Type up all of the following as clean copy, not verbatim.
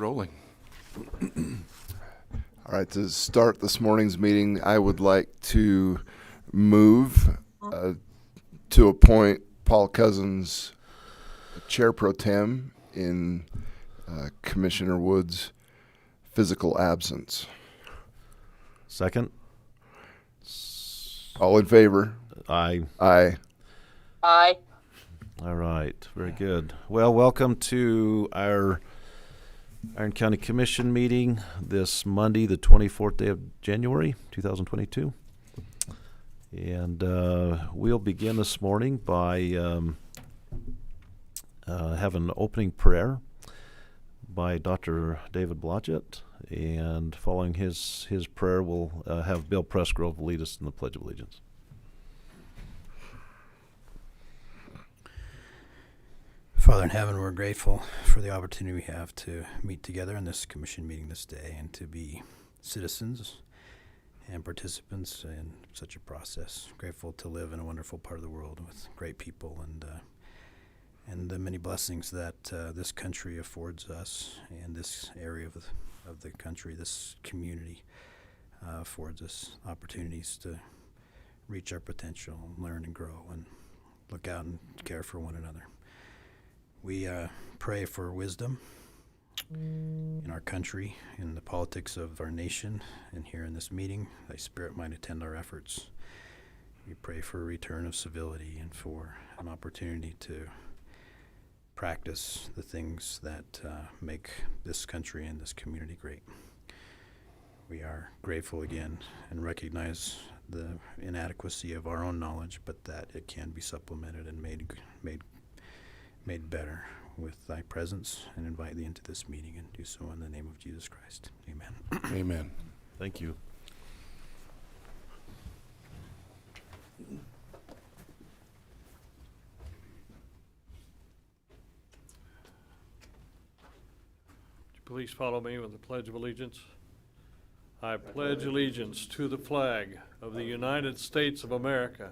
rolling. All right, to start this morning's meeting, I would like to move to appoint Paul Cousins Chair Pro Tem in Commissioner Wood's physical absence. Second. All in favor? Aye. Aye. Aye. All right. Very good. Well, welcome to our Iron County Commission meeting this Monday, the 24th day of January, 2022. And we'll begin this morning by having an opening prayer by Dr. David Blodgett. And following his prayer, we'll have Bill Pressgrove lead us in the Pledge of Allegiance. Father in heaven, we're grateful for the opportunity we have to meet together in this commission meeting this day and to be citizens and participants in such a process. Grateful to live in a wonderful part of the world with great people and the many blessings that this country affords us, and this area of the country, this community affords us opportunities to reach our potential, learn and grow, and look out and care for one another. We pray for wisdom in our country, in the politics of our nation, and here in this meeting, thy Spirit might attend our efforts. We pray for a return of civility and for an opportunity to practice the things that make this country and this community great. We are grateful again and recognize the inadequacy of our own knowledge, but that it can be supplemented and made better with thy presence, and invite thee into this meeting, and do so in the name of Jesus Christ. Amen. Amen. Thank you. Please follow me with the Pledge of Allegiance. I pledge allegiance to the flag of the United States of America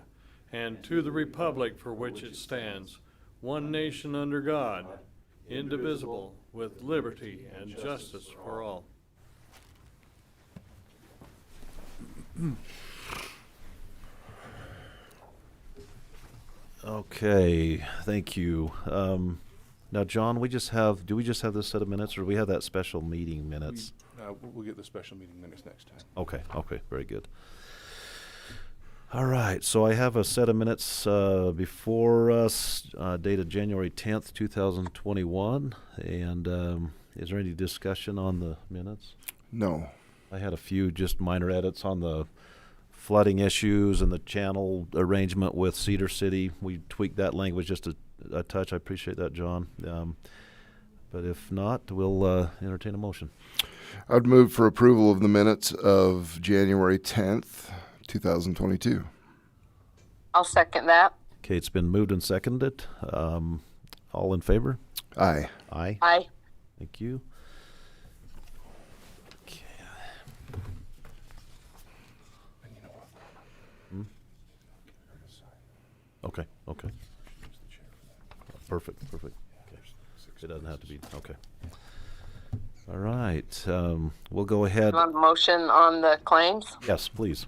and to the republic for which it stands, one nation under God, indivisible, with liberty and justice for all. Okay, thank you. Now, John, do we just have this set of minutes, or do we have that special meeting minutes? We'll get the special meeting minutes next time. Okay, very good. All right, so I have a set of minutes before us dated January 10th, 2021. And is there any discussion on the minutes? No. I had a few just minor edits on the flooding issues and the channel arrangement with Cedar City. We tweaked that language just a touch. I appreciate that, John. But if not, we'll entertain a motion. I'd move for approval of the minutes of January 10th, 2022. I'll second that. Okay, it's been moved and seconded. All in favor? Aye. Aye. Aye. Thank you. Okay. And you know what? Hmm? Okay. Perfect. Okay. It doesn't have to be. Okay. All right. We'll go ahead. You want a motion on the claims? Yes, please.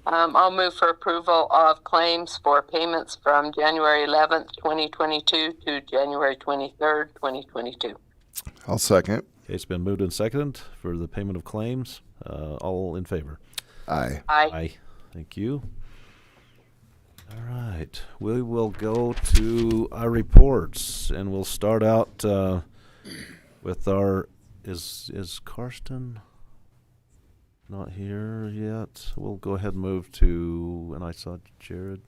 I'll move for approval of claims for payments from January 11th, 2022 to January 23rd, 2022. I'll second. Okay, it's been moved and seconded for the payment of claims. All in favor? Aye. Aye. Aye. Thank you. All right. We will go to our reports, and we'll start out with our is Karsten not here yet? We'll go ahead and move to, and I saw Jared,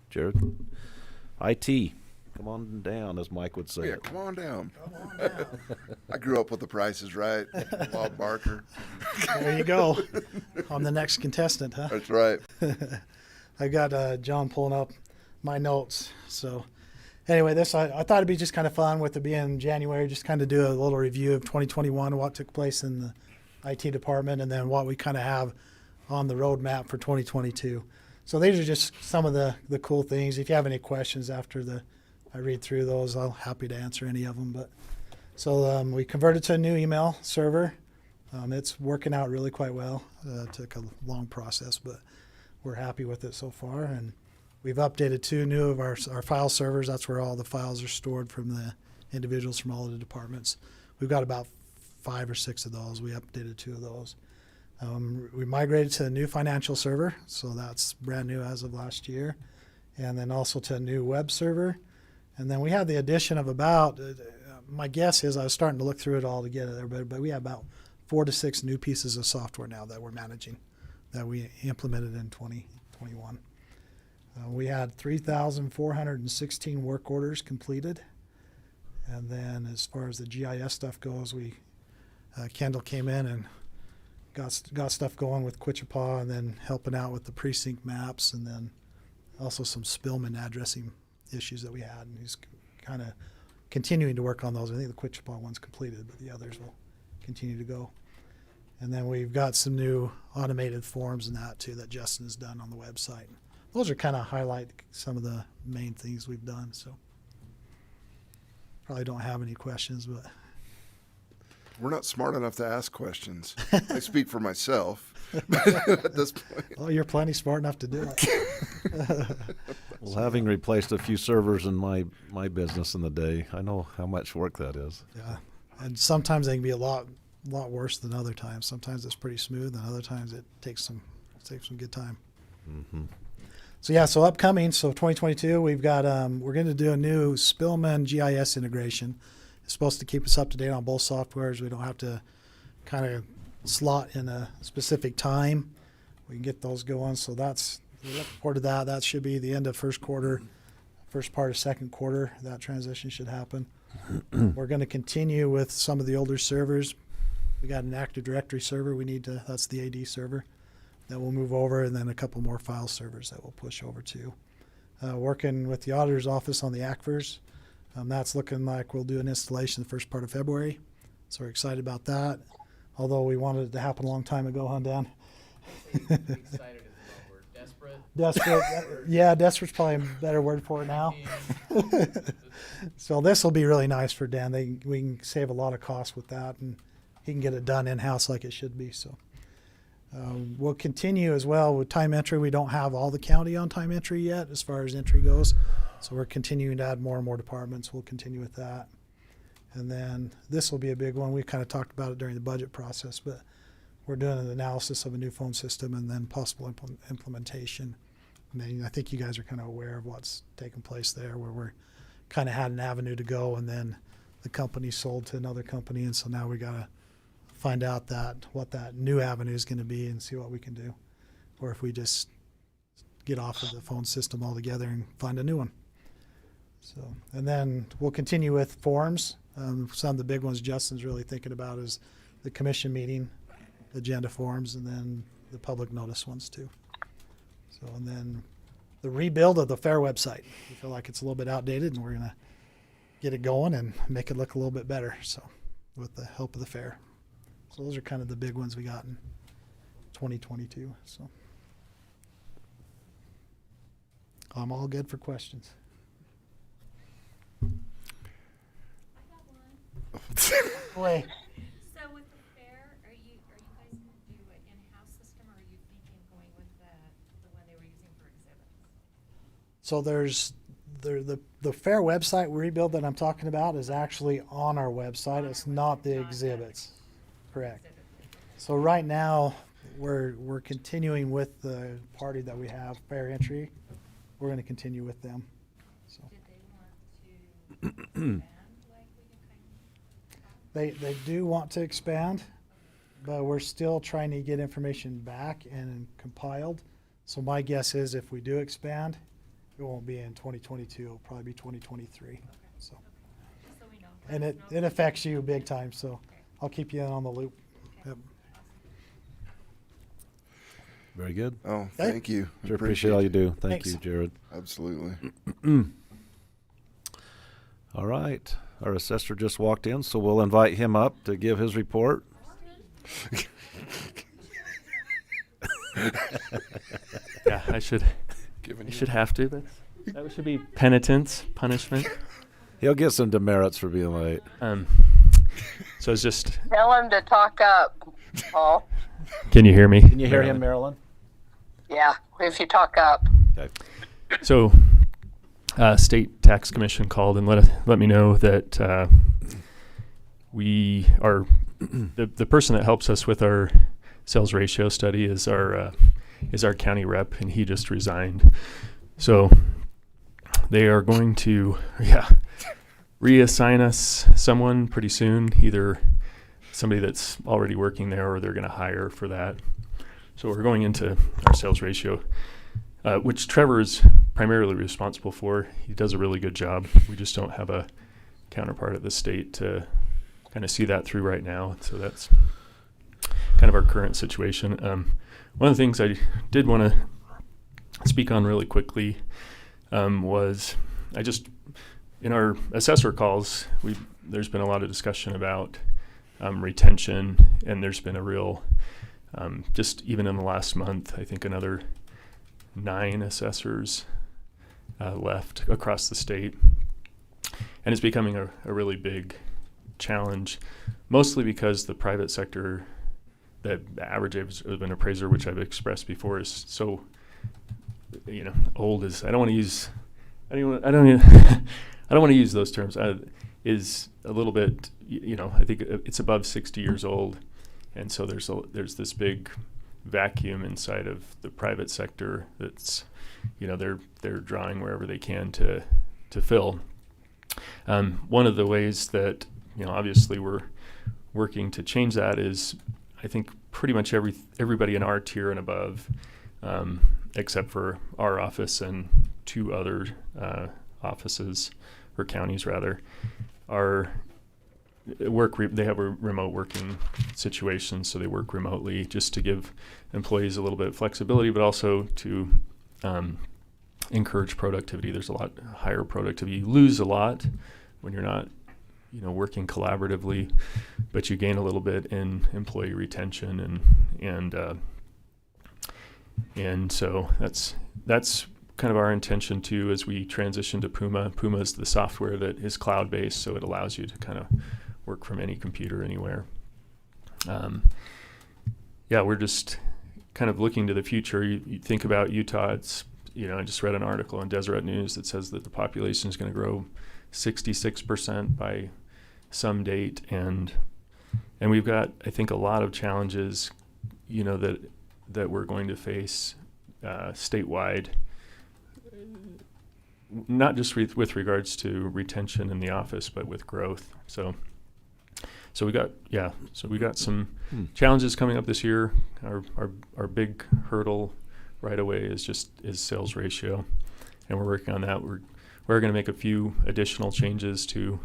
IT. Come on down, as Mike would say. Yeah, come on down. I grew up with The Price is Right, Bob Barker. There you go. I'm the next contestant, huh? That's right. I got John pulling up my notes. So anyway, I thought it'd be just kind of fun with it being January, just kind of do a little review of 2021, what took place in the IT department, and then what we kind of have on the roadmap for 2022. So these are just some of the cool things. If you have any questions after I read through those, I'll happy to answer any of them. But So we converted to a new email server. It's working out really quite well. Took a long process, but we're happy with it so far. And we've updated 2 new of our file servers. That's where all the files are stored from the individuals from all of the departments. We've got about 5 or 6 of those. We updated 2 of those. We migrated to a new financial server, so that's brand new as of last year. And then also to a new web server. And then we had the addition of about, my guess is I was starting to look through it all together, but we have about 4 to 6 new pieces of software now that we're managing that we implemented in 2021. We had 3,416 work orders completed. And then as far as the GIS stuff goes, Kendall came in and got stuff going with Quichapa and then helping out with the precinct maps and then also some Spillman addressing issues that we had. And he's kind of continuing to work on those. I think the Quichapa one's completed, but the others will continue to go. And then we've got some new automated forms and that too that Justin has done on the website. Those are kind of highlight some of the main things we've done. So probably don't have any questions, but We're not smart enough to ask questions. I speak for myself at this point. oh, you're plenty smart enough to do it. Well, having replaced a few servers in my business in the day, I know how much work that is. Yeah, and sometimes they can be a lot worse than other times. Sometimes it's pretty smooth, and other times it takes some good time. Mm-hmm. So yeah, so upcoming, so 2022, we've got we're going to do a new Spillman GIS integration. It's supposed to keep us up to date on both softwares. We don't have to kind of slot in a specific time. We can get those going. So that's we look forward to that. That should be the end of first quarter, first part of second quarter. That transition should happen. We're going to continue with some of the older servers. We got an Active Directory server. That's the AD server that we'll move over, and then a couple more file servers that we'll push over to. Working with the auditor's office on the ACVRs. That's looking like we'll do an installation the first part of February. So we're excited about that. Although we wanted it to happen a long time ago, huh, Dan? Excited is the wrong word. Desperate. Desperate. Yeah, desperate's probably a better word for it now. So this will be really nice for Dan. We can save a lot of costs with that, and he can get it done in-house like it should be. So we'll continue as well with time entry. We don't have all the county on time entry yet as far as entry goes. So we're continuing to add more and more departments. We'll continue with that. And then this will be a big one. We kind of talked about it during the budget process, but we're doing an analysis of a new phone system and then possible implementation. I mean, I think you guys are kind of aware of what's taking place there, where we're kind of had an avenue to go, and then the company sold to another company, and so now we got to find out what that new avenue is going to be and see what we can do, or if we just get off of the phone system altogether and find a new one. So, and then we'll continue with forms. Some of the big ones Justin's really thinking about is the commission meeting agenda forms, and then the public notice ones too. So, and then the rebuild of the fair website. We feel like it's a little bit outdated, and we're going to get it going and make it look a little bit better. So, with the help of the fair. So those are kind of the big ones we got in 2022. So I'm all good for questions. Boy. So with the fair, are you guys going to do an in-house system, or are you thinking going with the one they were using for exhibits? So there's the fair website rebuild that I'm talking about is actually on our website. It's not the exhibits. Correct. So right now we're continuing with the party that we have, Fair Entry. We're going to continue with them. So Did they want to expand like we kind of they do want to expand, but we're still trying to get information back and compiled. So my guess is if we do expand, it won't be in 2022. It'll probably be 2023. So, just so we know. and it affects you big time. So I'll keep you on the loop. Yep. Very good. Oh, thank you. Sure appreciate all you do. Thank Thanks. you, Jared. Absolutely. All right. Our assessor just walked in, so we'll invite him up to give his report. Yeah, I should have to. That should be penitence, punishment. He'll get some demerits for being late. So it's just, Tell him to talk up, Paul. can you hear me? Can you hear him, Marilyn? Yeah, if you talk up. Okay. So, State Tax Commission called and let me know that we are the person that helps us with our sales ratio study is our county rep, and he just resigned. So they are going to reassign us someone pretty soon, either somebody that's already working there or they're going to hire for that. So we're going into our sales ratio, which Trevor is primarily responsible for. He does a really good job. We just don't have a counterpart at the state to kind of see that through right now. So that's kind of our current situation. One of the things I did want to speak on really quickly was in our assessor calls, there's been a lot of discussion about retention, and there's been a real, just even in the last month, I think another 9 assessors left across the state. And it's becoming a really big challenge, mostly because the private sector, the average age of an appraiser, which I've expressed before, is so, old is, I don't want to use those terms, is a little bit, I think it's above 60 years old. And so there's this big vacuum inside of the private sector that's, they're drawing wherever they can to fill. One of the ways that, obviously we're working to change that is, I think pretty much everybody in our tier and above, except for our office and 2 other offices, or counties rather, they have a remote working situation, so they work remotely just to give employees a little bit of flexibility, but also to encourage productivity. There's a lot higher productivity. You lose a lot when you're not, working collaboratively, but you gain a little bit in employee retention, and so that's kind of our intention too as we transition to Puma. Puma is the software that is cloud-based, so it allows you to kind of work from any computer anywhere. We're just kind of looking to the future. You think about Utah, it's, I just read an article in Deseret News that says that the population is going to grow 66% by some date, and we've got, I think, a lot of challenges, that we're going to face statewide, not just with regards to retention in the office, but with growth. So we got some challenges coming up this year. Our big hurdle right away is sales ratio, and we're working on that. We're going to make a few additional changes to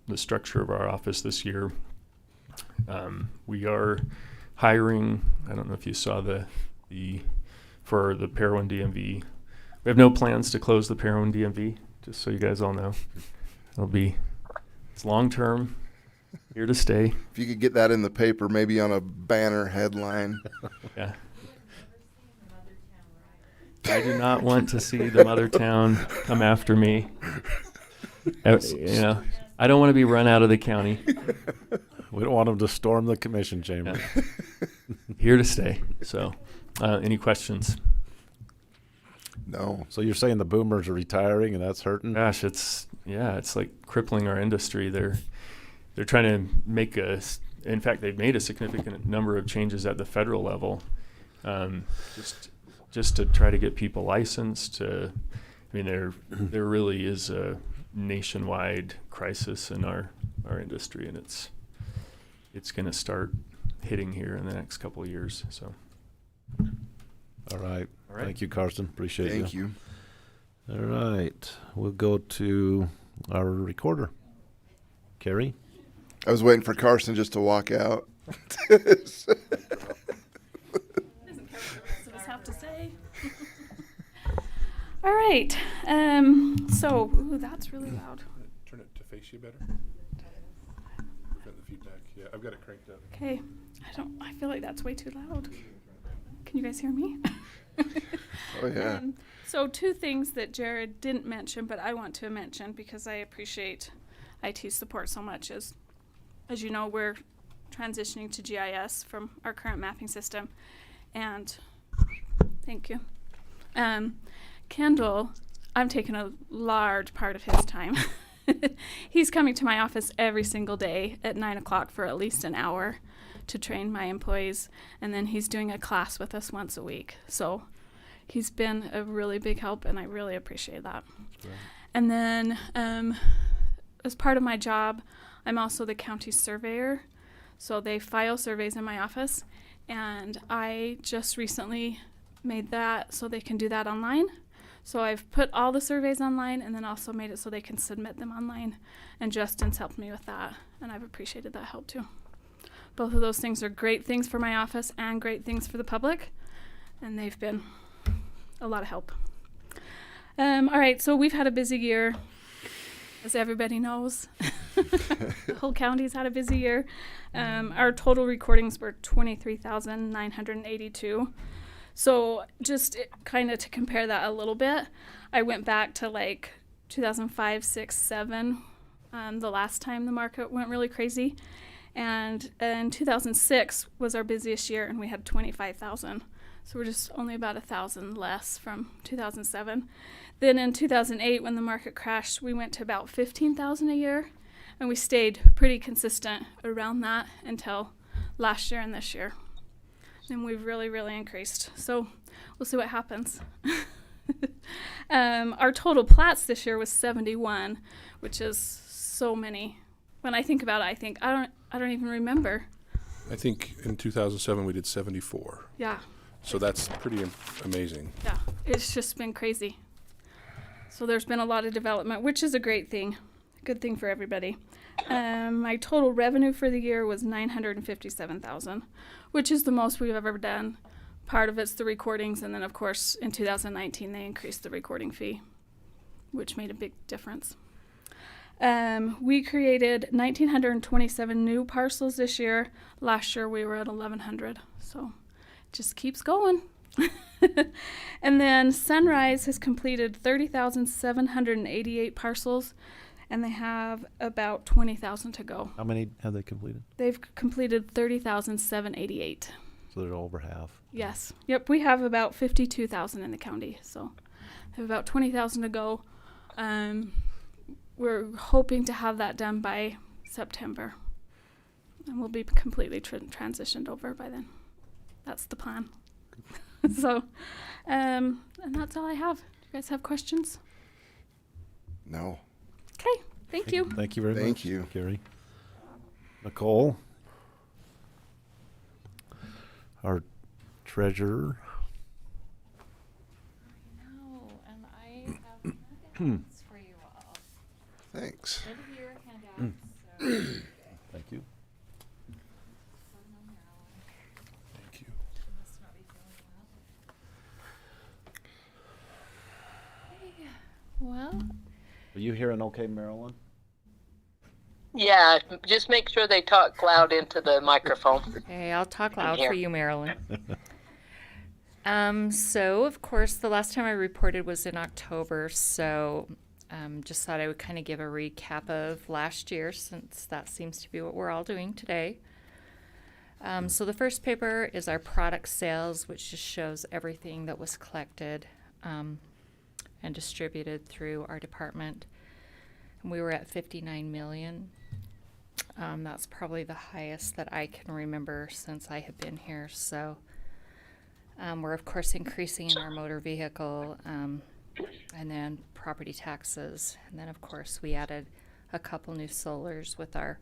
the structure of our office this year. We are hiring. I don't know if you saw for the Parowan DMV. We have no plans to close the Parowan DMV, just so you guys all know. It's long term, here to stay. If you could get that in the paper, maybe on a banner headline. Yeah. I do not want to see the mother town come after me. I don't want to be run out of the county. We don't want them to storm the commission chamber. Yeah. Here to stay. So, any questions? No. So you're saying the boomers are retiring and that's hurting? Gosh, it's like crippling our industry. They're trying to make in fact, they've made a significant number of changes at the federal level, just to try to get people licensed. There really is a nationwide crisis in our industry, and it's going to start hitting here in the next couple of years. So, all right. Thank you, Carson. Appreciate Thank you. All right. We'll go to our recorder. Carrie? I was waiting for Carson just to walk out. Doesn't care what the rest of us have to say. All right. Ooh, that's really loud. Turn it to face you better. Prevent the feedback. Yeah, I've got it cranked up. Okay. I feel like that's way too loud. Can you guys hear me? Oh, yeah. So 2 things that Jared didn't mention, but I want to mention because I appreciate IT support so much is as you know, we're transitioning to GIS from our current mapping system. And thank you. Kendall, I'm taking a large part of his time. He's coming to my office every single day at 9 o'clock for at least an hour to train my employees. And then he's doing a class with us once a week. So he's been a really big help, and I really appreciate that. Right. And then as part of my job, I'm also the county surveyor. So they file surveys in my office, and I just recently made that so they can do that online. So I've put all the surveys online and then also made it so they can submit them online. And Justin's helped me with that, and I've appreciated that help too. Both of those things are great things for my office and great things for the public, and they've been a lot of help. All right, so we've had a busy year, as everybody knows. The whole county's had a busy year. Our total recordings were 23,982. So just kind of to compare that a little bit, I went back to like 2005, 6, 7, the last time the market went really crazy. And in 2006 was our busiest year, and we had 25,000. So we're just only about 1,000 less from 2007. Then in 2008, when the market crashed, we went to about 15,000 a year, and we stayed pretty consistent around that until last year and this year. And we've really, really increased. So we'll see what happens. Our total plats this year was 71, which is so many. When I think about it, I think I don't even remember. I think in 2007 we did 74. Yeah. So that's pretty amazing. Yeah, it's just been crazy. So there's been a lot of development, which is a great thing, good thing for everybody. My total revenue for the year was $957,000, which is the most we've ever done. Part of it's the recordings, and then of course in 2019 they increased the recording fee, which made a big difference. We created 1,927 new parcels this year. Last year we were at 1,100, so it just keeps going. And then Sunrise has completed 30,788 parcels, and they have about 20,000 to go. How many have they completed? They've completed 30,788. So they're over half. Yes. Yep, we have about 52,000 in the county, so have about 20,000 to go. We're hoping to have that done by September, and we'll be completely transitioned over by then. That's the plan. So, and that's all I have. Do you guys have questions? No. Okay, thank you. Thank you very much. Thank you. Carrie. Nicole, our treasurer. I know, and I have handouts for you all. Thanks. End of year handouts. So Thank you. Thank you. she must not be feeling well. Okay. Well, Are you hearing okay, Marilyn? Yeah, just make sure they talk loud into the microphone. okay, I'll talk loud here. for you, Marilyn. So of course the last time I reported was in October, so just thought I would kind of give a recap of last year, since that seems to be what we're all doing today. So the first paper is our product sales, which just shows everything that was collected and distributed through our department. And we were at 59 million. That's probably the highest that I can remember since I have been here. So we're of course increasing in our motor vehicle, and then property taxes. And then of course we added a couple new solars with our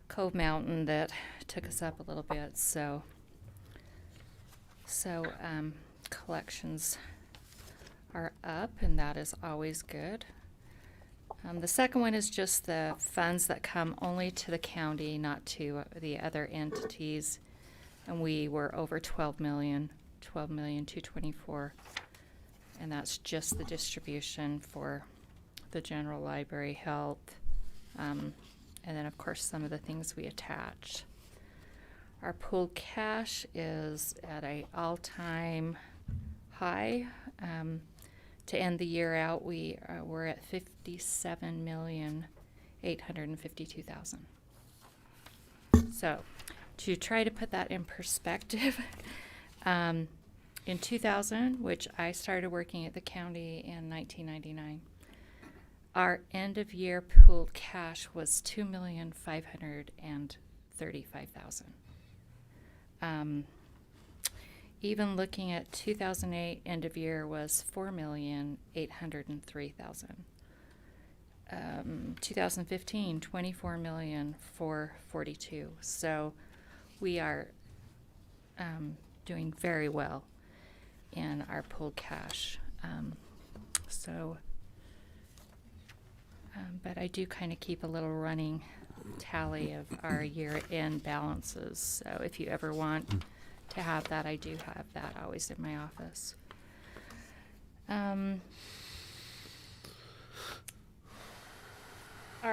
Cove Mountain that took us up a little bit. So collections are up, and that is always good. The second one is just the funds that come only to the county, not to the other entities. And we were over 12,224,000. And that's just the distribution for the general library, health, and then of course some of the things we attached. Our pooled cash is at an all-time high. To end the year out, we're at 57,852,000. So, to try to put that in perspective, in 2000, which I started working at the county in 1999, our end of year pooled cash was $2,535,000. Even looking at 2008 end of year was $4,803,000. 2015, $24,442,000. So we are doing very well in our pooled cash. But I do kind of keep a little running tally of our year-end balances. So if you ever want to have that, I do have that always in my office. Our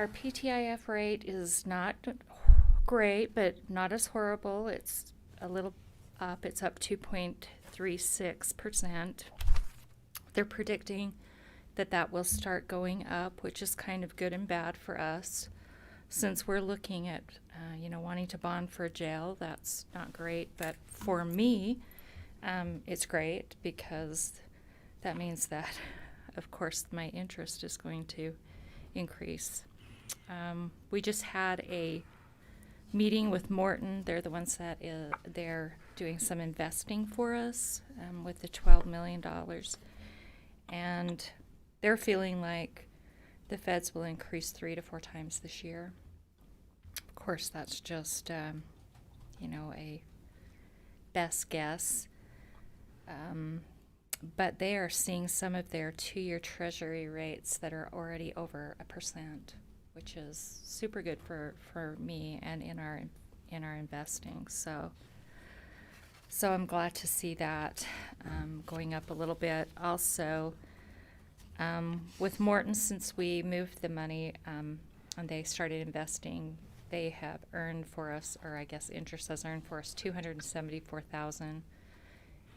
PTIF rate is not great, but not as horrible. It's a little up. It's up 2.36%. They're predicting that will start going up, which is kind of good and bad for us. Since we're looking at, wanting to bond for a jail, that's not great. But for me, it's great because that means that, of course, my interest is going to increase. We just had a meeting with Morton. They're the ones that they're doing some investing for us with the $12 million. And they're feeling like the feds will increase 3 to 4 times this year. Of course, that's just, a best guess. But they are seeing some of their 2-year treasury rates that are already over 1%, which is super good for me and in our investing. So I'm glad to see that going up a little bit. Also, with Morton, since we moved the money and they started investing, they have earned for us, or I guess interest has earned for us, $274,000,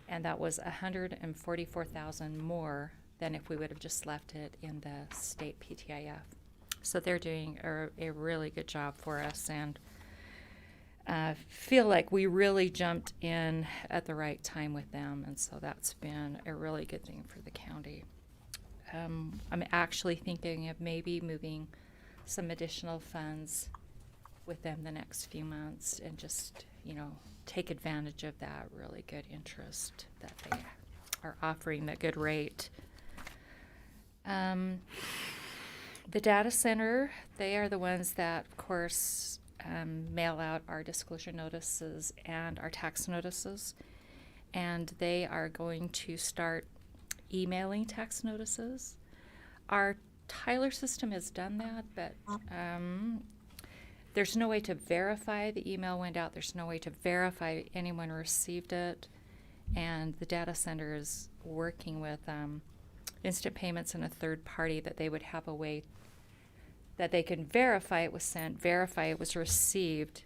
and that was $144,000 more than if we would have just left it in the state PTIF. So they're doing a really good job for us, and feel like we really jumped in at the right time with them, and so that's been a really good thing for the county. I'm actually thinking of maybe moving some additional funds with them the next few months and just, take advantage of that really good interest that they are offering, that good rate. The data center, they are the ones that, of course, mail out our disclosure notices and our tax notices, and they are going to start emailing tax notices. Our Tyler system has done that, but there's no way to verify the email went out. There's no way to verify anyone received it, and the data center is working with Instant Payments and a third party that they would have a way that they can verify it was sent, verify it was received.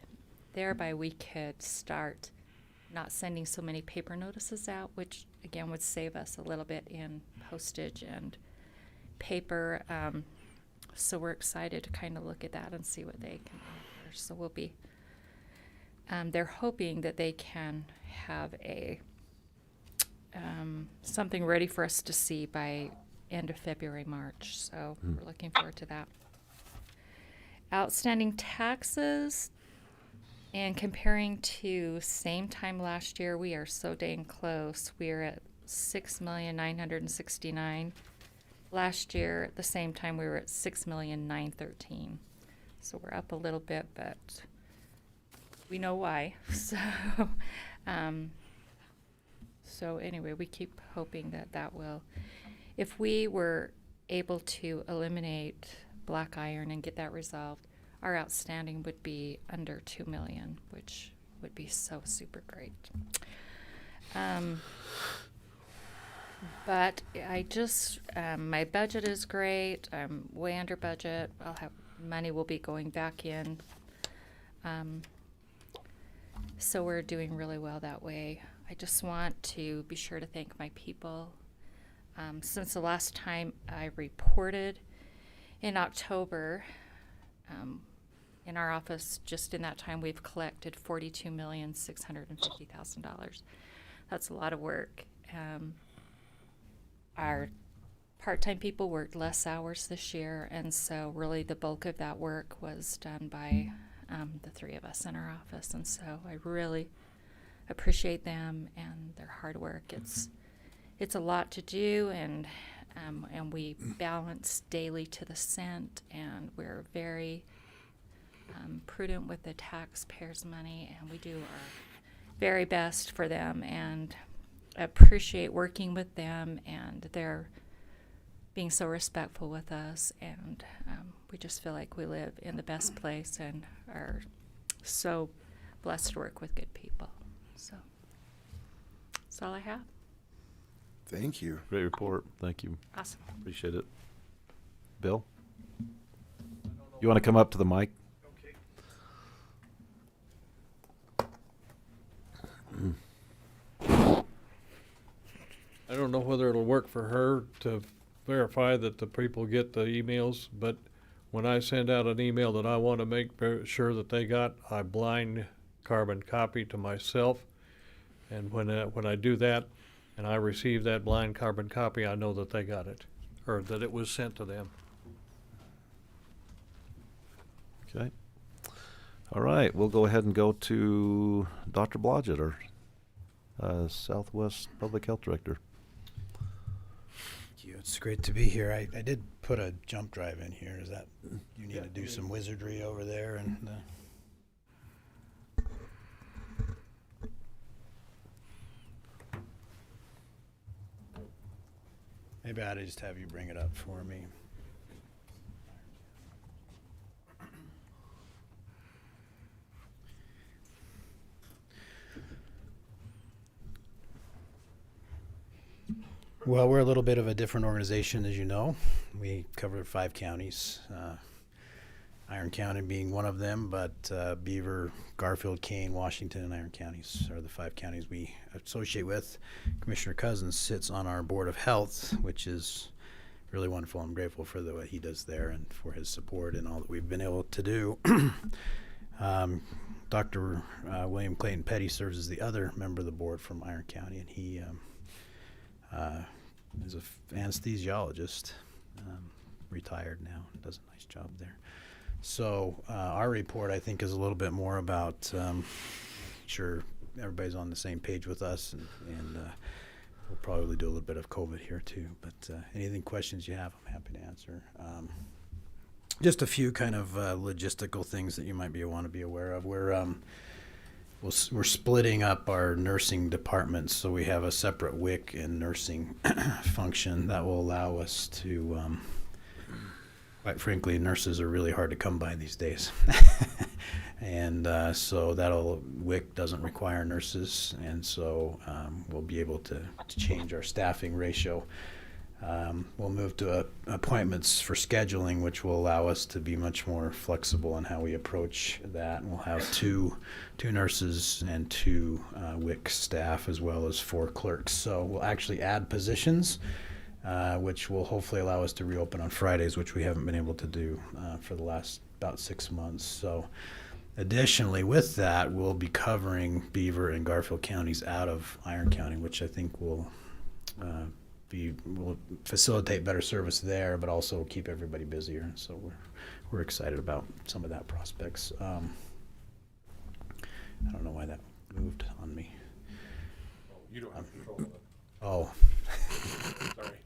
Thereby we could start not sending so many paper notices out, which again would save us a little bit in postage and paper. So we're excited to kind of look at that and see what they can offer. So we'll be, they're hoping that they can have a something ready for us to see by end of February, March. So we're looking forward to that. Outstanding taxes, and comparing to same time last year, we are so dang close. We're at $6,969,000. Last year, at the same time, we were at $6,913,000. So we're up a little bit, but we know why. So anyway, we keep hoping that will. If we were able to eliminate black iron and get that resolved, our outstanding would be under $2 million, which would be so super great. But I just, my budget is great. I'm way under budget. I'll have money will be going back in. So we're doing really well that way. I just want to be sure to thank my people. Since the last time I reported in October, in our office, just in that time, we've collected $42,650,000. That's a lot of work. Our part-time people worked less hours this year, and so really the bulk of that work was done by the three of us in our office, and so I really appreciate them and their hard work. It's a lot to do, and we balance daily to the cent, and we're very prudent with the taxpayers' money, and we do our very best for them, and appreciate working with them, and they're being so respectful with us, and we just feel like we live in the best place and are so blessed to work with good people. So that's all I have. Thank you. Great report. Thank you. Awesome. Appreciate it. Bill? You want to come up to the mic? I don't know whether it'll work for her to verify that the people get the emails, but when I send out an email that I want to make sure that they got, I blind carbon copy to myself. And when I do that and I receive that blind carbon copy, I know that they got it, or that it was sent to them. Okay. All right, we'll go ahead and go to Dr. Blodgett, our Southwest Public Health Director. Thank you. It's great to be here. I did put a jump drive in here. Is that you need to do some wizardry over there? And maybe I ought to just have you bring it up for me. Well, we're a little bit of a different organization, as you know. We cover 5 counties, Iron County being one of them, but Beaver, Garfield, Kane, Washington, and Iron counties are the 5 counties we associate with. Commissioner Cousins sits on our Board of Health, which is really wonderful. I'm grateful for what he does there and for his support and all that we've been able to do. Dr. William Clayton Petty serves as the other member of the board from Iron County, and he is an anesthesiologist, retired now, does a nice job there. So our report, I think, is a little bit more about sure everybody's on the same page with us, and we'll probably do a little bit of COVID here too. But anything questions you have, I'm happy to answer. Just a few kind of logistical things that you might want to be aware of. We're splitting up our nursing departments, so we have a separate WIC and nursing function that will allow us to, quite frankly, nurses are really hard to come by these days. And so WIC doesn't require nurses, and so we'll be able to change our staffing ratio. We'll move to appointments for scheduling, which will allow us to be much more flexible in how we approach that. And we'll have two nurses and 2 WIC staff, as well as 4 clerks. So we'll actually add positions, which will hopefully allow us to reopen on Fridays, which we haven't been able to do for the last about 6 months. So additionally, with that, we'll be covering Beaver and Garfield counties out of Iron County, which I think will facilitate better service there, but also keep everybody busier. So we're excited about some of that prospects. I don't know why that moved on me. You don't have control of it. Oh. Sorry.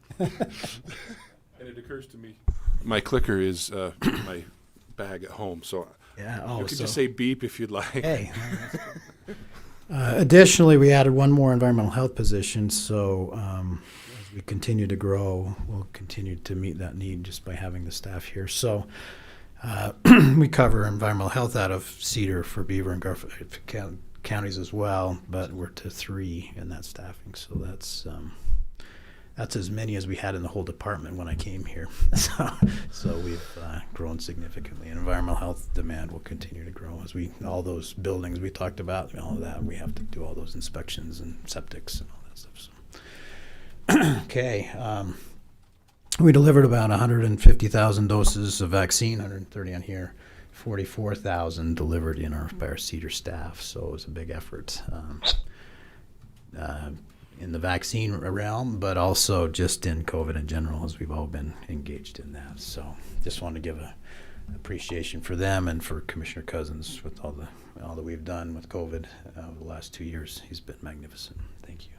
And it occurs to me, my clicker is my bag at home, so Yeah. you can just say beep if you'd like. Hey. Additionally, we added one more environmental health position, so as we continue to grow, we'll continue to meet that need just by having the staff here. So we cover environmental health out of Cedar for Beaver and Garfield counties as well, but we're to 3 in that staffing, so that's as many as we had in the whole department when I came here. So we've grown significantly. And environmental health demand will continue to grow as all those buildings we talked about, all of that, we have to do all those inspections and septics and all that stuff. So. Okay. We delivered about 150,000 doses of vaccine, 130 on here, 44,000 delivered by our Cedar staff, so it was a big effort in the vaccine realm, but also just in COVID in general, as we've all been engaged in that. So just wanted to give a appreciation for them and for Commissioner Cousins with all that we've done with COVID over the last 2 years. He's been magnificent. Thank you.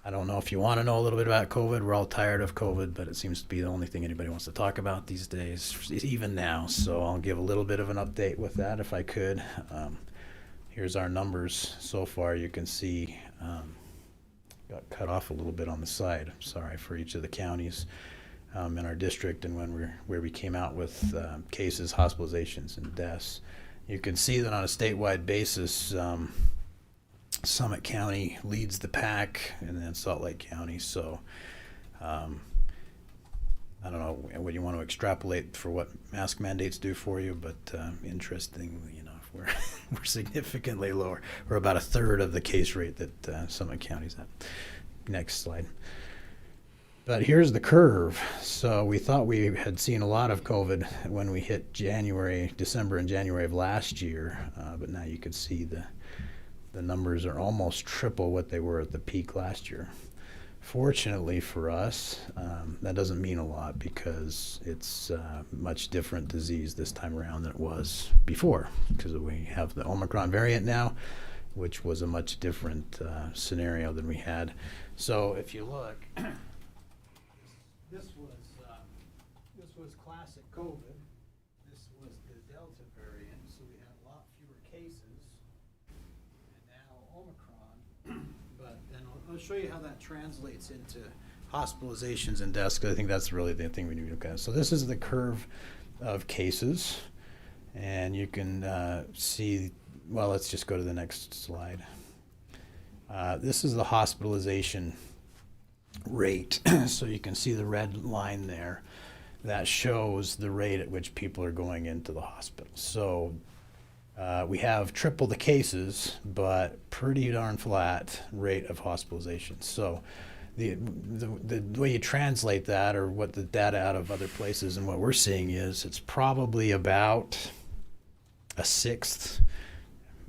I don't know if you want to know a little bit about COVID. We're all tired of COVID, but it seems to be the only thing anybody wants to talk about these days, even now. So I'll give a little bit of an update with that if I could. Here's our numbers so far. You can see got cut off a little bit on the side. Sorry, for each of the counties in our district and where we came out with cases, hospitalizations, and deaths. You can see that on a statewide basis, Summit County leads the pack, and then Salt Lake County. So I don't know what you want to extrapolate for what mask mandates do for you, but interestingly enough, we're significantly lower. We're about a third of the case rate that Summit County's at. Next slide. But here's the curve. So we thought we had seen a lot of COVID when we hit December and January of last year, but now you can see the numbers are almost triple what they were at the peak last year. Fortunately for us, that doesn't mean a lot because it's a much different disease this time around than it was before, because we have the Omicron variant now, which was a much different scenario than we had. So if you look, this was classic COVID. This was the Delta variant, so we had a lot fewer cases. Omicron, but then I'll show you how that translates into hospitalizations and deaths, because I think that's really the thing we need to look at. So this is the curve of cases, and you can see, well, let's just go to the next slide. This is the hospitalization rate. So you can see the red line there. That shows the rate at which people are going into the hospital. So we have triple the cases, but pretty darn flat rate of hospitalization. So the way you translate that, or what the data out of other places and what we're seeing is, it's probably about a sixth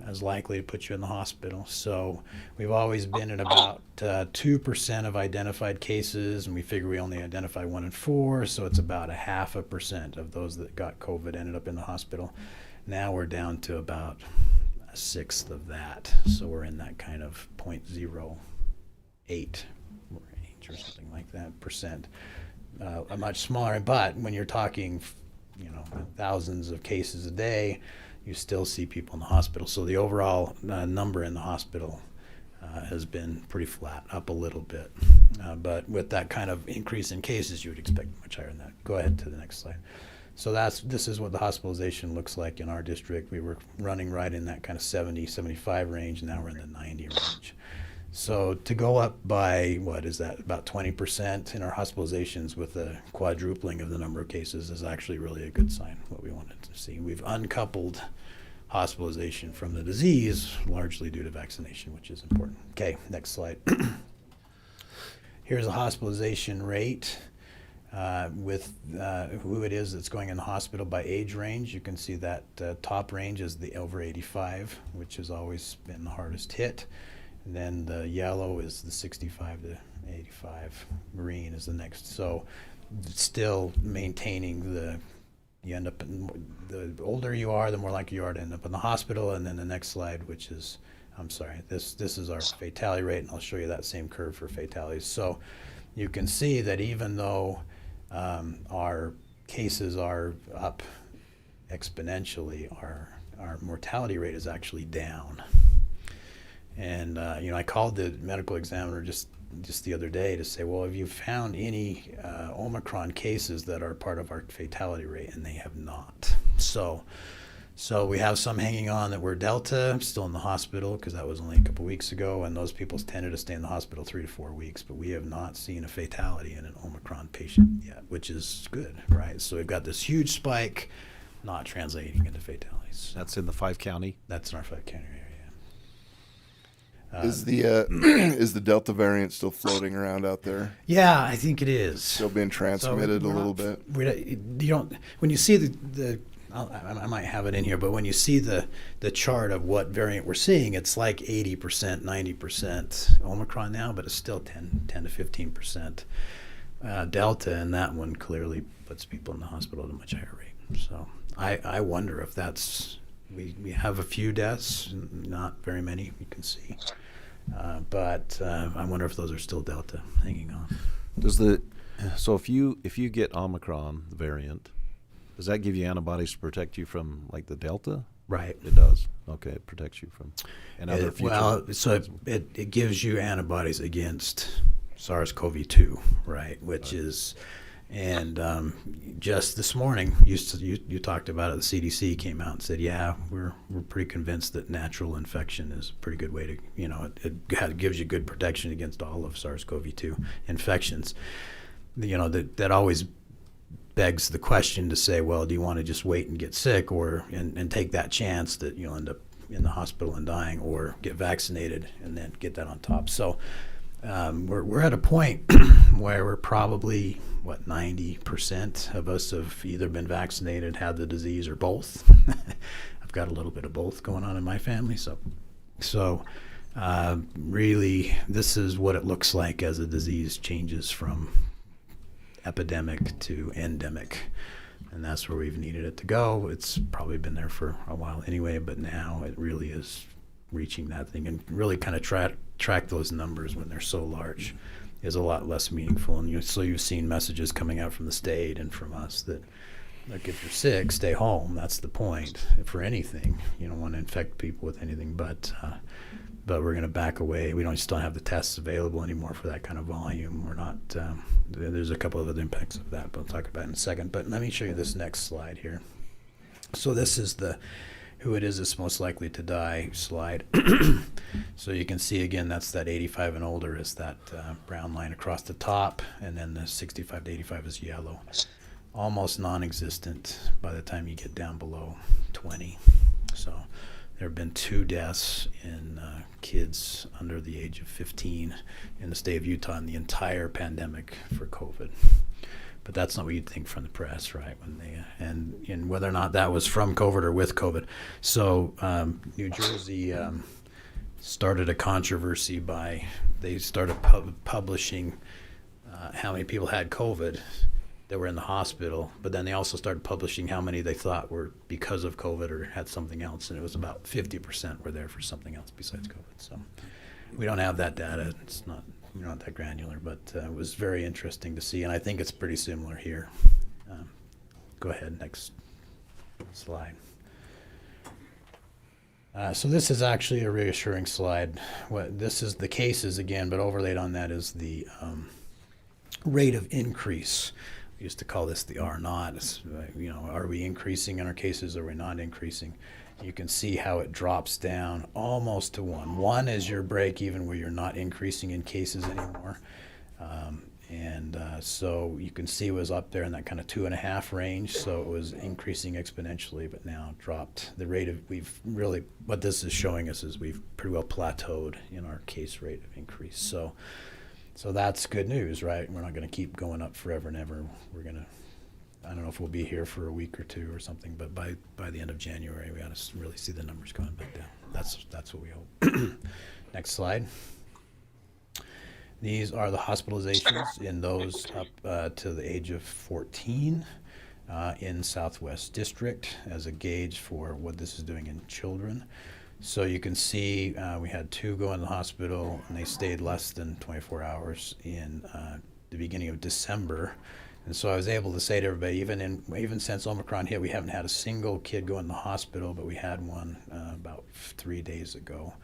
as likely to put you in the hospital. So we've always been at about 2% of identified cases, and we figure we only identify 1 in 4, so it's about 0.5% of those that got COVID ended up in the hospital. Now we're down to about a sixth of that, so we're in that kind of 0.08 range or something like that percent. A much smaller, but when you're talking, thousands of cases a day, you still see people in the hospital. So the overall number in the hospital has been pretty flat, up a little bit. But with that kind of increase in cases, you would expect much higher than that. Go ahead to the next slide. So this is what the hospitalization looks like in our district. We were running right in that kind of 70, 75 range. Now we're in the 90 range. So to go up by, what is that, about 20% in our hospitalizations with a quadrupling of the number of cases is actually really a good sign, what we wanted to see. We've uncoupled hospitalization from the disease, largely due to vaccination, which is important. Okay, next slide. Here's the hospitalization rate with who it is that's going in the hospital by age range. You can see that top range is the over 85, which has always been the hardest hit. And then the yellow is the 65 to 85. Green is the next. So still maintaining you end up the older you are, the more likely you are to end up in the hospital. And then the next slide, which is, this is our fatality rate, and I'll show you that same curve for fatalities. So you can see that even though our cases are up exponentially, our mortality rate is actually down. And I called the medical examiner just the other day to say, well, have you found any Omicron cases that are part of our fatality rate? And they have not. So we have some hanging on that were Delta, still in the hospital, because that was only a couple weeks ago, and those people tended to stay in the hospital 3 to 4 weeks. But we have not seen a fatality in an Omicron patient yet, which is good, right? So we've got this huge spike, not translating into fatalities. That's in the 5-county. That's in our 5-county area. Is the Delta variant still floating around out there? Yeah, I think it is. Still being transmitted a little bit? You don't. When you see the I might have it in here, but when you see the chart of what variant we're seeing, it's like 80%, 90% Omicron now, but it's still 10 to 15% Delta, and that one clearly puts people in the hospital at a much higher rate. So I wonder if that's, we have a few deaths, not very many, you can see. But I wonder if those are still Delta hanging on. So if you get Omicron, the variant, does that give you antibodies to protect you from like the Delta? Right. It does. Okay, it protects you from another future. Well, so it gives you antibodies against SARS-CoV-2, right? Which is, and just this morning, you talked about it. The CDC came out and said, yeah, we're pretty convinced that natural infection is a pretty good way to, it gives you good protection against all of SARS-CoV-2 infections. That always begs the question to say, well, do you want to just wait and get sick and take that chance that you'll end up in the hospital and dying, or get vaccinated and then get that on top? So we're at a point where we're probably, 90% of us have either been vaccinated, had the disease, or both. I've got a little bit of both going on in my family. So really, this is what it looks like as a disease changes from epidemic to endemic, and that's where we've needed it to go. It's probably been there for a while anyway, but now it really is reaching that thing, and really kind of track those numbers when they're so large is a lot less meaningful. And so you've seen messages coming out from the state and from us that, like, if you're sick, stay home. That's the point for anything. You don't want to infect people with anything, but we're going to back away. We just don't have the tests available anymore for that kind of volume. We're not. There's a couple of other impacts of that, but I'll talk about it in a second. But let me show you this next slide here. So this is the who it is that's most likely to die slide. So you can see again, that's that 85 and older is that brown line across the top, and then the 65 to 85 is yellow. Almost non-existent by the time you get down below 20. So there have been 2 deaths in kids under the age of 15 in the state of Utah in the entire pandemic for COVID. But that's not what you'd think from the press, right? When they and whether or not that was from COVID or with COVID. So New Jersey started a controversy by they started publishing how many people had COVID that were in the hospital, but then they also started publishing how many they thought were because of COVID or had something else, and it was about 50% were there for something else besides COVID. So we don't have that data. It's not that granular, but it was very interesting to see, and I think it's pretty similar here. Go ahead, next slide. So this is actually a reassuring slide. This is the cases again, but overlaid on that is the rate of increase. We used to call this the R naught. Are we increasing in our cases? Or are we not increasing? You can see how it drops down almost to 1. 1 is your break even, where you're not increasing in cases anymore. So you can see it was up there in that kind of 2.5 range. So it was increasing exponentially, but now dropped. The rate of, what this is showing us is we've pretty well plateaued in our case rate of increase. So that's good news, right? We're not going to keep going up forever and ever. We're going to, I don't know if we'll be here for a week or 2 or something, but by the end of January, we ought to really see the numbers going back down. That's what we hope. Next slide. These are the hospitalizations in those up to the age of 14 in Southwest District as a gauge for what this is doing in children. So you can see we had 2 go in the hospital, and they stayed less than 24 hours in the beginning of December. And so I was able to say to everybody, even since Omicron hit, we haven't had a single kid go in the hospital, but we had one about 3 days ago,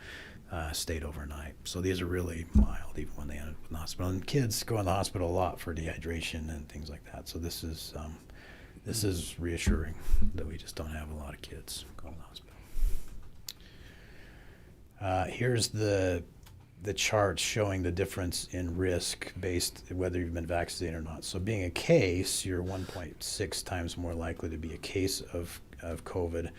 stayed overnight. So these are really mild, even when they end up in the hospital. And kids go in the hospital a lot for dehydration and things like that. So this is reassuring that we just don't have a lot of kids going to the hospital. Here's the charts showing the difference in risk based whether you've been vaccinated or not. So being a case, you're 1.6 times more likely to be a case of COVID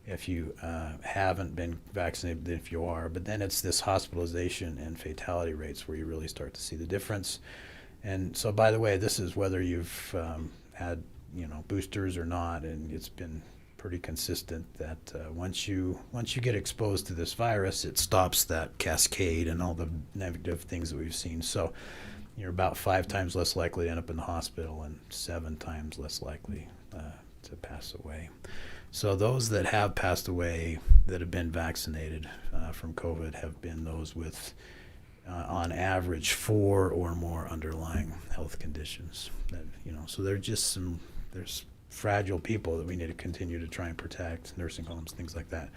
if you haven't been vaccinated than if you are. But then it's this hospitalization and fatality rates where you really start to see the difference. And so, by the way, this is whether you've had boosters or not, and it's been pretty consistent that once you get exposed to this virus, it stops that cascade and all the negative things that we've seen. So you're about 5 times less likely to end up in the hospital and 7 times less likely to pass away. So those that have passed away that have been vaccinated from COVID have been those with, on average, 4 or more underlying health conditions. That, so there's fragile people that we need to continue to try and protect, nursing homes, things like that.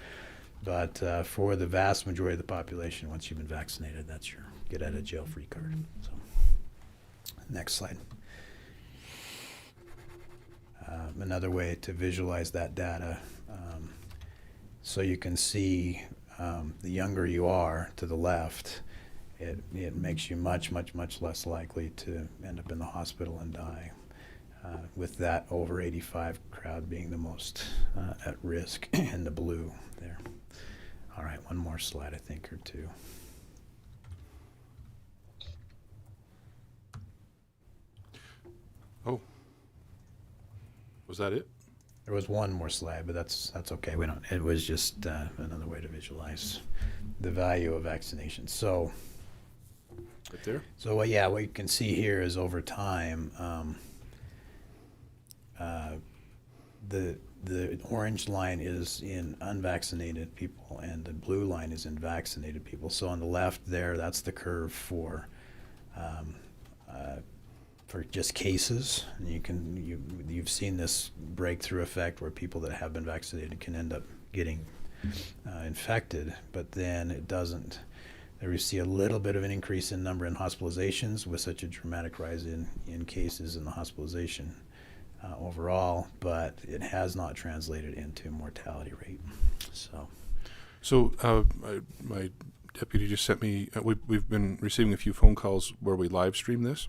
But for the vast majority of the population, once you've been vaccinated, that's your get out of jail free card. So, next slide. Another way to visualize that data, so you can see the younger you are to the left, it makes you much less likely to end up in the hospital and die. With that over 85 crowd being the most at risk in the blue there. All right, one more slide, I think, or two. Oh, was that it? There was one more slide, but that's okay. We don't. It was just another way to visualize the value of vaccinations. So, Right there? So what you can see here is over time, the orange line is in unvaccinated people, and the blue line is in vaccinated people. So on the left there, that's the curve for just cases. And you've seen this breakthrough effect where people that have been vaccinated can end up getting infected, but then it doesn't. There we see a little bit of an increase in number in hospitalizations with such a dramatic rise in cases in the hospitalization overall, but it has not translated into mortality rate. So my deputy just sent me, we've been receiving a few phone calls where we live stream this,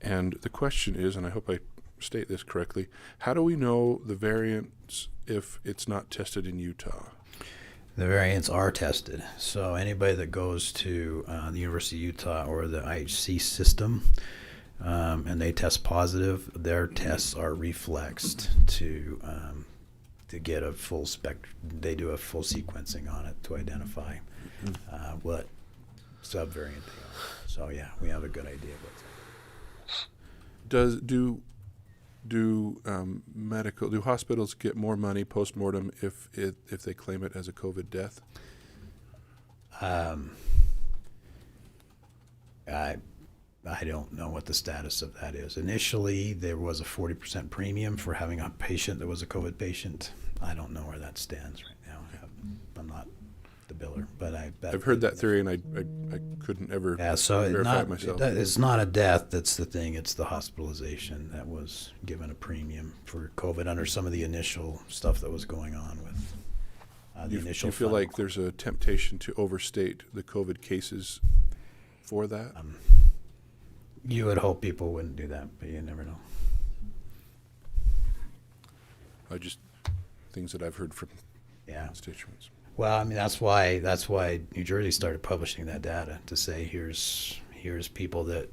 and the question is, and I hope I state this correctly, how do we know the variants if it's not tested in Utah? The variants are tested. So anybody that goes to the University of Utah or the IHC system and they test positive, their tests are reflexed to get a full spectrum. They do a full sequencing on it to identify what subvariant they are. So yeah, we have a good idea of what's Do hospitals get more money post-mortem if they claim it as a COVID death? I don't know what the status of that is. Initially, there was a 40% premium for having a patient that was a COVID patient. I don't know where that stands right now. I'm not the biller, but I've heard that theory, and I couldn't ever verify it myself. It's not a death that's the thing. It's the hospitalization that was given a premium for COVID under some of the initial stuff that was going on with the initial. You feel like there's a temptation to overstate the COVID cases for that? You would hope people wouldn't do that, but you never know. Things that I've heard from constituents. Well, I mean, that's why New Jersey started publishing that data to say here's people that,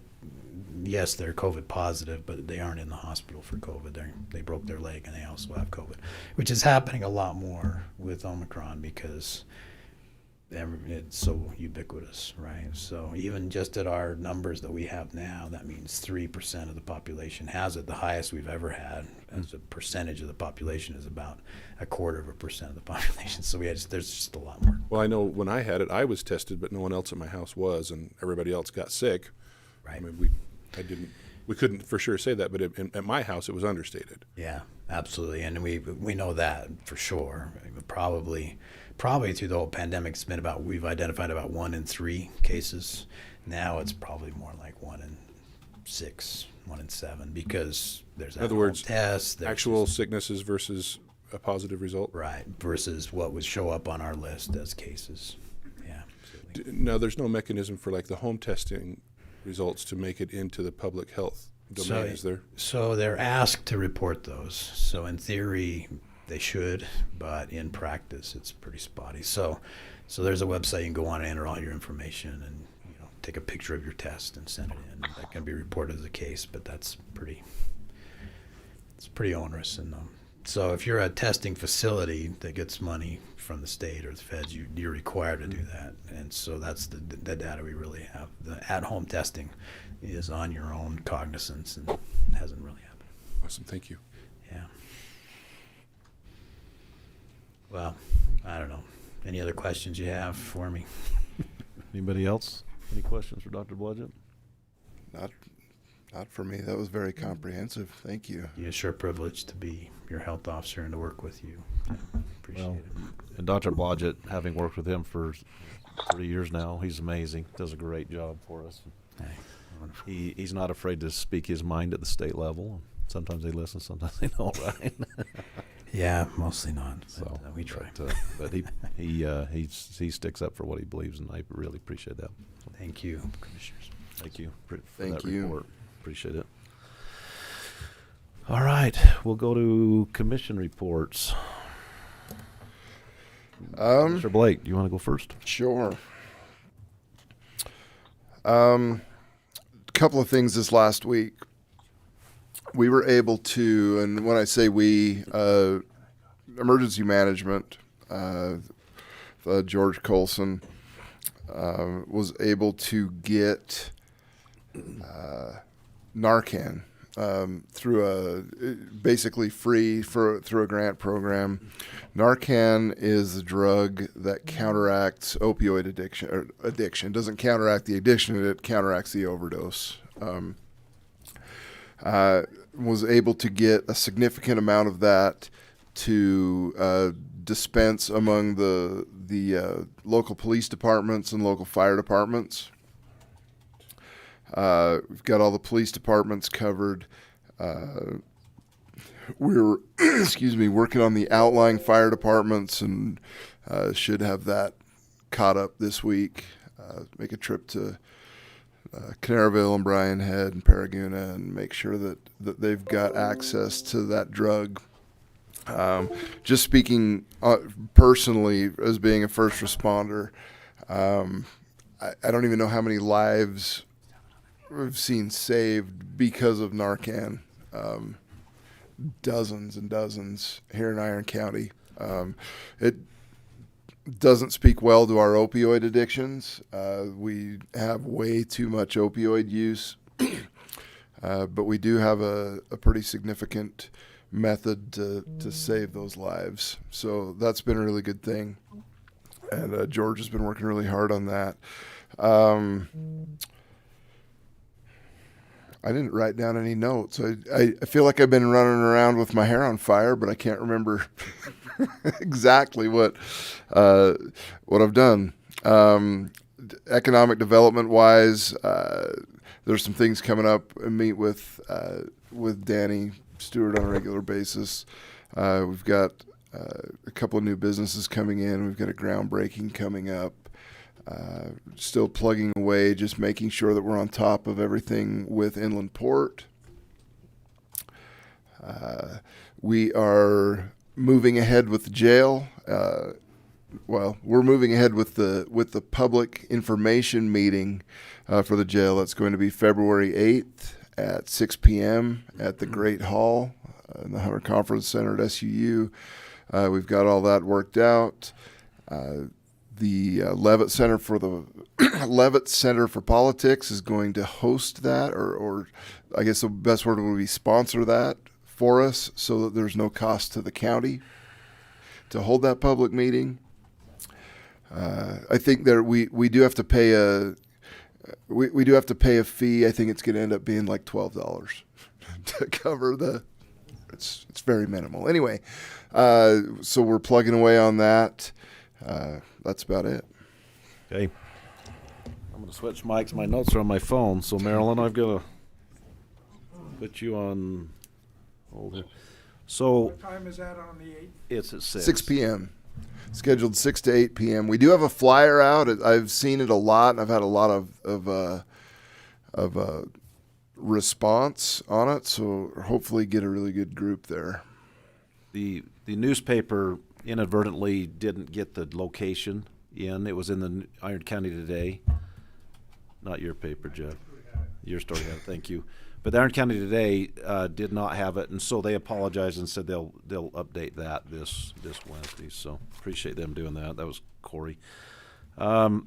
yes, they're COVID positive, but they aren't in the hospital for COVID. They broke their leg and they also have COVID, which is happening a lot more with Omicron because it's so ubiquitous, right? So even just at our numbers that we have now, that means 3% of the population has it. The highest we've ever had as a percentage of the population is about 1/4% of the population. So there's just a lot more. Well, I know when I had it, I was tested, but no one else at my house was, and everybody else got sick. Right. I mean, we couldn't for sure say that, but at my house it was understated. Yeah, absolutely, and we know that for sure. Probably through the whole pandemic, we've identified about 1 in 3 cases. Now it's probably more like 1 in 6, 1 in 7, because there's in other words, tests, actual sicknesses versus a positive result. Right, versus what would show up on our list as cases. Yeah. Now, there's no mechanism for like the home testing results to make it into the public health domain, is there? So they're asked to report those. So in theory, they should, but in practice, it's pretty spotty. So there's a website you can go on and enter all your information and take a picture of your test and send it in. That can be reported as a case, but it's pretty onerous, and So if you're a testing facility that gets money from the state or the feds, you're required to do that. And so that's the data we really have. The at-home testing is on your own cognizance and hasn't really happened. Awesome, thank you. Yeah. Well, I don't know. Any other questions you have for me? Anybody else? Any questions for Dr. Blodgett? Not for me. That was very comprehensive. Thank you. It's sure privilege to be your health officer and to work with you. Yeah, appreciate Well, it. and Dr. Blodgett, having worked with him for 30 years now, he's amazing. Does a great job for us. Hey, wonderful. He's not afraid to speak his mind at the state level. Sometimes they listen, sometimes they don't, right? Yeah, mostly not. But, So we try. But he sticks up for what he believes, and I really appreciate that. Thank you, commissioners. Thank you for Thank that you. report. Appreciate it. All right, we'll go to commission reports. Mr. Blake, do you want to go first? Sure. Couple of things this last week. We were able to, and when I say we, emergency management, George Colson, was able to get Narcan through basically free through a grant program. Narcan is a drug that counteracts opioid addiction. It doesn't counteract the addiction, it counteracts the overdose. Was able to get a significant amount of that to dispense among the local police departments and local fire departments. We've got all the police departments covered. We're working on the outlying fire departments and should have that caught up this week. Make a trip to Canaryville and Bryan Head and Paraguna and make sure that they've got access to that drug. Just speaking personally as being a first responder, I don't even know how many lives we've seen saved because of Narcan. Dozens and dozens here in Iron County. It doesn't speak well to our opioid addictions. We have way too much opioid use, but we do have a pretty significant method to save those lives. So that's been a really good thing. And George has been working really hard on that. I didn't write down any notes. I feel like I've been running around with my hair on fire, but I can't remember exactly what I've done. Economic development wise, there's some things coming up. I meet with Danny Stewart on a regular basis. We've got a couple of new businesses coming in. We've got a groundbreaking coming up. Still plugging away, just making sure that we're on top of everything with Inland Port. We are moving ahead with the jail. We're moving ahead with the public information meeting for the jail. That's going to be February 8th at 6 p.m. at the Great Hall in the Hunter Conference Center at SUU. We've got all that worked out. The Levitt Center for Politics is going to host that, or I guess the best word would be sponsor that for us, so that there's no cost to the county to hold that public meeting. I think that we do have to pay we do have to pay a fee. I think it's going to end up being like $12 to cover the. It's very minimal. Anyway, so we're plugging away on that. That's about it. Okay. I'm going to switch mics. My notes are on my phone. So, Marilyn, I've got to put you on hold here. So, What time is that on the 8th? it's at 6. 6 p.m. Scheduled 6 to 8 p.m. We do have a flyer out. I've seen it a lot, and I've had a lot of response on it. So hopefully get a really good group there. The newspaper inadvertently didn't get the location in. It was in the Iron County Today. Not your paper, Jeff. Your story had it, thank you. But the Iron County Today did not have it, and so they apologized and said they'll update that this Wednesday. So appreciate them doing that. That was Corey.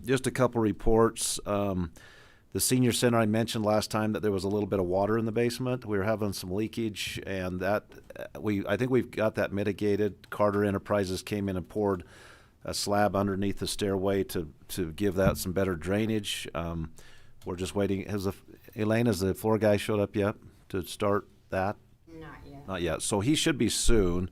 Just a couple reports. The senior center, I mentioned last time that there was a little bit of water in the basement. We were having some leakage, and that I think we've got that mitigated. Carter Enterprises came in and poured a slab underneath the stairway to give that some better drainage. We're just waiting. Elaine, has the floor guy showed up yet to start that? Not yet. Not yet. So he should be soon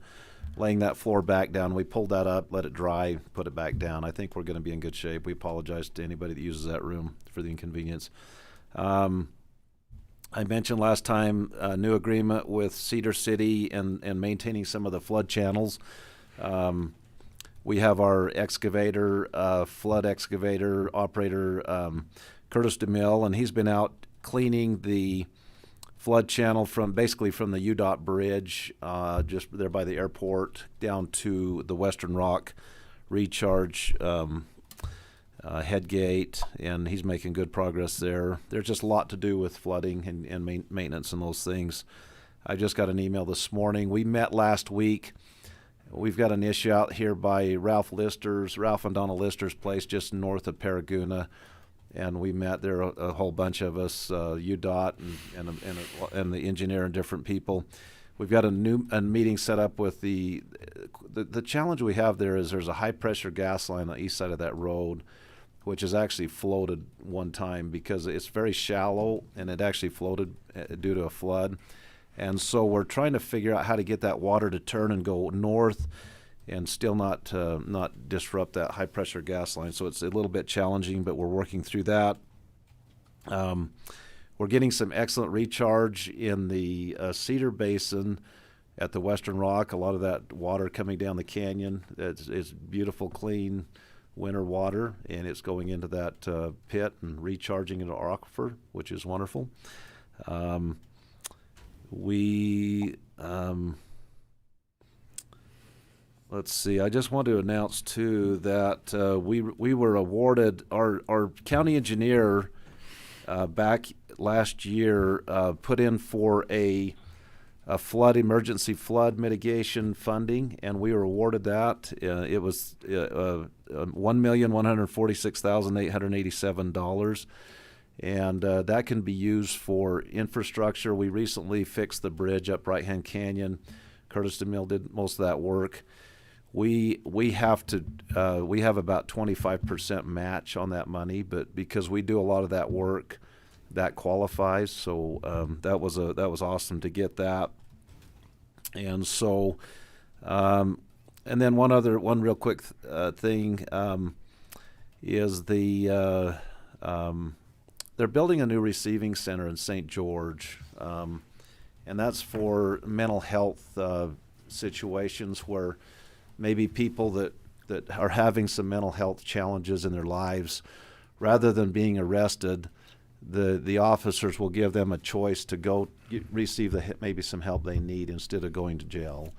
laying that floor back down. We pulled that up, let it dry, put it back down. I think we're going to be in good shape. We apologize to anybody that uses that room for the inconvenience. I mentioned last time a new agreement with Cedar City and maintaining some of the flood channels. We have our excavator, flood excavator operator, Curtis DeMille, and he's been out cleaning the flood channel from the UDOT bridge, just there by the airport, down to the Western Rock recharge headgate, and he's making good progress there. There's just a lot to do with flooding and maintenance and those things. I just got an email this morning. We met last week. We've got an issue out here by Ralph and Donna Lister's place just north of Paragouna. And we met there, a whole bunch of us, UDOT and the engineer and different people. We've got a meeting set up with the challenge we have there is there's a high pressure gas line on the east side of that road, which has actually floated one time because it's very shallow and it actually floated due to a flood. And so we're trying to figure out how to get that water to turn and go north and still not disrupt that high pressure gas line. So it's a little bit challenging, but we're working through that. We're getting some excellent recharge in the Cedar Basin at the Western Rock. A lot of that water coming down the canyon. It's beautiful, clean winter water, and it's going into that pit and recharging into our aquifer, which is wonderful. Let's see. I just want to announce too that we were awarded our county engineer back last year put in for a emergency flood mitigation funding, and we were awarded that. It was $1,146,887, and that can be used for infrastructure. We recently fixed the bridge up Right Hand Canyon. Curtis DeMille did most of that work. We have about 25% match on that money, but because we do a lot of that work, that qualifies. So that was awesome to get that. And so, and then one real quick thing is they're building a new receiving center in St. George, and that's for mental health situations where maybe people that are having some mental health challenges in their lives, rather than being arrested, the officers will give them a choice to go receive maybe some help they need instead of going to jail.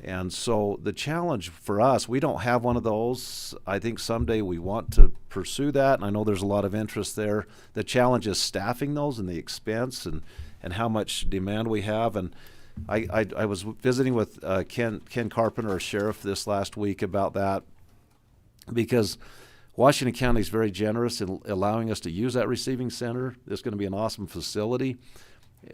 And so the challenge for us, we don't have one of those. I think someday we want to pursue that, and I know there's a lot of interest there. The challenge is staffing those and the expense and how much demand we have. And I was visiting with Ken Carpenter, our sheriff, this last week about that, because Washington County is very generous in allowing us to use that receiving center. It's going to be an awesome facility.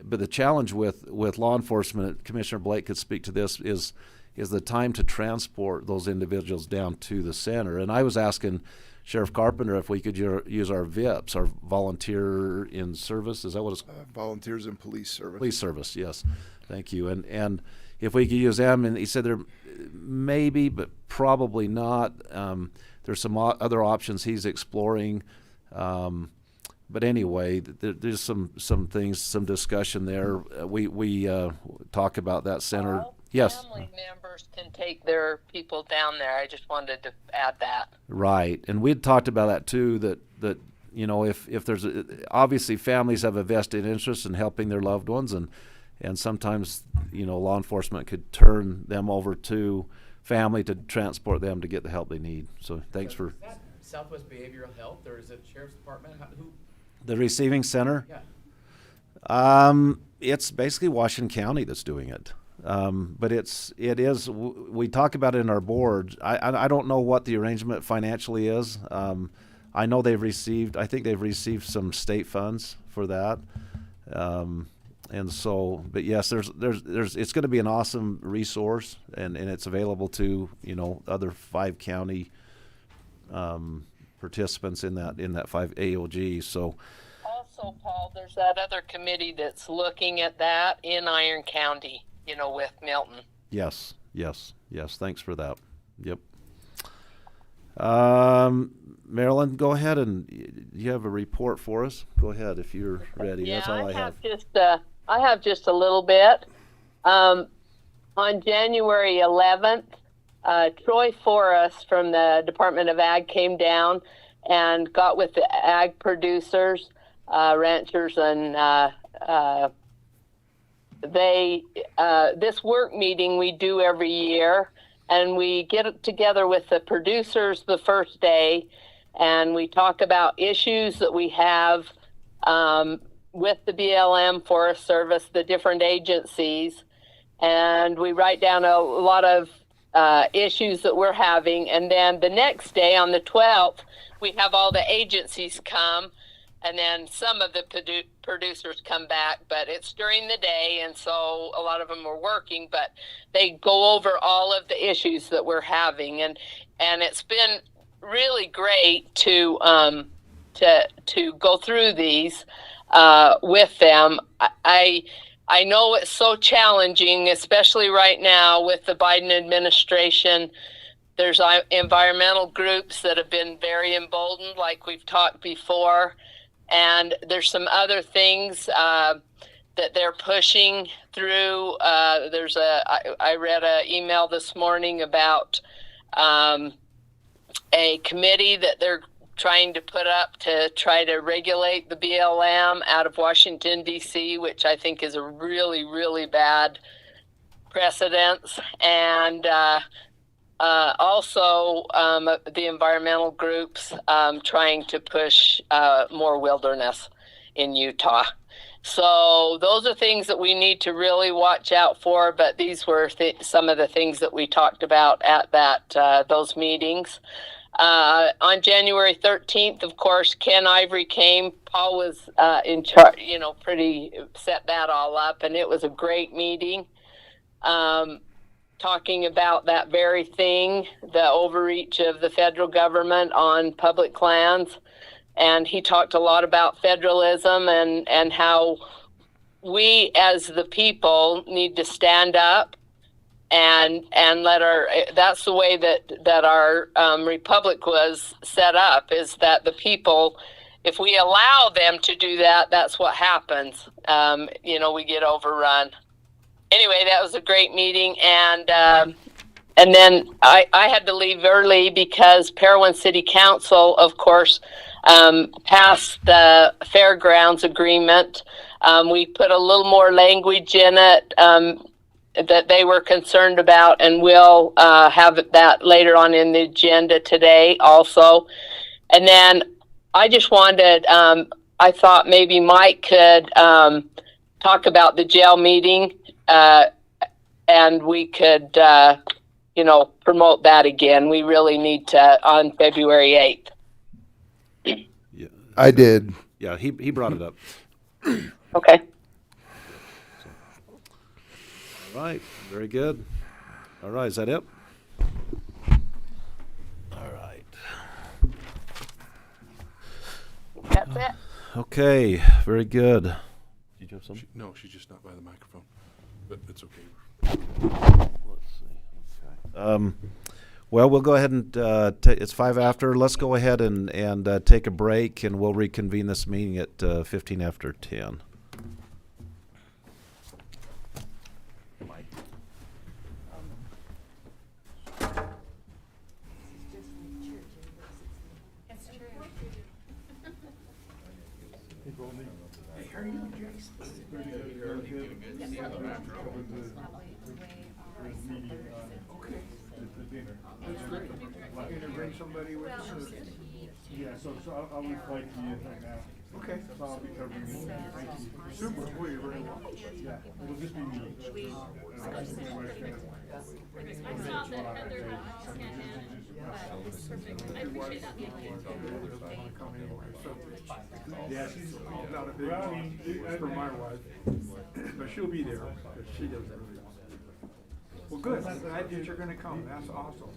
But the challenge with law enforcement, Commissioner Blake could speak to this, is the time to transport those individuals down to the center. And I was asking Sheriff Carpenter if we could use our VIPs, our volunteer in service. Is that what it's called? Volunteers in police service. Police service, yes. Thank you. And if we could use them, and he said there maybe, but probably not. There's some other options he's exploring. But anyway, there's some things, some discussion there. We talk about that center. All Yes. family members can take their people down there. I just wanted to add that. Right, and we'd talked about that too. That you know, if there's obviously families have a vested interest in helping their loved ones, and sometimes law enforcement could turn them over to family to transport them to get the help they need. So thanks for. Is that Southwest Behavioral Health, or is it Sheriff's Department? Who? The receiving center? Yeah. It's basically Washington County that's doing it. But it is, we talk about it in our board. I don't know what the arrangement financially is. I know I think they've received some state funds for that. And so, but yes, it's going to be an awesome resource, and it's available to, other 5 county, participants in that 5 AOG. So, Also, Paul, there's that other committee that's looking at that in Iron County, with Milton. yes. Thanks for that. Yep. Marilyn, go ahead, and you have a report for us. Go ahead if you're ready. Yeah, That's all I have. I have just a little bit. On January 11th, Troy Forrest from the Department of Ag came down and got with the ag producers, ranchers, and this work meeting we do every year, and we get together with the producers the first day, and we talk about issues that we have with the BLM, Forest Service, the different agencies, and we write down a lot of issues that we're having. And then the next day, on the 12th, we have all the agencies come, and then some of the producers come back, but it's during the day, and so a lot of them are working, but they go over all of the issues that we're having, and it's been really great to go through these with them. I know it's so challenging, especially right now with the Biden administration. There's environmental groups that have been very emboldened, like we've talked before, and there's some other things that they're pushing through. I read an email this morning about a committee that they're trying to put up to try to regulate the BLM out of Washington, D.C., which I think is a really, really bad precedence. And also the environmental groups trying to push more wilderness in Utah. So those are things that we need to really watch out for, but these were some of the things that we talked about at those meetings. On January 13th, of course, Ken Ivory came. Paul was in charge, pretty set that all up, and it was a great meeting. Talking about that very thing, the overreach of the federal government on public lands. And he talked a lot about federalism and how we as the people need to stand up and that's the way that our republic was set up, is that the people, if we allow them to do that, that's what happens. We get overrun. Anyway, that was a great meeting, and then I had to leave early because Parowan City Council, of course, passed the Fairgrounds agreement. We put a little more language in it that they were concerned about, and we'll have that later on in the agenda today also. And then I just wanted, I thought maybe Mike could talk about the jail meeting, and we could, promote that again. We really need to on February 8th. Yeah, I did. yeah. He brought it up. Okay. All right, very good. All right, is that it? All right. That's it. Okay, very good. Did you have something? No, she's just not by the microphone, but it's okay. Let's see. Okay. Well, we'll go ahead and it's 5 after. Let's go ahead and take a break, and we'll reconvene this meeting at 15 after 10. Bring somebody with us. Yeah, so I would like to use right now. Okay. So I'll be covering it. Thank you. Super. Well, you're very welcome. Yeah. It'll just be me. I saw that Heather scanned in. I appreciate that. Yeah, she's not a big one for my wife, but she'll be there because she does everything. Well, good. I'm glad that you're going to come. That's awesome.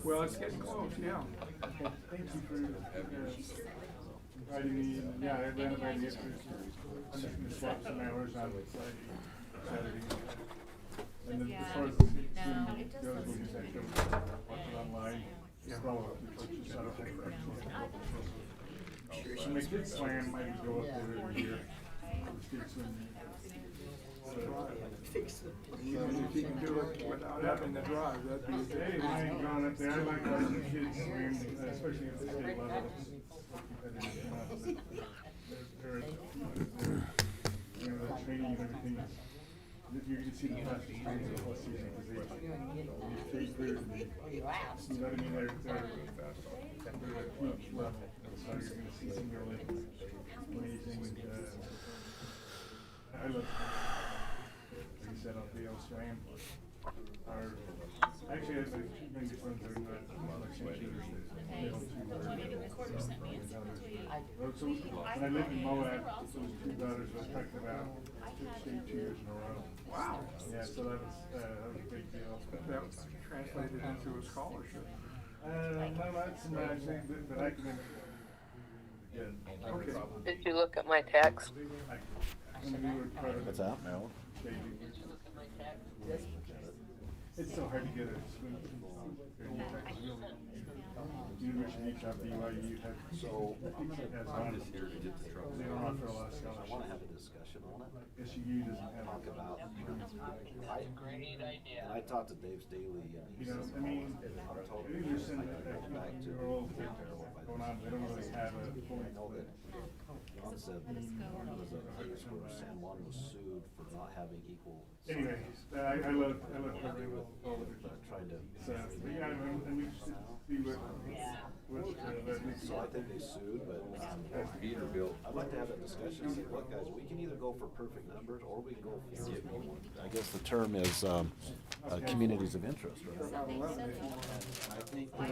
Well, it's getting close, yeah. Thank you for inviting me. Yeah, I renovated it. I'm just going to swap some hours on Saturday. And then as far as the goes, we just have to watch it online. Scroll up the churches. I don't think so my kids' plan might go up there every year. Even if you can do it without having to drive, that'd be great. Hey, I ain't gone up there. I like watching the kids swim, especially at the state level. The training and everything. You can see the fastest training of the whole season because they stay clear. You know what I mean? They're at a peak level. So you're going to see some really amazing. I love. Like I said, I'll be on SWAM. Actually, I have two many friends that are not Cedar. So when I lived in Moab, those two daughters I talked about stayed 2 years in a row. Wow. Yeah, so that was a big deal. That was translated into a scholarship. No, not so much, but I can. Okay. Did you look at my text? What's that, Mel? It's so hard to get a swim. University of BYU has I'm just here to get the trouble. They don't offer a lot of scholarships. I want to have a discussion on it. SU doesn't have talk about. And I talked to Dave Staley, and he says, I mean, you're sending back to your old going on. They don't really have a fully know that. Juan said there was a case where San Juan was sued for not having equal. Anyway, I love covering all of it. Trying to. So, yeah, and we just see what so I think they sued, but Peterbilt. I'd like to have that discussion. Say, look, guys, we can either go for perfect numbers or we can go for. I guess the term is communities of interest, right? I think. And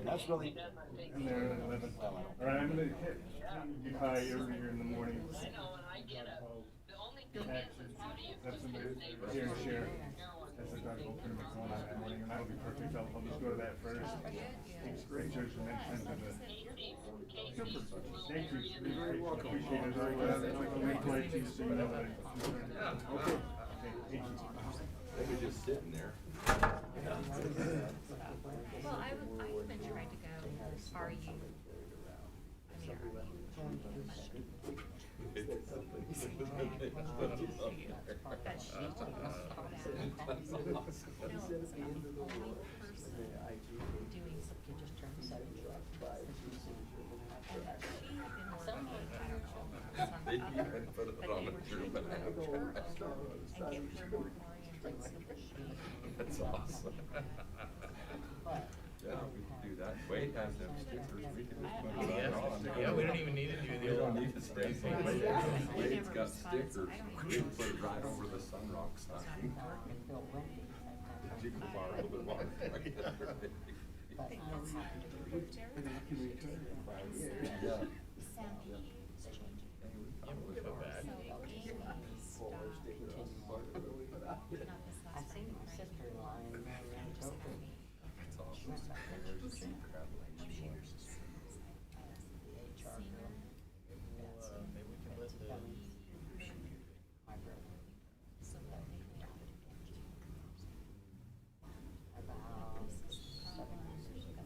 that's really. And they're at 11. All right, I'm going to hit Dubai earlier in the morning. I know, and I get it. The only thing That's somebody here to share. That's a dodgeball tournament going on that morning, and that'll be perfect. I'll just go to that first. Thanks, great. Church and then send to the. Thank you. You're very welcome. Appreciate it. I'll make my team so you know that. Okay. Thank you. They were just sitting there. Well, I've been trying to go. Are you? They even put it on the group and that's awesome. Yeah, we could do that. Wade has them stickers. We could just put it on. Yeah, we don't even need to do the We don't need to stay. Wade's got stickers. We can put it right over the Sunrock sign. You can borrow a little bit longer. Yeah. I think my sister-in-law and That's awesome. maybe we can let the my brother. About 7 years ago.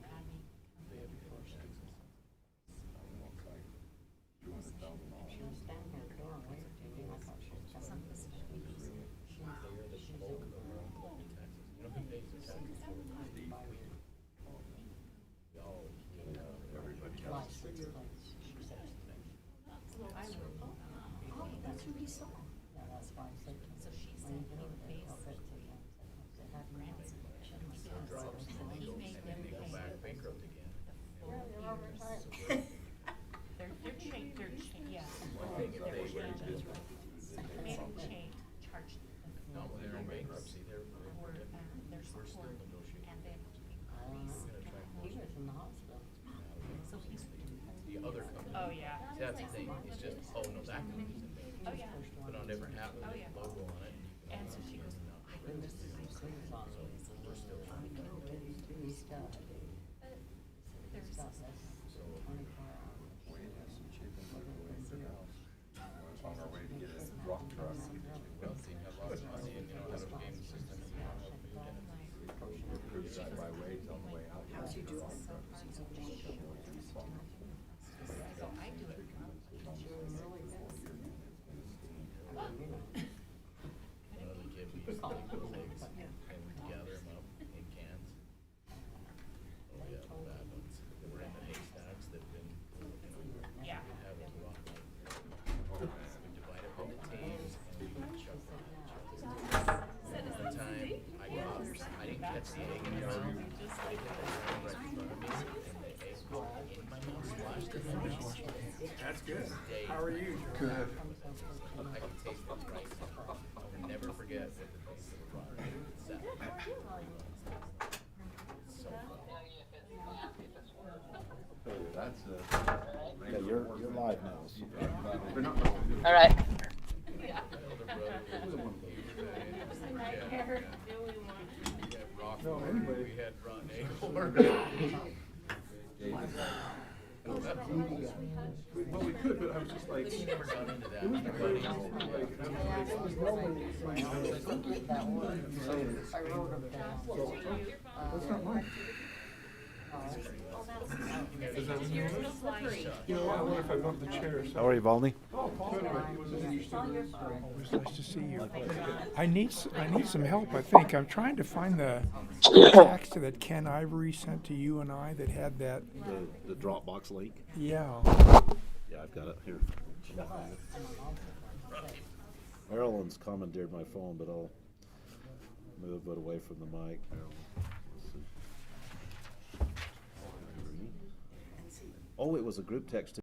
that's the thing. It's just, oh no, that can be used in Vacate. Oh, yeah. Put on a different hat with Oh, a yeah. logo on it. And so she goes, No, I think this is we're still trying to On our way to get a rock truck. well, so you have lots of money and you know how to game the system and you know how to do that. Cruise that by Wade's on the way out. How's he doing? One of the kids, we used to take those eggs and gather them up in cans. Oh yeah, the bad ones. They were in the haystacks that've been, you know, Yeah. we'd have it rock like. We'd divide up into teams and we would chuck them. One time, I didn't catch the egg in my mouth. I hit the ground right in front of me and the egg got in my mouth, splashed in my mouth. That's good. Stayed. How are you? Good. I can taste it right now. I'll never forget what the taste of the rock is. So That's Yeah, you're live now. All right. my older brother No, anyway. we had rotten egg over. Well, we could, but I was just like. He never got into that. My buddies I wrote them down. That's not mine. You know, I wonder if I bumped the chair or something. How are you, Valney? It was nice to see you. I need some help, I think. I'm trying to find the text that Ken Ivory sent to you and I that had that, The Dropbox link? yeah. Yeah, I've got it here. Marilyn's commandeered my phone, but I'll move it away from the mic. Let's see. Oh, it was a group text.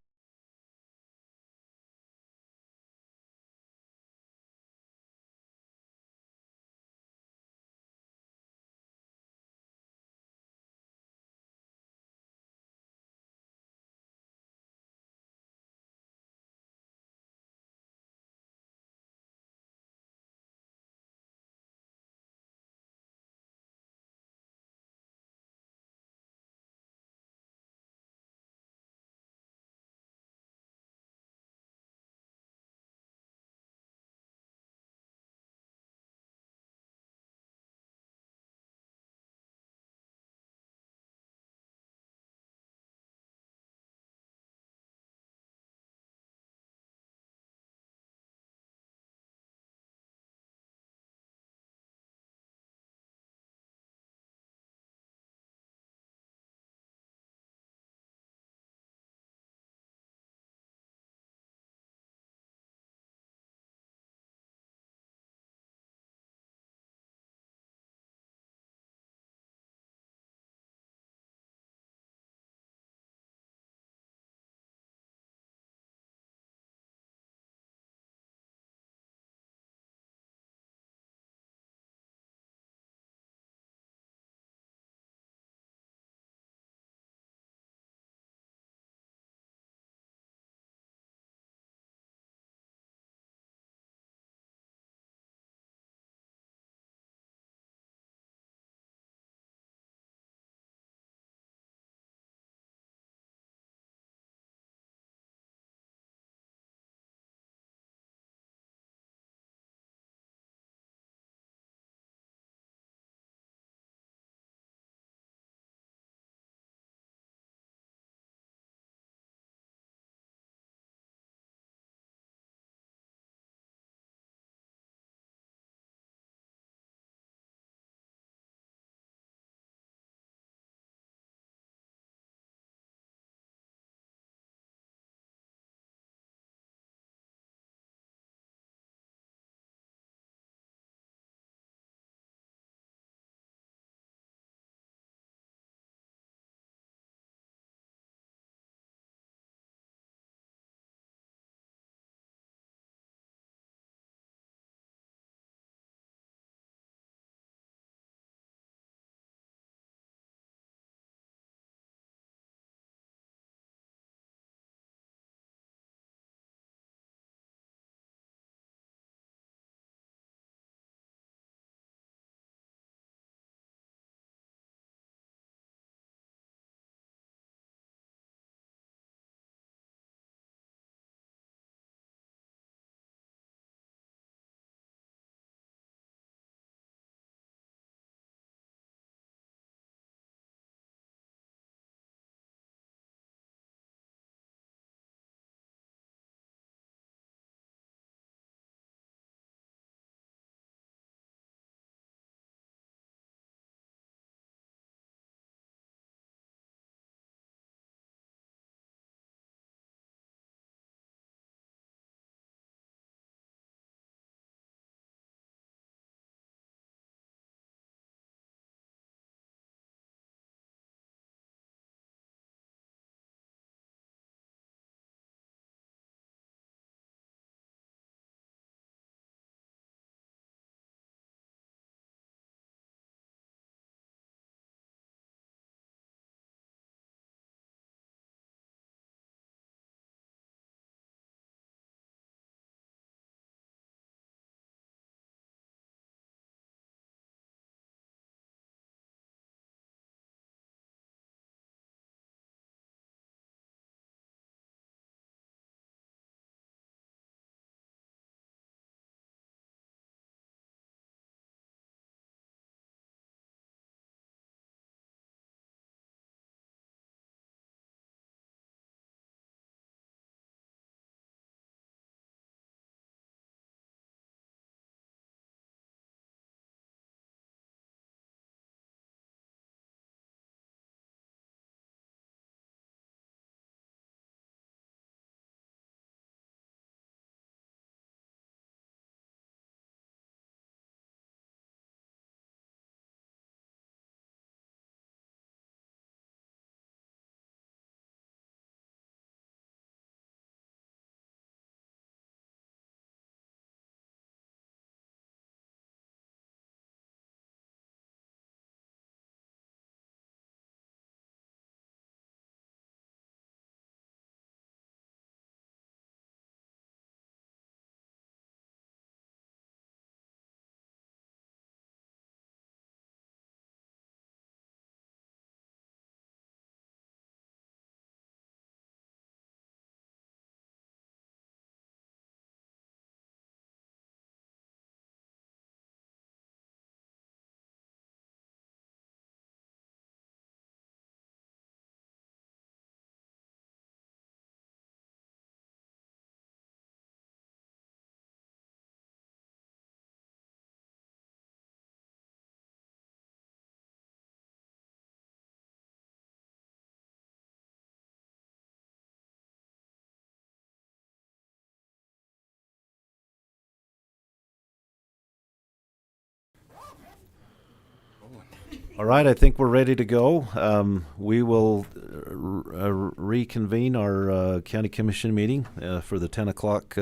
All right, I think we're ready to go. We will reconvene our county commission meeting for the 10 o'clock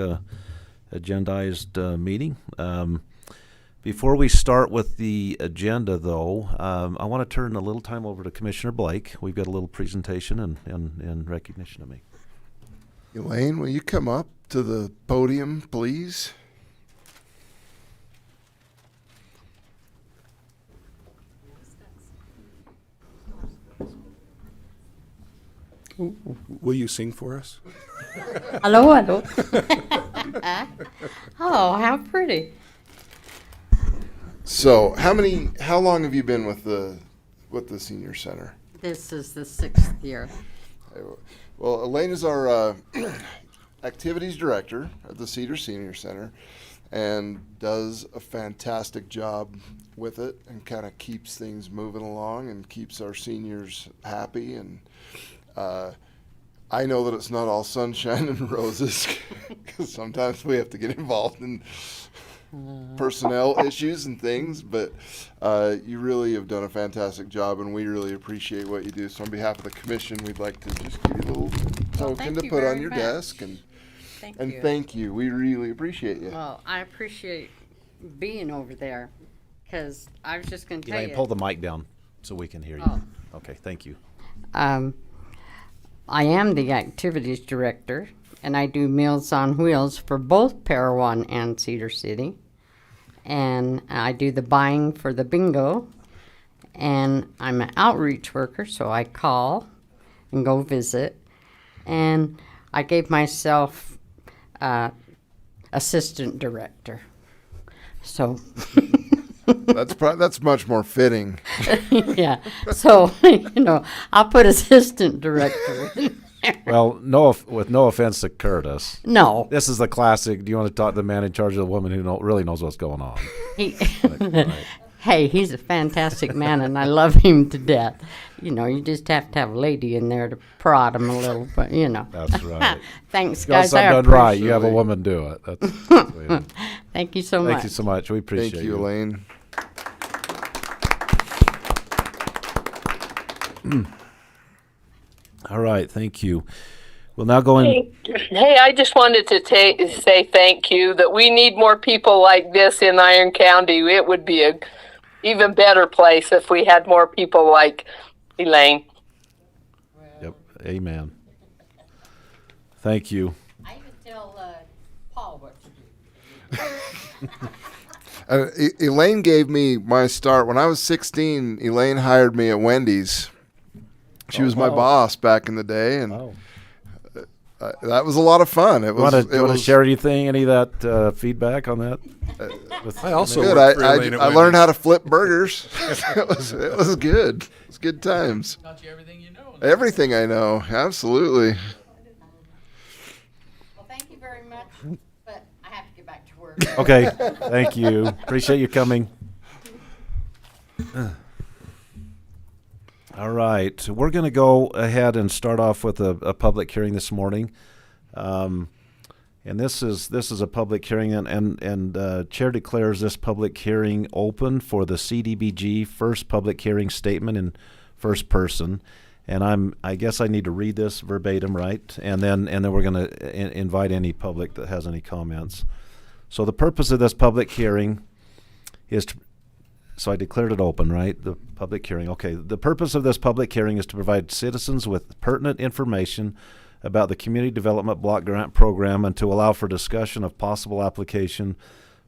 agendized meeting. Before we start with the agenda, though, I want to turn a little time over to Commissioner Blake. We've got a little presentation in recognition of me. Elaine, will you come up to the podium, please? Will you sing for us? Hello, hello. Oh, how pretty. So, how long have you been with the senior center? This is the 6th year. Well, Elaine is our activities director at the Cedar Senior Center and does a fantastic job with it and kind of keeps things moving along and keeps our seniors happy. And I know that it's not all sunshine and roses because sometimes we have to get involved in personnel issues and things, but you really have done a fantastic job and we really appreciate what you do. So on behalf of the commission, we'd like to just give you a little token to put on your desk and thank you. We really appreciate you. Well, I appreciate being over there because I was just going to tell Elaine, you. pull the mic down so we can hear you. Oh. Okay, thank you. I am the activities director, and I do Meals on Wheels for both Parowan and Cedar City. And I do the buying for the bingo. And I'm an outreach worker, so I call and go visit. And I gave myself assistant director. So that's much more fitting. yeah. So, I'll put assistant director in there. Well, with no offense to Curtis. No. This is the classic, do you want to talk to the man in charge of the woman who really knows what's going on? Hey, he's a fantastic man, and I love him to death. You just have to have a lady in there to prod him a little, but That's right. Thanks, guys. Something done right. You have a woman do it. That's Thank you so much. Thank you so much. We appreciate it. Thank you, Elaine. All right, thank you. We'll now go in. Hey, I just wanted to say thank you, that we need more people like this in Iron County. It would be a even better place if we had more people like Elaine. Yep, amen. Thank you. I even tell Paul what to do. Elaine gave me my start. When I was 16, Elaine hired me at Wendy's. She was my boss back in the day, and that was a lot of fun. It was. Want to share anything? Any of that feedback on that? I also good. worked for Elaine at I learned how to flip burgers. it was good. It's good times. Taught you everything you know. Everything I know, absolutely. Well, thank you very much, but I have to get back to work. Okay, thank you. Appreciate you coming. All right, we're going to go ahead and start off with a public hearing this morning, and this is a public hearing, and Chair declares this public hearing open for the CDBG first public hearing statement in first person, and I guess I need to read this verbatim, right? And then we're going to invite any public that has any comments. So the purpose of this public hearing is to. So I declared it open, right? The public hearing. Okay. The purpose of this public hearing is to provide citizens with pertinent information about the Community Development Block Grant Program and to allow for discussion of possible application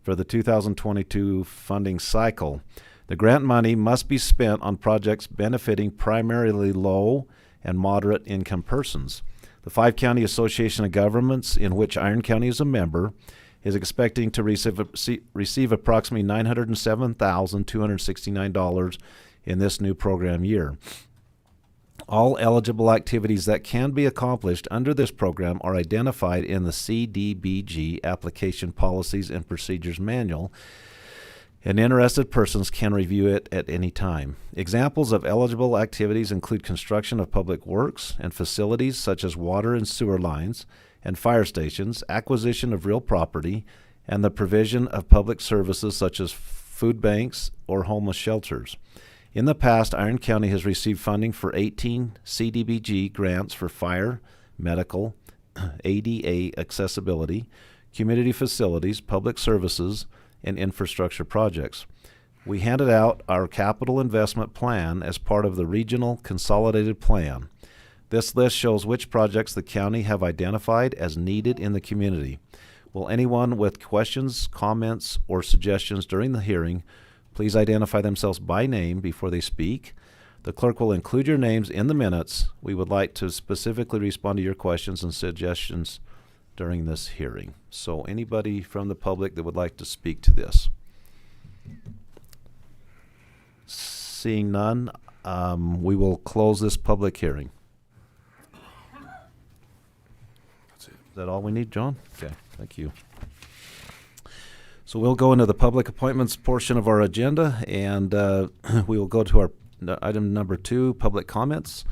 for the 2022 funding cycle. The grant money must be spent on projects benefiting primarily low and moderate income persons. The 5-County Association of Governments, in which Iron County is a member, is expecting to receive approximately $907,269 in this new program year. All eligible activities that can be accomplished under this program are identified in the CDBG Application Policies and Procedures Manual, and interested persons can review it at any time. Examples of eligible activities include construction of public works and facilities such as water and sewer lines, and fire stations, acquisition of real property, and the provision of public services such as food banks or homeless shelters. In the past, Iron County has received funding for 18 CDBG grants for fire, medical, ADA accessibility, community facilities, public services, and infrastructure projects. We handed out our capital investment plan as part of the Regional Consolidated Plan. This list shows which projects the county have identified as needed in the community. Will anyone with questions, comments, or suggestions during the hearing please identify themselves by name before they speak? The clerk will include your names in the minutes. We would like to specifically respond to your questions and suggestions during this hearing. So anybody from the public that would like to speak to this? Seeing none, we will close this public hearing. That's it. Is that all we need, John? Okay, thank you. So we'll go into the public appointments portion of our agenda, and we will go to our item number 2, public comments.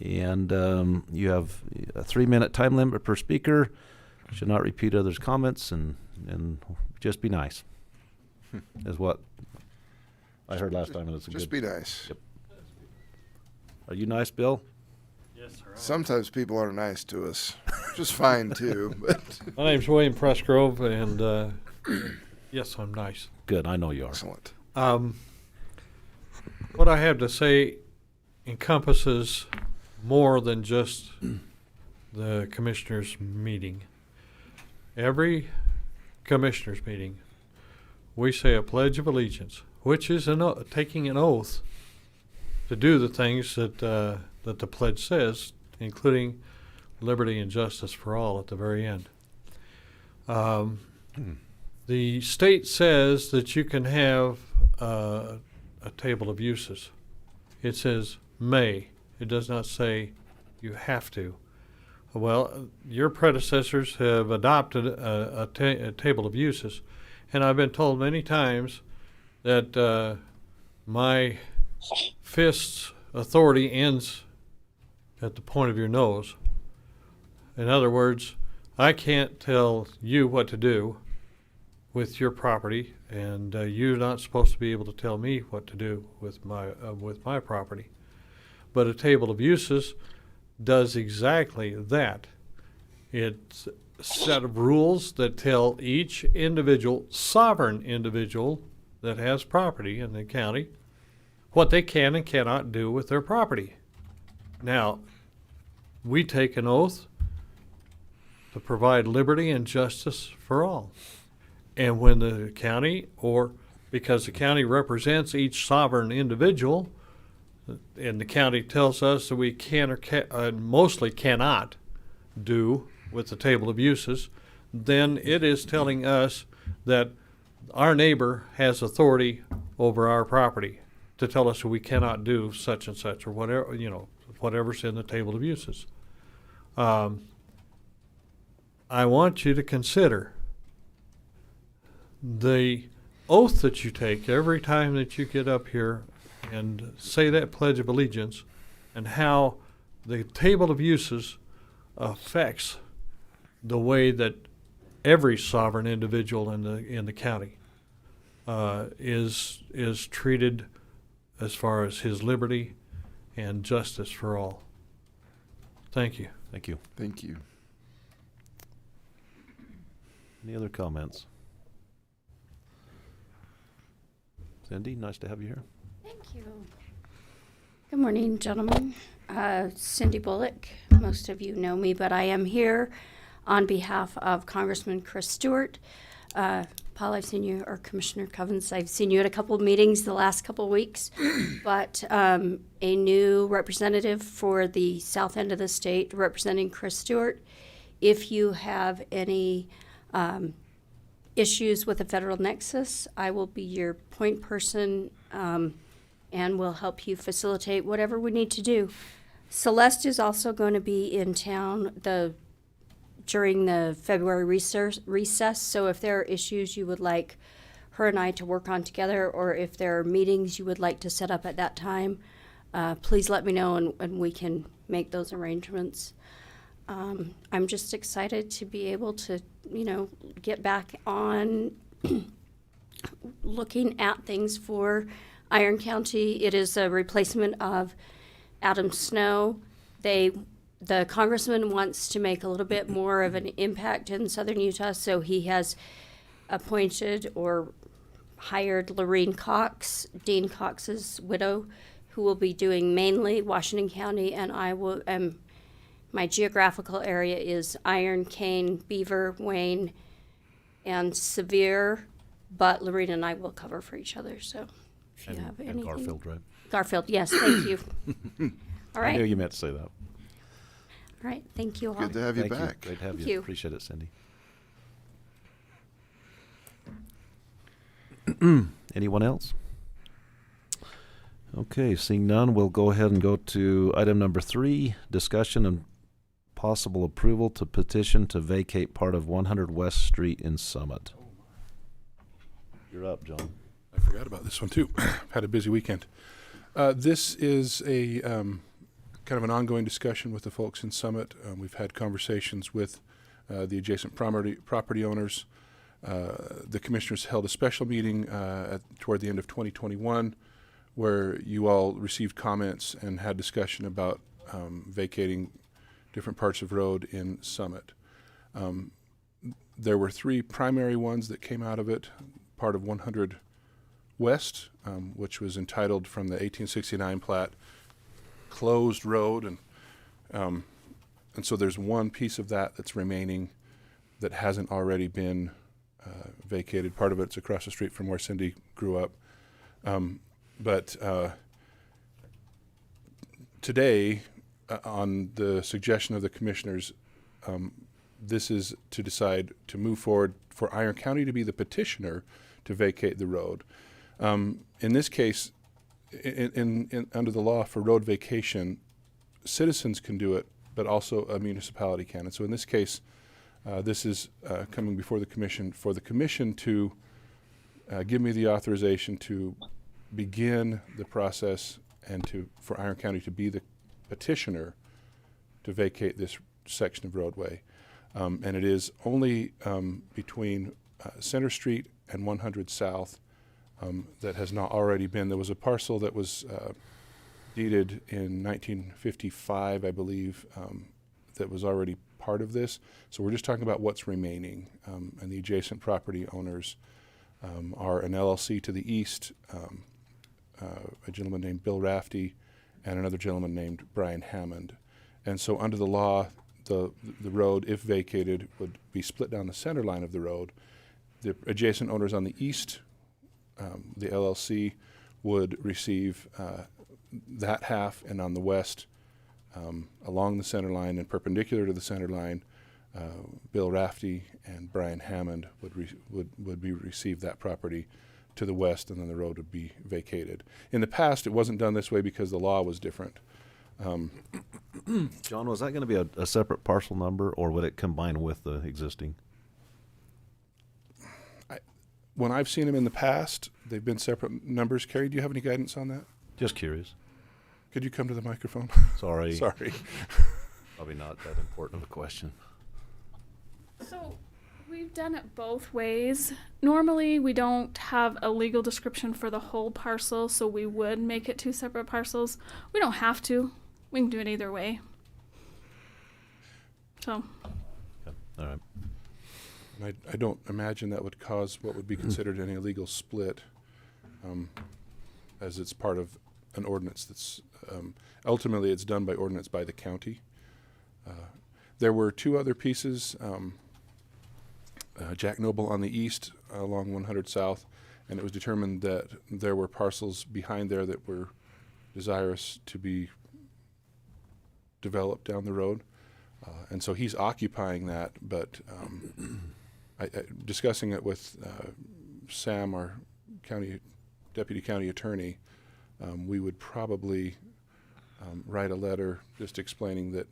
And you have a 3-minute time limit per speaker. Should not repeat others' comments, and just be nice. Is what I heard last time, and it's a Just good. be nice. Yep. Are you nice, Bill? Yes, sir. Sometimes people are nice to us, which is fine too. But My name's William Pressgrove, and yes, I'm nice. Good, I know you are. excellent. What I have to say encompasses more than just the commissioners' meeting. Every commissioners' meeting, we say a Pledge of Allegiance, which is taking an oath to do the things that the pledge says, including liberty and justice for all at the very end. The state says that you can have a table of uses. It says may. It does not say you have to. Well, your predecessors have adopted a table of uses, and I've been told many times that my fist's authority ends at the point of your nose. In other words, I can't tell you what to do with your property, and you're not supposed to be able to tell me what to do with my property. But a table of uses does exactly that. It's a set of rules that tell each individual, sovereign individual that has property in the county, what they can and cannot do with their property. Now, we take an oath to provide liberty and justice for all. And when the county, or because the county represents each sovereign individual, and the county tells us that we can or mostly cannot do with the table of uses, then it is telling us that our neighbor has authority over our property to tell us we cannot do such and such, or whatever, whatever's in the table of uses. I want you to consider the oath that you take every time that you get up here and say that Pledge of Allegiance, and how the table of uses affects the way that every sovereign individual in the county is treated as far as his liberty and justice for all. Thank you. Thank you. Thank you. Any other comments? Cindy, nice to have you here. Thank you. Good morning, gentlemen. Cindy Bullock. Most of you know me, but I am here on behalf of Congressman Chris Stewart. Paul, I've seen you, or Commissioner Covens, I've seen you at a couple of meetings the last couple of weeks, but a new representative for the south end of the state representing Chris Stewart. If you have any issues with the federal nexus, I will be your point person and will help you facilitate whatever we need to do. Celeste is also going to be in town during the February recess, so if there are issues you would like her and I to work on together, or if there are meetings you would like to set up at that time, please let me know and we can make those arrangements. I'm just excited to be able to, get back on looking at things for Iron County, it is a replacement of Adam Snow. The congressman wants to make a little bit more of an impact in southern Utah, so he has appointed or hired Lorene Cox, Dean Cox's widow, who will be doing mainly Washington County, and I will. My geographical area is Iron, Kane, Beaver, Wayne, and Sevier, but Lorene and I will cover for each other. So, if you have anything, Garfield, right? Garfield, yes, thank you. All right. I knew you meant to say that. All right, thank you all. Good to have you Thank back. Great to have Thank you. you. Appreciate it, Cindy. Anyone else? Okay, seeing none, we'll go ahead and go to item number 3, discussion and possible approval to petition to vacate part of 100 West Street in Summit. You're up, John. I forgot about this one too. Had a busy weekend. This is a kind of an ongoing discussion with the folks in Summit. We've had conversations with the adjacent property owners. The commissioners held a special meeting toward the end of 2021 where you all received comments and had discussion about vacating different parts of road in Summit. There were 3 primary ones that came out of it. Part of 100 West, which was entitled from the 1869 plat, closed road, and so there's one piece of that that's remaining that hasn't already been vacated. Part of it's across the street from where Cindy grew up. But today, on the suggestion of the commissioners, this is to decide to move forward for Iron County to be the petitioner to vacate the road. In this case, under the law for road vacation, citizens can do it, but also a municipality can. And so in this case, this is coming before the commission for the commission to give me the authorization to begin the process and for Iron County to be the petitioner to vacate this section of roadway. And it is only between Center Street and 100 South that has not already been. There was a parcel that was deeded in 1955, I believe, that was already part of this. So we're just talking about what's remaining. And the adjacent property owners are an LLC to the east, a gentleman named Bill Rafty, and another gentleman named Brian Hammond. And so under the law, the road, if vacated, would be split down the center line of the road. The adjacent owners on the east, the LLC, would receive that half, and on the west, along the center line and perpendicular to the center line, Bill Rafty and Brian Hammond would receive that property to the west, and then the road would be vacated. In the past, it wasn't done this way because the law was different. John, was that going to be a separate parcel number, or would it combine with the existing? When I've seen them in the past, they've been separate numbers. Carrie, do you have any guidance on that? Just curious. Could you come to the microphone? Sorry. Sorry. Probably not that important of a question. So we've done it both ways. Normally, we don't have a legal description for the whole parcel, so we would make it 2 separate parcels. We don't have to. We can do it either way. So. Okay. All right. And I don't imagine that would cause what would be considered an illegal split, as it's part of an ordinance that's ultimately it's done by ordinance by the county. There were 2 other pieces, Jack Noble on the east along 100 South, and it was determined that there were parcels behind there that were desirous to be developed down the road. And so he's occupying that, but discussing it with Sam, our deputy county attorney, we would probably write a letter just explaining that,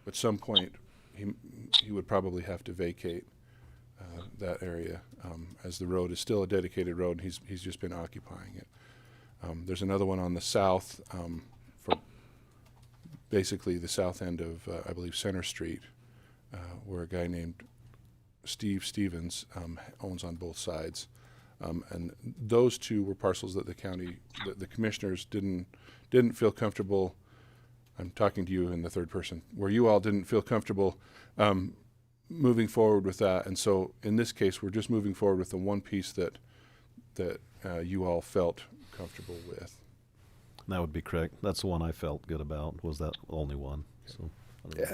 at some point he would probably have to vacate that area, as the road is still a dedicated road, and he's just been occupying it. There's another one on the south, for basically the south end of, I believe, Center Street, where a guy named Steve Stevens owns on both sides. And those two were parcels that the commissioners didn't feel comfortable. I'm talking to you in the third person, where you all didn't feel comfortable moving forward with that. And so in this case, we're just moving forward with the one piece that you all felt comfortable with. That would be correct. That's the one I felt good about, was that only one. So I don't know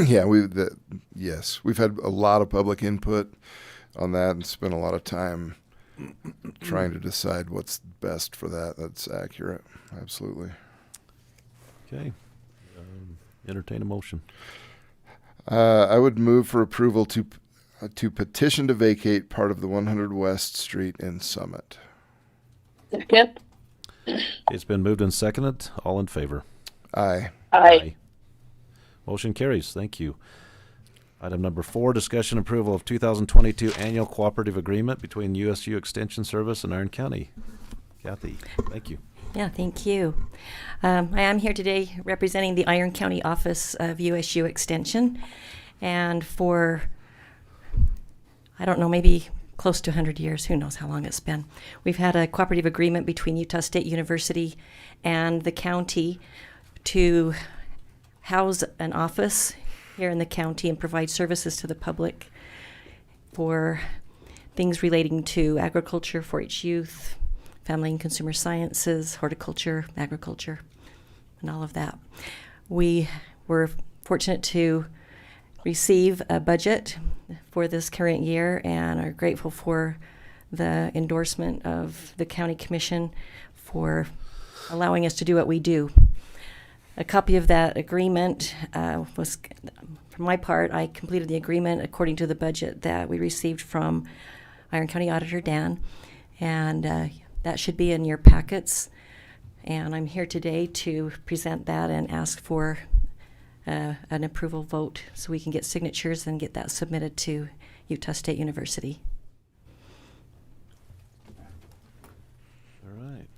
Yeah, if you- yeah. Yes, we've had a lot of public input on that and spent a lot of time trying to decide what's best for that. That's accurate. Absolutely. Okay. Entertain a motion. I would move for approval to petition to vacate part of the 100 West Street in Summit. Second. It's been moved and seconded. All in favor? Aye. Aye. Motion carries. Thank you. Item number 4, discussion approval of 2022 annual cooperative agreement between USU Extension Service and Iron County. Kathy, thank you. Yeah, thank you. I am here today representing the Iron County office of USU Extension. And for, I don't know, maybe close to 100 years, who knows how long it's been, we've had a cooperative agreement between Utah State University and the county to house an office here in the county and provide services to the public for things relating to agriculture, 4-H youth, family and consumer sciences, horticulture, agriculture, and all of that. We were fortunate to receive a budget for this current year and are grateful for the endorsement of the county commission for allowing us to do what we do. A copy of that agreement was, for my part, I completed the agreement according to the budget that we received from Iron County Auditor Dan, and that should be in your packets. And I'm here today to present that and ask for an approval vote so we can get signatures and get that submitted to Utah State University. All right.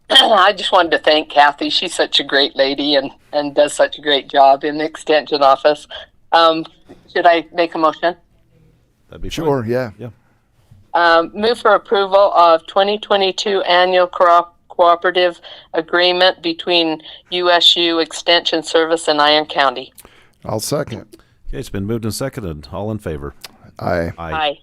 I just wanted to thank Kathy. She's such a great lady and does such a great job in the extension office. Should I make a motion? That'd be Sure, fine. yeah. Move for approval of 2022 annual cooperative agreement between USU Extension Service and Iron County. I'll second. Okay, it's been moved and seconded. All in favor? Aye. Aye.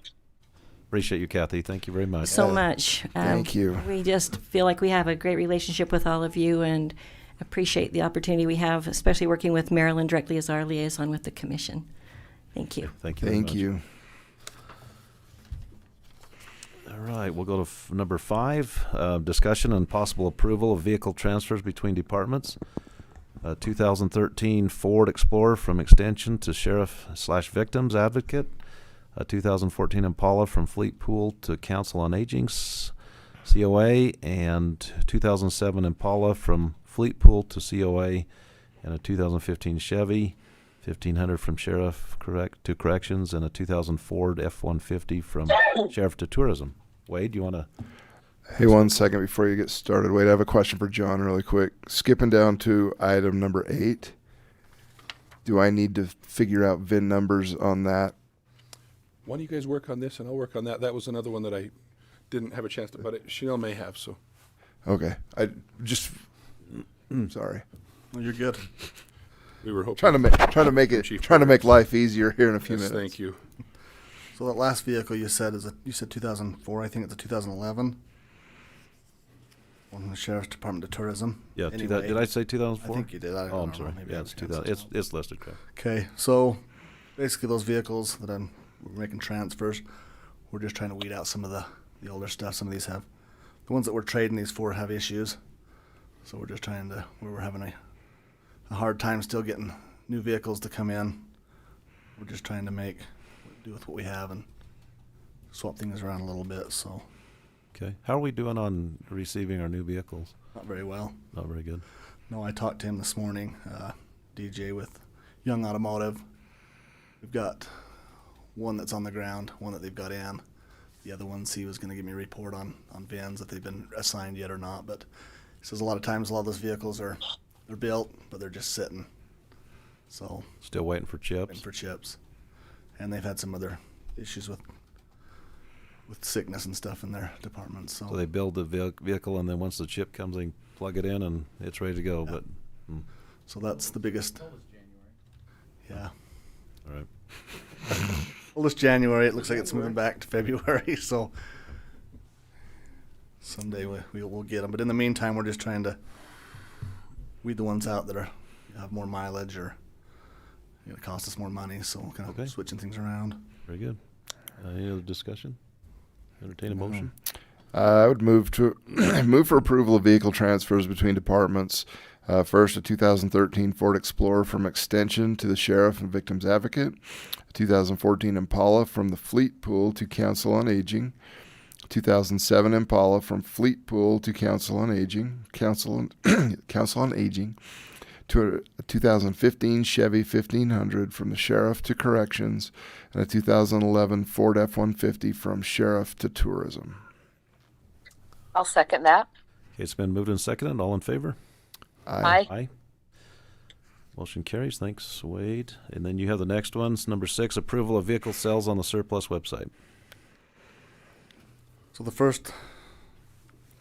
Appreciate you, Kathy. Thank you very much. So much. Thank you. We just feel like we have a great relationship with all of you and appreciate the opportunity we have, especially working with Marilyn directly as our liaison with the commission. Thank you. Thank you very much. Thank you. All right, we'll go to number 5, discussion and possible approval of vehicle transfers between departments. 2013 Ford Explorer from Extension to Sheriff/Victims Advocate. 2014 Impala from Fleet Pool to Council on Aging's COA, and 2007 Impala from Fleet Pool to COA, and a 2015 Chevy 1500 from Sheriff to Corrections, and a 2000 Ford F-150 from Sheriff to Tourism. Wade, you want to? Hey, 1 second before you get started. Wait, I have a question for John really quick. Skipping down to item number 8. Do I need to figure out VIN numbers on that? Why don't you guys work on this and I'll work on that? That was another one that I didn't have a chance to, but Chanel may have, so. Okay. I just, sorry. Well, you're good. We were hoping. Trying to make life easier here in a few Yes, minutes. thank you. So that last vehicle you said you said 2004. I think it's a 2011. From the Sheriff's Department to Tourism. Yeah, Anyway, did I say 2004? I think you did. I I'm don't sorry. know. Maybe Yeah, I it's had 2000. some It's listed correct. Okay, so basically those vehicles that we're making transfers, we're just trying to weed out some of the older stuff. Some of these have, the ones that we're trading these for have issues. So we're just trying to, we're having a hard time still getting new vehicles to come in. We're just trying to do with what we have and swap things around a little bit, so. Okay. How are we doing on receiving our new vehicles? Not very well. Not very good. No, I talked to him this morning, DJ with Young Automotive. We've got one that's on the ground, one that they've got in. The other ones he was going to give me a report on VINs, if they've been assigned yet or not. But he says a lot of times a lot of those vehicles they're built, but they're just sitting. So still waiting for chips. Waiting for chips, and they've had some other issues with with sickness and stuff in their departments. So, So they build the vehicle, and then once the chip comes, they plug it in, and it's ready to go. But so that's the biggest. Yeah. all right. Well, this January, it looks like it's moving back to February. So someday we'll get them. But in the meantime, we're just trying to weed the ones out that have more mileage or cost us more money. So we're kind of switching things around. Very good. Any other discussion? Entertain a motion. I would move for approval of vehicle transfers between departments. First, a 2013 Ford Explorer from Extension to the Sheriff and Victims Advocate. A 2014 Impala from the Fleet Pool to Council on Aging. 2007 Impala from Fleet Pool to Council on Aging. Council on Aging. To a 2015 Chevy 1500 from the Sheriff to Corrections. And a 2011 Ford F-150 from Sheriff to Tourism. I'll second that. Okay, it's been moved and seconded. All in favor? Aye. Aye. Motion carries. Thanks, Wade. And then you have the next ones. Number 6, approval of vehicle sales on the surplus website. So the first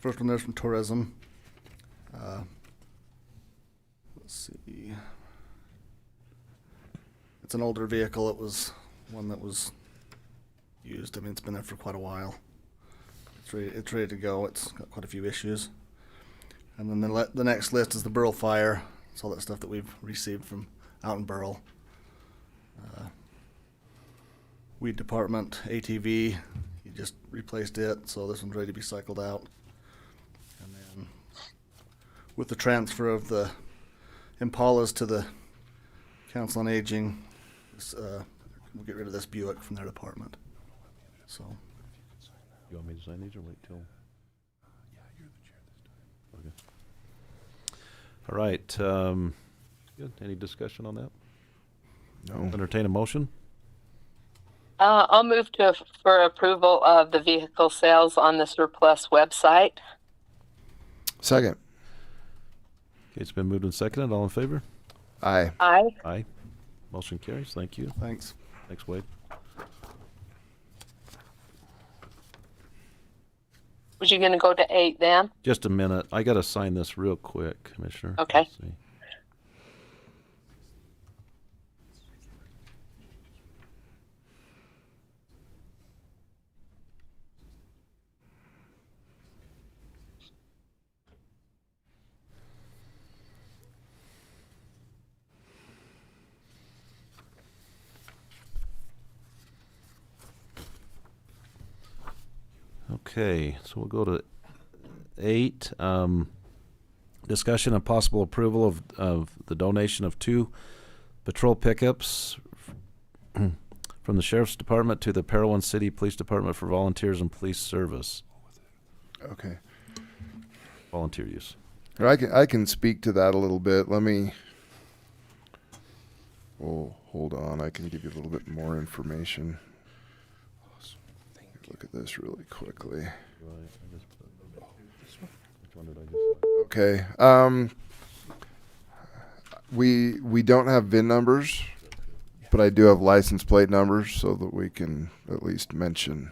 one there's from tourism. Let's see. It's an older vehicle. It was one that was used. I mean, it's been there for quite a while. It's ready to go. It's got quite a few issues. And then the next list is the Burl Fire. It's all that stuff that we've received from out in Burl. Weed department, ATV. He just replaced it, so this one's ready to be cycled out. And then with the transfer of the Impalas to the Council on Aging, we'll get rid of this Buick from their department. So. You want me to sign these or wait till? Yeah, you're the chair this time. Okay. All right. Good. Any discussion on that? No. Entertain a motion. I'll move for approval of the vehicle sales on the surplus website. Second. Okay, it's been moved and seconded. All in favor? Aye. Aye. Aye. Motion carries. Thank you. Thanks. Thanks, Wade. Was you going to go to 8 then? Just a minute. I got to sign this real quick, Commissioner. Okay. Let's see. Okay, so we'll go to 8. Discussion and possible approval of the donation of 2 patrol pickups from the Sheriff's Department to the Parowan City Police Department for volunteers and police service. Okay. Volunteer use. I can speak to that a little bit. Let me. Oh, hold on. I can give you a little bit more information. Look at this really quickly. Okay. We don't have VIN numbers, but I do have license plate numbers so that we can at least mention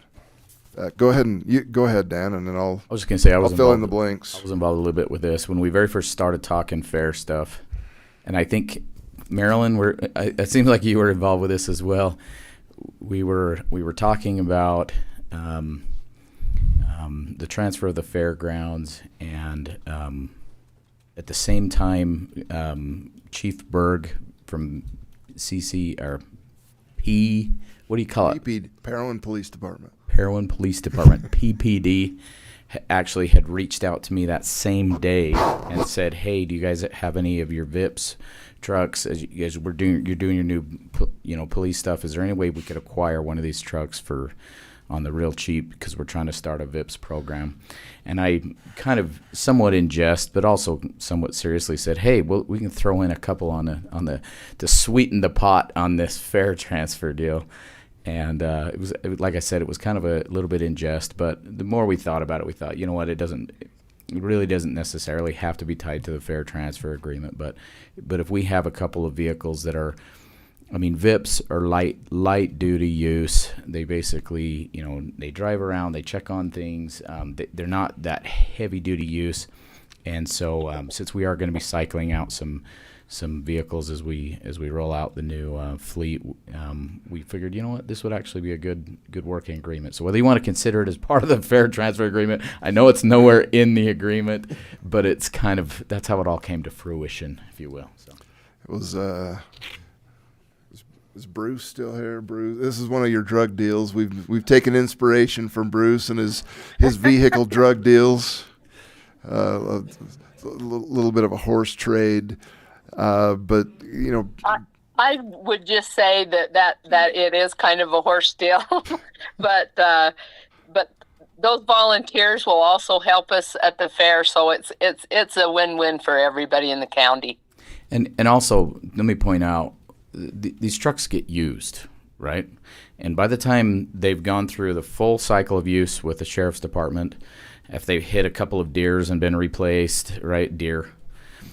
that. Go ahead, Dan, and then I was just gonna say I'll fill in the blanks. I was involved a little bit with this when we very first started talking fair stuff, and I think Marilyn, it seems like you were involved with this as well. We were talking about the transfer of the fairgrounds, and at the same time, Chief Berg from CC or P, what do you call it? Parowan Police Department. Parowan Police Department, PPD, actually had reached out to me that same day and said, "Hey, do you guys have any of your VIPs trucks? As you guys you're doing your new, police stuff. Is there any way we could acquire one of these trucks on the real cheap, because we're trying to start a VIPs program?" And I kind of somewhat in jest, but also somewhat seriously said, "Hey, well, we can throw in a couple on the to sweeten the pot on this fare transfer deal." And it was like I said, it was kind of a little bit in jest, but the more we thought about it, we thought, you know what, it really doesn't necessarily have to be tied to the fare transfer agreement, but if we have a couple of vehicles that are I mean, VIPs are light duty use. They basically, they drive around, they check on things. They're not that heavy duty use, and so since we are going to be cycling out some vehicles as we roll out the new fleet, we figured, this would actually be a good working agreement. So whether you want to consider it as part of the fair transfer agreement, I know it's nowhere in the agreement, but it's kind of, that's how it all came to fruition, if you will. So it was. Is Bruce still here? Bruce, this is one of your drug deals. We've taken inspiration from Bruce and his vehicle drug deals. A little bit of a horse trade, but I would just say that it is kind of a horse deal, but those volunteers will also help us at the fair, so it's a win-win for everybody in the county. And also, let me point out, these trucks get used, right? And by the time they've gone through the full cycle of use with the sheriff's department, if they've hit a couple of deers and been replaced, right, deers,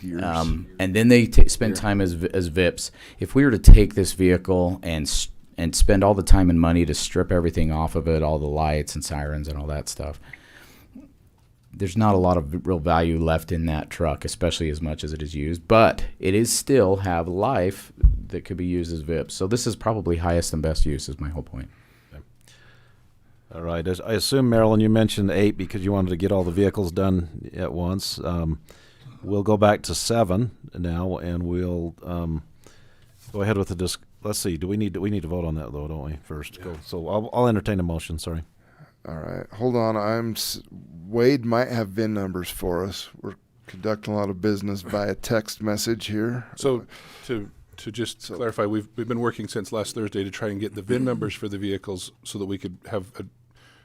and then they spend time as VIPs. If we were to take this vehicle and spend all the time and money to strip everything off of it, all the lights and sirens and all that stuff, there's not a lot of real value left in that truck, especially as much as it is used. But it is still have life that could be used as VIPs. So this is probably highest and best use is my whole point. Okay. All right. I assume, Marilyn, you mentioned 8 because you wanted to get all the vehicles done at once. We'll go back to 7 now, and we'll go ahead with the let's see. We need to vote on that, though, don't we, first? Yeah. So I'll entertain a motion. Sorry. All right, hold on. Wade might have VIN numbers for us. We're conducting a lot of business via text message here. So to just clarify, we've been working since last Thursday to try and get the VIN numbers for the vehicles so that we could have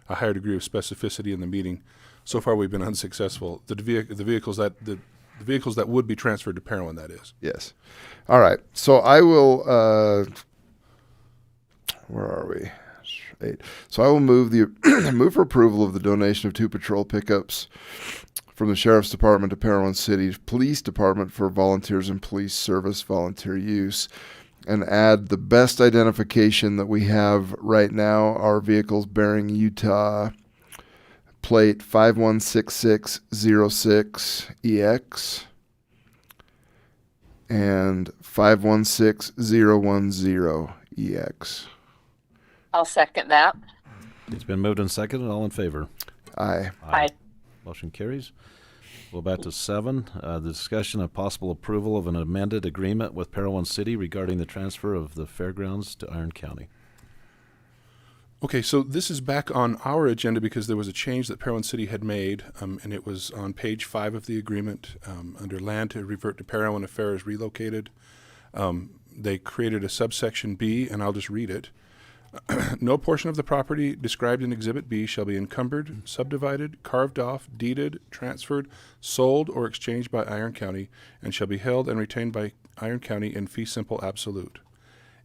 a higher degree of specificity in the meeting. So far, we've been unsuccessful. The vehicles that would be transferred to Parowan, that is. Yes. All right. So I will. Where are we? 8. So I will move for approval of the donation of 2 patrol pickups from the Sheriff's Department to Parowan City Police Department for volunteers and police service volunteer use, and add the best identification that we have right now, our vehicles bearing Utah plate 516606EX and 516010EX. I'll second that. It's been moved and seconded. All in favor? Aye. Aye. Motion carries. We'll back to 7. The discussion of possible approval of an amended agreement with Parowan City regarding the transfer of the Fairgrounds to Iron County. Okay, so this is back on our agenda because there was a change that Parowan City had made, and it was on page 5 of the agreement under land to revert to Parowan if fair is relocated. They created a subsection B, and I'll just read it. No portion of the property described in Exhibit B shall be encumbered, subdivided, carved off, deeded, transferred, sold, or exchanged by Iron County, and shall be held and retained by Iron County in fee simple absolute.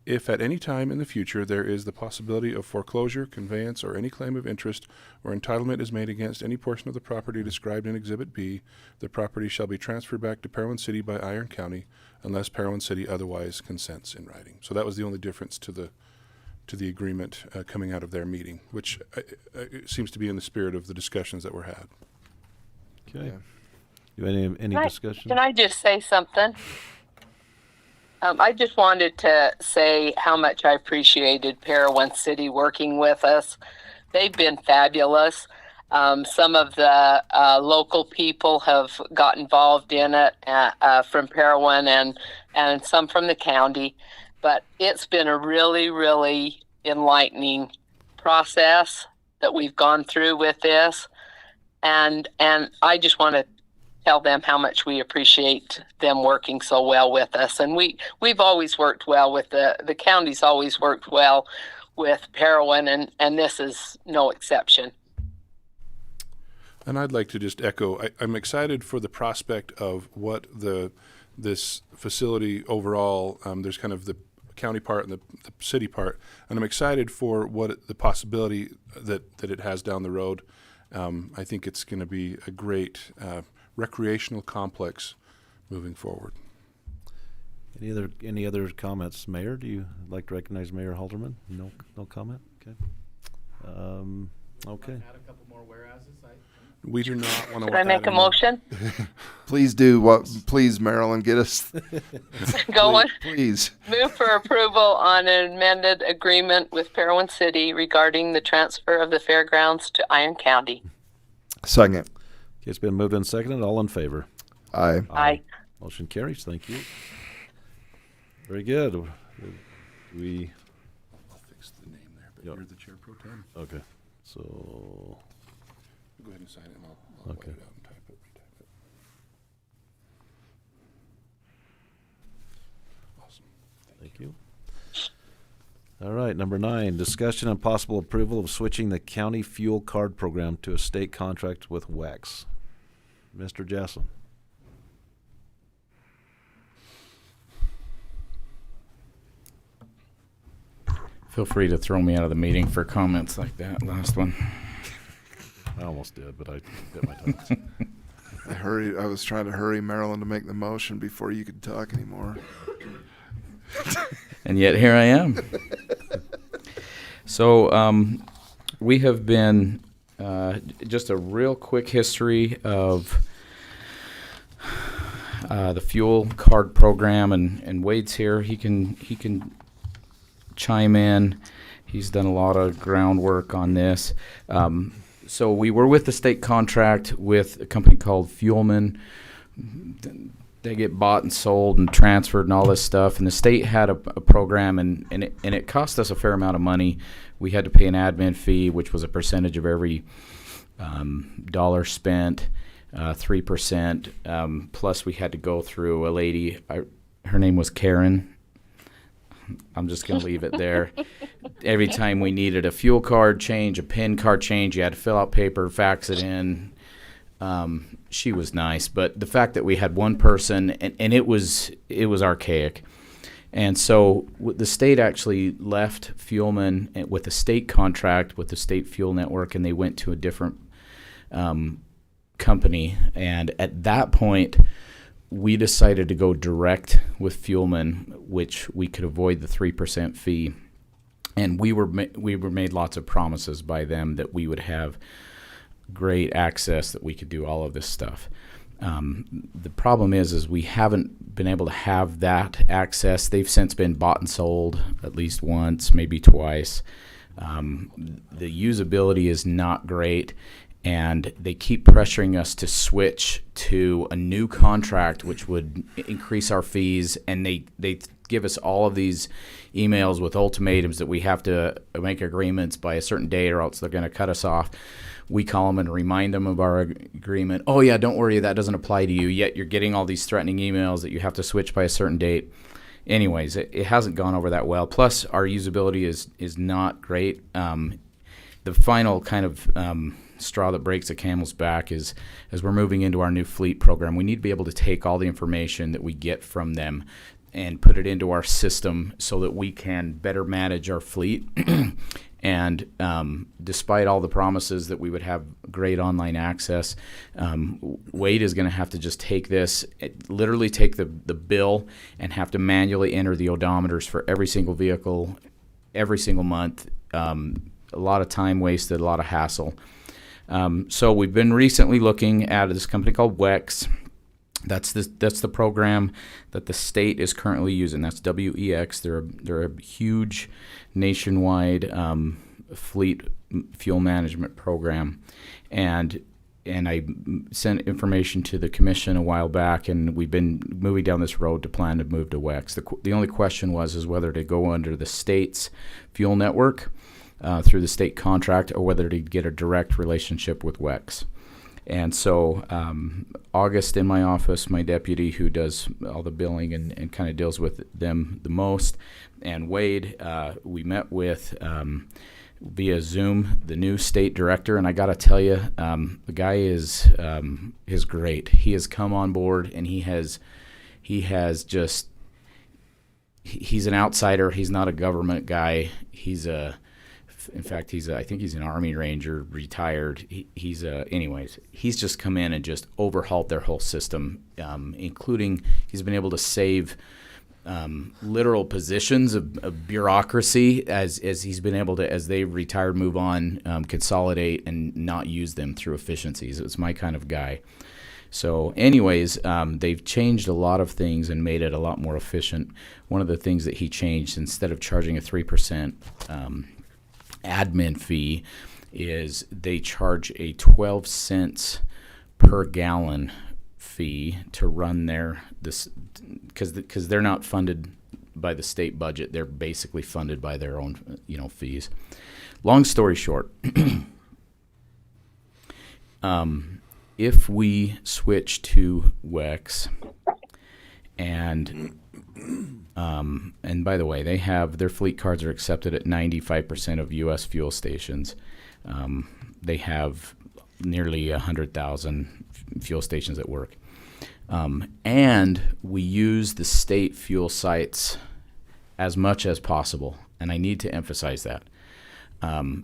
If at any time in the future there is the possibility of foreclosure, conveyance, or any claim of interest or entitlement is made against any portion of the property described in Exhibit B, the property shall be transferred back to Parowan City by Iron County unless Parowan City otherwise consents in writing. So that was the only difference to the agreement coming out of their meeting, which seems to be in the spirit of the discussions that were had. Okay. You any discussion? Can I just say something? I just wanted to say how much I appreciated Parowan City working with us. They've been fabulous. Some of the local people have got involved in it from Parowan and some from the county. But it's been a really, really enlightening process that we've gone through with this. And I just want to tell them how much we appreciate them working so well with us. And we've always worked well with the county's always worked well with Parowan, and this is no exception. And I'd like to just echo, I'm excited for the prospect of what this facility overall, there's kind of the county part and the city part, and I'm excited for what the possibility that it has down the road. I think it's going to be a great recreational complex moving forward. Any other comments, Mayor? Do you like to recognize Mayor Halderman? No comment. Okay. Okay. Add a couple more whereases. We do not want to. Should I make a motion? Please do what, please, Marilyn, get us Going. please. Move for approval on an amended agreement with Parowan City regarding the transfer of the fairgrounds to Iron County. Second. Okay, it's been moved and seconded. All in favor? Aye. Aye. Motion carries. Thank you. Very good. I'll fix the name there, but you're the chair pro tem. Okay. So. Go ahead and sign it, and I'll Okay. white it out and type it, retype it. Awesome. Thank you. All right, number 9, discussion and possible approval of switching the county fuel card program to a state contract with WEX. Mr. Jaslin. Feel free to throw me out of the meeting for comments like that last one. I almost did, but I bit my tongue. I was trying to hurry Marilyn to make the motion before you could talk anymore. And yet here I am. So we have been, just a real quick history of the fuel card program, and Wade's here. He can chime in. He's done a lot of groundwork on this. So we were with the state contract with a company called Fuelman. They get bought and sold and transferred and all this stuff. And the state had a program, and it cost us a fair amount of money. We had to pay an admin fee, which was a percentage of every dollar spent, 3%. Plus we had to go through a lady, her name was Karen. I'm just going to leave it there. Every time we needed a fuel card change, a PIN card change, you had to fill out paper, fax it in. She was nice, but the fact that we had one person, and it was archaic. And so the state actually left Fuelman with a state contract with the state fuel network, and they went to a different company. And at that point, we decided to go direct with Fuelman, which we could avoid the 3% fee. And we were made lots of promises by them that we would have great access, that we could do all of this stuff. The problem is we haven't been able to have that access. They've since been bought and sold at least once, maybe twice. The usability is not great, and they keep pressuring us to switch to a new contract, which would increase our fees, and they give us all of these emails with ultimatums that we have to make agreements by a certain date or else they're going to cut us off. We call them and remind them of our agreement. Oh yeah, don't worry, that doesn't apply to you. Yet you're getting all these threatening emails that you have to switch by a certain date. Anyways, it hasn't gone over that well. Plus, our usability is not great. The final kind of straw that breaks the camel's back is, as we're moving into our new fleet program, we need to be able to take all the information that we get from them and put it into our system so that we can better manage our fleet. And despite all the promises that we would have great online access, Wade is going to have to just take this, literally take the bill and have to manually enter the odometers for every single vehicle every single month. A lot of time wasted, a lot of hassle. So we've been recently looking at this company called WEX. That's the program that the state is currently using. That's WEX. They're a huge nationwide fleet fuel management program, and I sent information to the commission a while back, and we've been moving down this road to plan to move to WEX. The only question was whether to go under the state's fuel network through the state contract, or whether to get a direct relationship with WEX. And so August in my office, my deputy who does all the billing and kind of deals with them the most, and Wade, we met with via Zoom the new state director, and I got to tell you, the guy is great. He has come on board, and he's an outsider. He's not a government guy. In fact, I think he's an Army Ranger, retired. Anyways, he's just come in and just overhauled their whole system, including he's been able to save literal positions of bureaucracy as he's been able to, as they retired, move on, consolidate, and not use them through efficiencies. It's my kind of guy. So anyways, they've changed a lot of things and made it a lot more efficient. One of the things that he changed, instead of charging a 3% admin fee, is they charge a 12 cents per gallon fee to run because they're not funded by the state budget. They're basically funded by their own fees. Long story short, if we switch to WEX, and by the way, they have their fleet cards are accepted at 95% of U.S. fuel stations. They have nearly 100,000 fuel stations at work. And we use the state fuel sites as much as possible. And I need to emphasize that.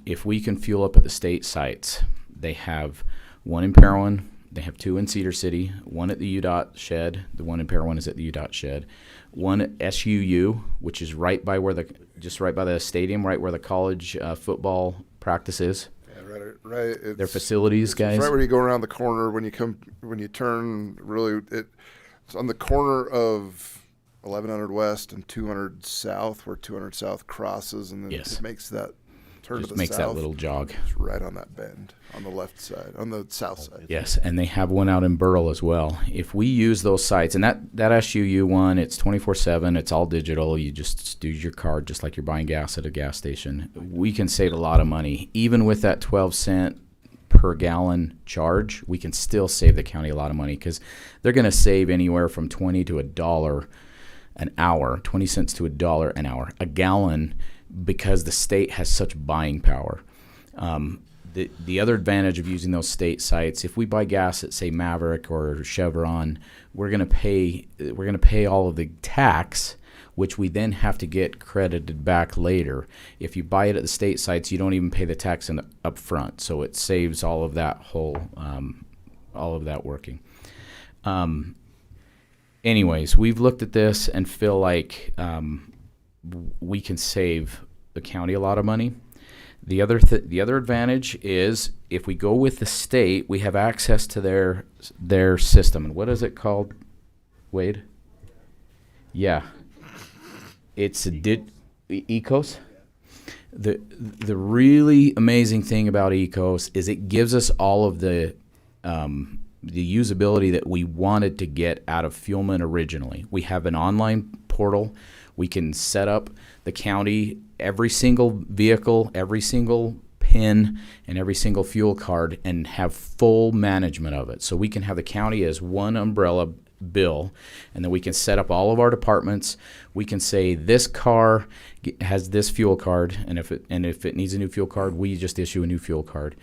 If we can fuel up at the state sites, they have one in Parowan, they have two in Cedar City, one at the UDOT shed. The one in Parowan is at the UDOT shed. One at SUU, which is right by the stadium, right where the college football practice is. Right. Their facilities, guys. Right where you go around the corner when you turn. Really, it's on the corner of 1100 West and 200 South, where 200 South crosses, and then it makes that turn to the makes south. That little jog. It's right on that bend on the left side, on the south side. Yes, and they have one out in Burl as well. If we use those sites, and that SUU one, it's 24/7. It's all digital. You just use your card just like you're buying gas at a gas station. We can save a lot of money. Even with that 12 cent per gallon charge, we can still save the county a lot of money, because they're going to save anywhere from 20 to $1 an hour, 20 cents to $1 an hour, a gallon, because the state has such buying power. The other advantage of using those state sites, if we buy gas at, say, Maverick or Chevron, we're going to pay all of the tax, which we then have to get credited back later. If you buy it at the state sites, you don't even pay the tax up front, so it saves all of that all of that working. Anyways, we've looked at this and feel like we can save the county a lot of money. The other advantage is, if we go with the state, we have access to their system. And what is it called, Wade? Yeah, it's Ecos. The really amazing thing about Ecos is it gives us all of the usability that we wanted to get out of Fuelman originally. We have an online portal. We can set up the county, every single vehicle, every single PIN, and every single fuel card, and have full management of it. So we can have the county as one umbrella bill, and then we can set up all of our departments. We can say this car has this fuel card, and if it needs a new fuel card, we just issue a new fuel card.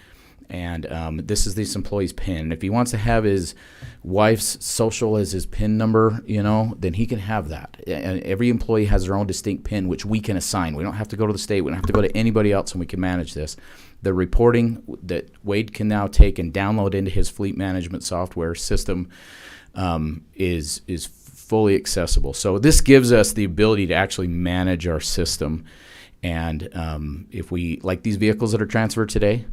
And this is this employee's PIN. If he wants to have his wife's social as his PIN number, then he can have that. And every employee has their own distinct PIN, which we can assign. We don't have to go to the state. We don't have to go to anybody else, and we can manage this. The reporting that Wade can now take and download into his fleet management software system is fully accessible. So this gives us the ability to actually manage our system. And if we, like these vehicles that are transferred today,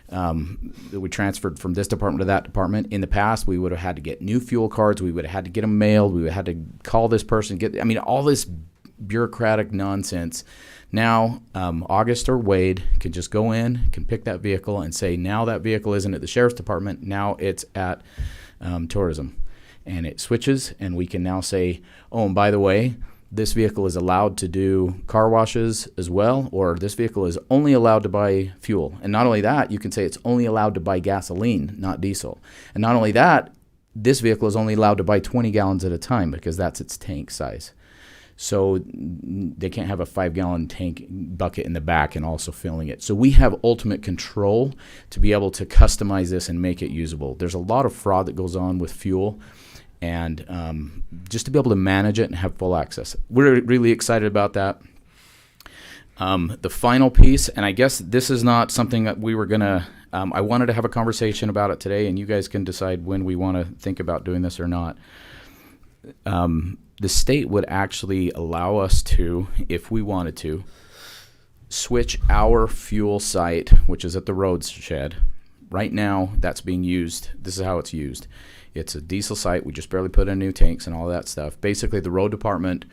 that we transferred from this department to that department. In the past, we would have had to get new fuel cards. We would have had to get them mailed. We would have had to call this person, all this bureaucratic nonsense. Now, August or Wade can just go in, can pick that vehicle and say, now that vehicle isn't at the sheriff's department. Now it's at tourism. And it switches, and we can now say, oh, and by the way, this vehicle is allowed to do car washes as well, or this vehicle is only allowed to buy fuel. And not only that, you can say it's only allowed to buy gasoline, not diesel. And not only that, this vehicle is only allowed to buy 20 gallons at a time, because that's its tank size. So they can't have a 5-gallon tank bucket in the back and also filling it. So we have ultimate control to be able to customize this and make it usable. There's a lot of fraud that goes on with fuel. And just to be able to manage it and have full access. We're really excited about that. The final piece, and I guess this is not something that we were going to, I wanted to have a conversation about it today, and you guys can decide when we want to think about doing this or not. the state would actually allow us to, if we wanted to, switch our fuel site, which is at the roadshed. Right now, that's being used. This is how it's used. It's a diesel site. We just barely put in new tanks and all that stuff. Basically, the road department,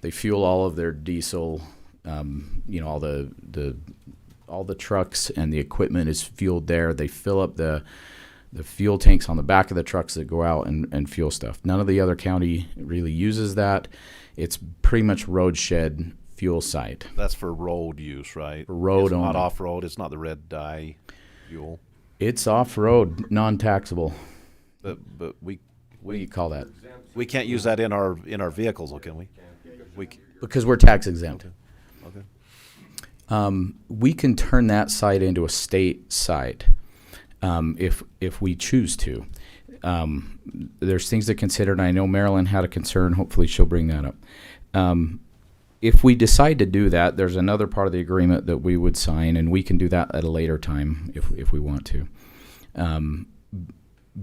they fuel all of their diesel. All the trucks and the equipment is fueled there. They fill up the fuel tanks on the back of the trucks that go out and fuel stuff. None of the other county really uses that. It's pretty much roadshed fuel site. That's for road use, right? For road it's only. Not off-road. It's not the red dye fuel. It's off-road, non-taxable. But we What do you call that? we can't use that in our vehicles, though, can we? Because we're tax exempt. Okay. We can turn that site into a state site if we choose to. There's things to consider, and I know Marilyn had a concern. Hopefully she'll bring that up. If we decide to do that, there's another part of the agreement that we would sign, and we can do that at a later time if we want to.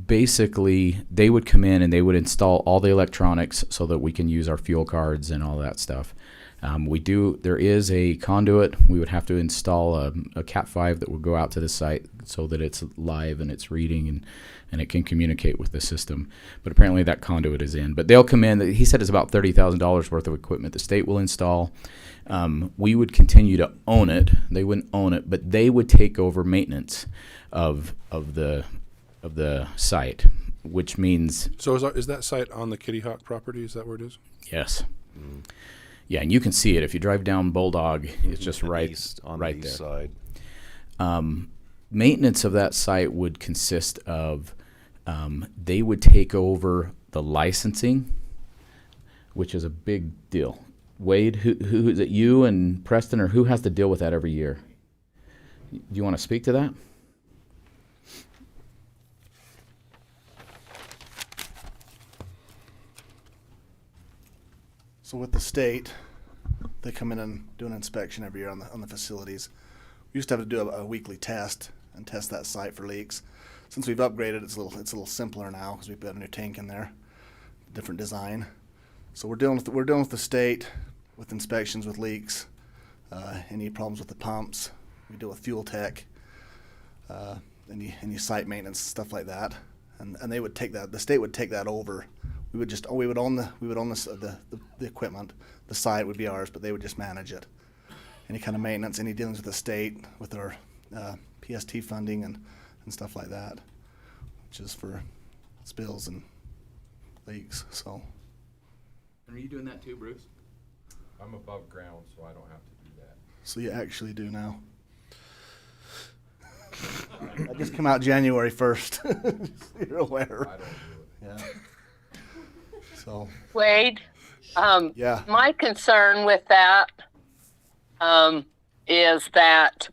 Basically, they would come in and they would install all the electronics so that we can use our fuel cards and all that stuff. There is a conduit. We would have to install a Cat 5 that would go out to the site so that it's live and it's reading and it can communicate with the system. But apparently that conduit is in. But they'll come in. He said it's about $30,000 worth of equipment the state will install. We would continue to own it. They wouldn't own it, but they would take over maintenance of the site, which means... So is that site on the Kitty Hawk property? Is that where it is? Yes. Mm. Yeah, and you can see it if you drive down Bulldog. It's just right the east there. Side. Maintenance of that site would consist of they would take over the licensing, which is a big deal. Wade, who is it? You and Preston, or who has to deal with that every year? Do you want to speak to that? So with the state, they come in and do an inspection every year on the facilities. We used to have to do a weekly test and test that site for leaks. Since we've upgraded, it's a little simpler now because we've got a new tank in there, different design. So we're dealing with the state with inspections with leaks, any problems with the pumps. We deal with fuel tech, any site maintenance, stuff like that, and they would take that. The state would take that over. We would own the equipment. The site would be ours, but they would just manage it. Any kind of maintenance, any dealings with the state, with our PST funding and stuff like that, which is for spills and leaks. So. Are you doing that too, Bruce? I'm above ground, so I don't have to do that. So you actually do now. I just come out January 1st. So you're aware. I don't do it. Yeah. So. Wade, Yeah. my concern with that is that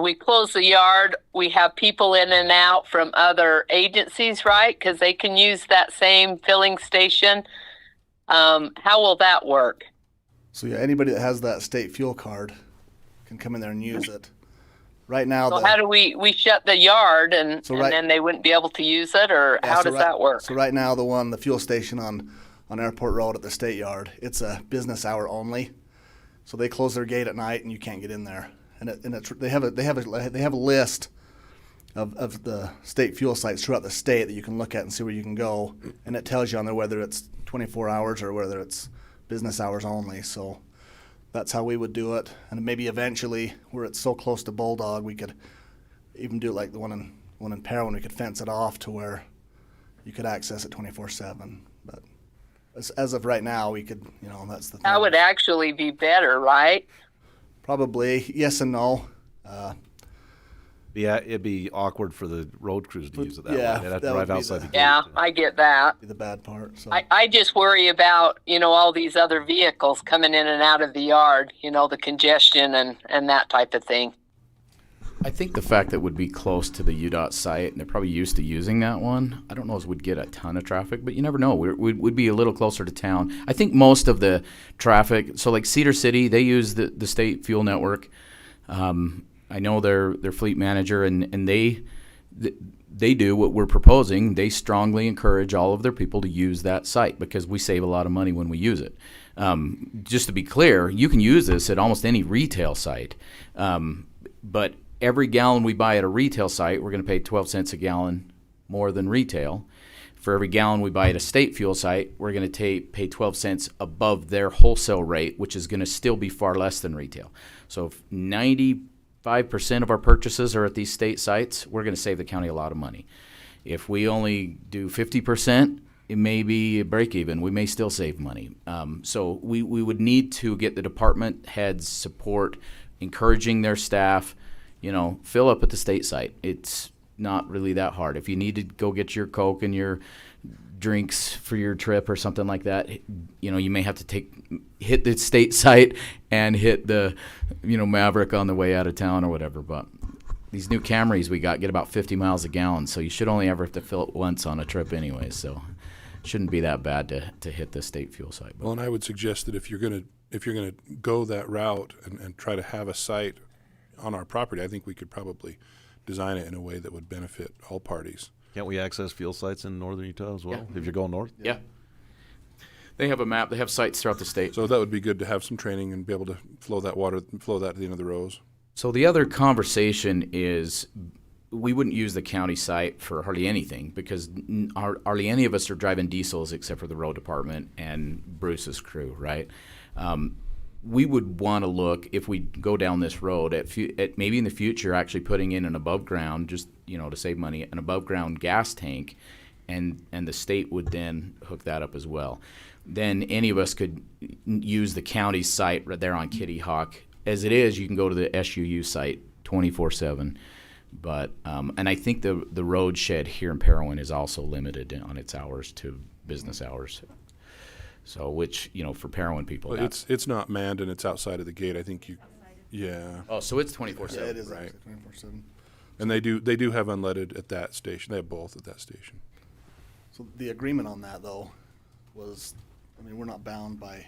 we close the yard. We have people in and out from other agencies, right? Because they can use that same filling station. How will that work? So yeah, anybody that has that state fuel card can come in there and use it. Right now, So how do we shut the yard and then they wouldn't be able to use it, or how does that work? So right now, the fuel station on Airport Road at the state yard, it's a business hour only. So they close their gate at night and you can't get in there. And they have a list of the state fuel sites throughout the state that you can look at and see where you can go, and it tells you on there whether it's 24 hours or whether it's business hours only. So that's how we would do it, and maybe eventually, where it's so close to Bulldog, we could even do it like the one in Paramount. We could fence it off to where you could access it 24/7. But as of right now, we could, that's the thing. That would actually be better, right? Probably yes and no. Yeah, it'd be awkward for the road crews to use it that way. They'd have to that would drive be outside the gate. Yeah, I get that. Be the bad part. So. I just worry about, all these other vehicles coming in and out of the yard, the congestion and that type of thing. I think the fact that it would be close to the UDOT site, and they're probably used to using that one, I don't know if we'd get a ton of traffic, but you never know. We'd be a little closer to town. I think most of the traffic, so like Cedar City, they use the state fuel network. I know their fleet manager, and they do what we're proposing. They strongly encourage all of their people to use that site because we save a lot of money when we use it. Just to be clear, you can use this at almost any retail site, but every gallon we buy at a retail site, we're going to pay 12 cents a gallon more than retail. For every gallon we buy at a state fuel site, we're going to pay 12 cents above their wholesale rate, which is going to still be far less than retail. So if 95% of our purchases are at these state sites, we're going to save the county a lot of money. If we only do 50%, it may be a break even. We may still save money. So we would need to get the department heads support, encouraging their staff, fill up at the state site. It's not really that hard. If you need to go get your Coke and your drinks for your trip or something like that, you may have to hit the state site and hit the, Maverick on the way out of town or whatever. But these new Camrys we get about 50 miles a gallon, so you should only ever have to fill it once on a trip anyway. So it shouldn't be that bad to hit the state fuel site. Well, and I would suggest that if you're gonna go that route and try to have a site on our property, I think we could probably design it in a way that would benefit all parties. Can't we access fuel sites in northern Utah as well, if you're going north? Yeah. They have a map. They have sites throughout the state. So that would be good to have some training and be able to flow that to the end of the rows. So the other conversation is we wouldn't use the county site for hardly anything because hardly any of us are driving diesels except for the road department and Bruce's crew, right? We would want to look, if we go down this road, at maybe in the future actually putting in an above ground, just to save money, an above ground gas tank, and the state would then hook that up as well. Then any of us could use the county site right there on Kitty Hawk. As it is, you can go to the SUU site 24/7. But and I think the road shed here in Parowan is also limited on its hours to business hours. So, which, for Parowan people, But it's not manned and it's outside of the gate. I think yeah. Oh, so it's 24/7. Yeah, it is right. 24/7. And they do have unleaded at that station. They have both at that station. So the agreement on that though was, we're not bound by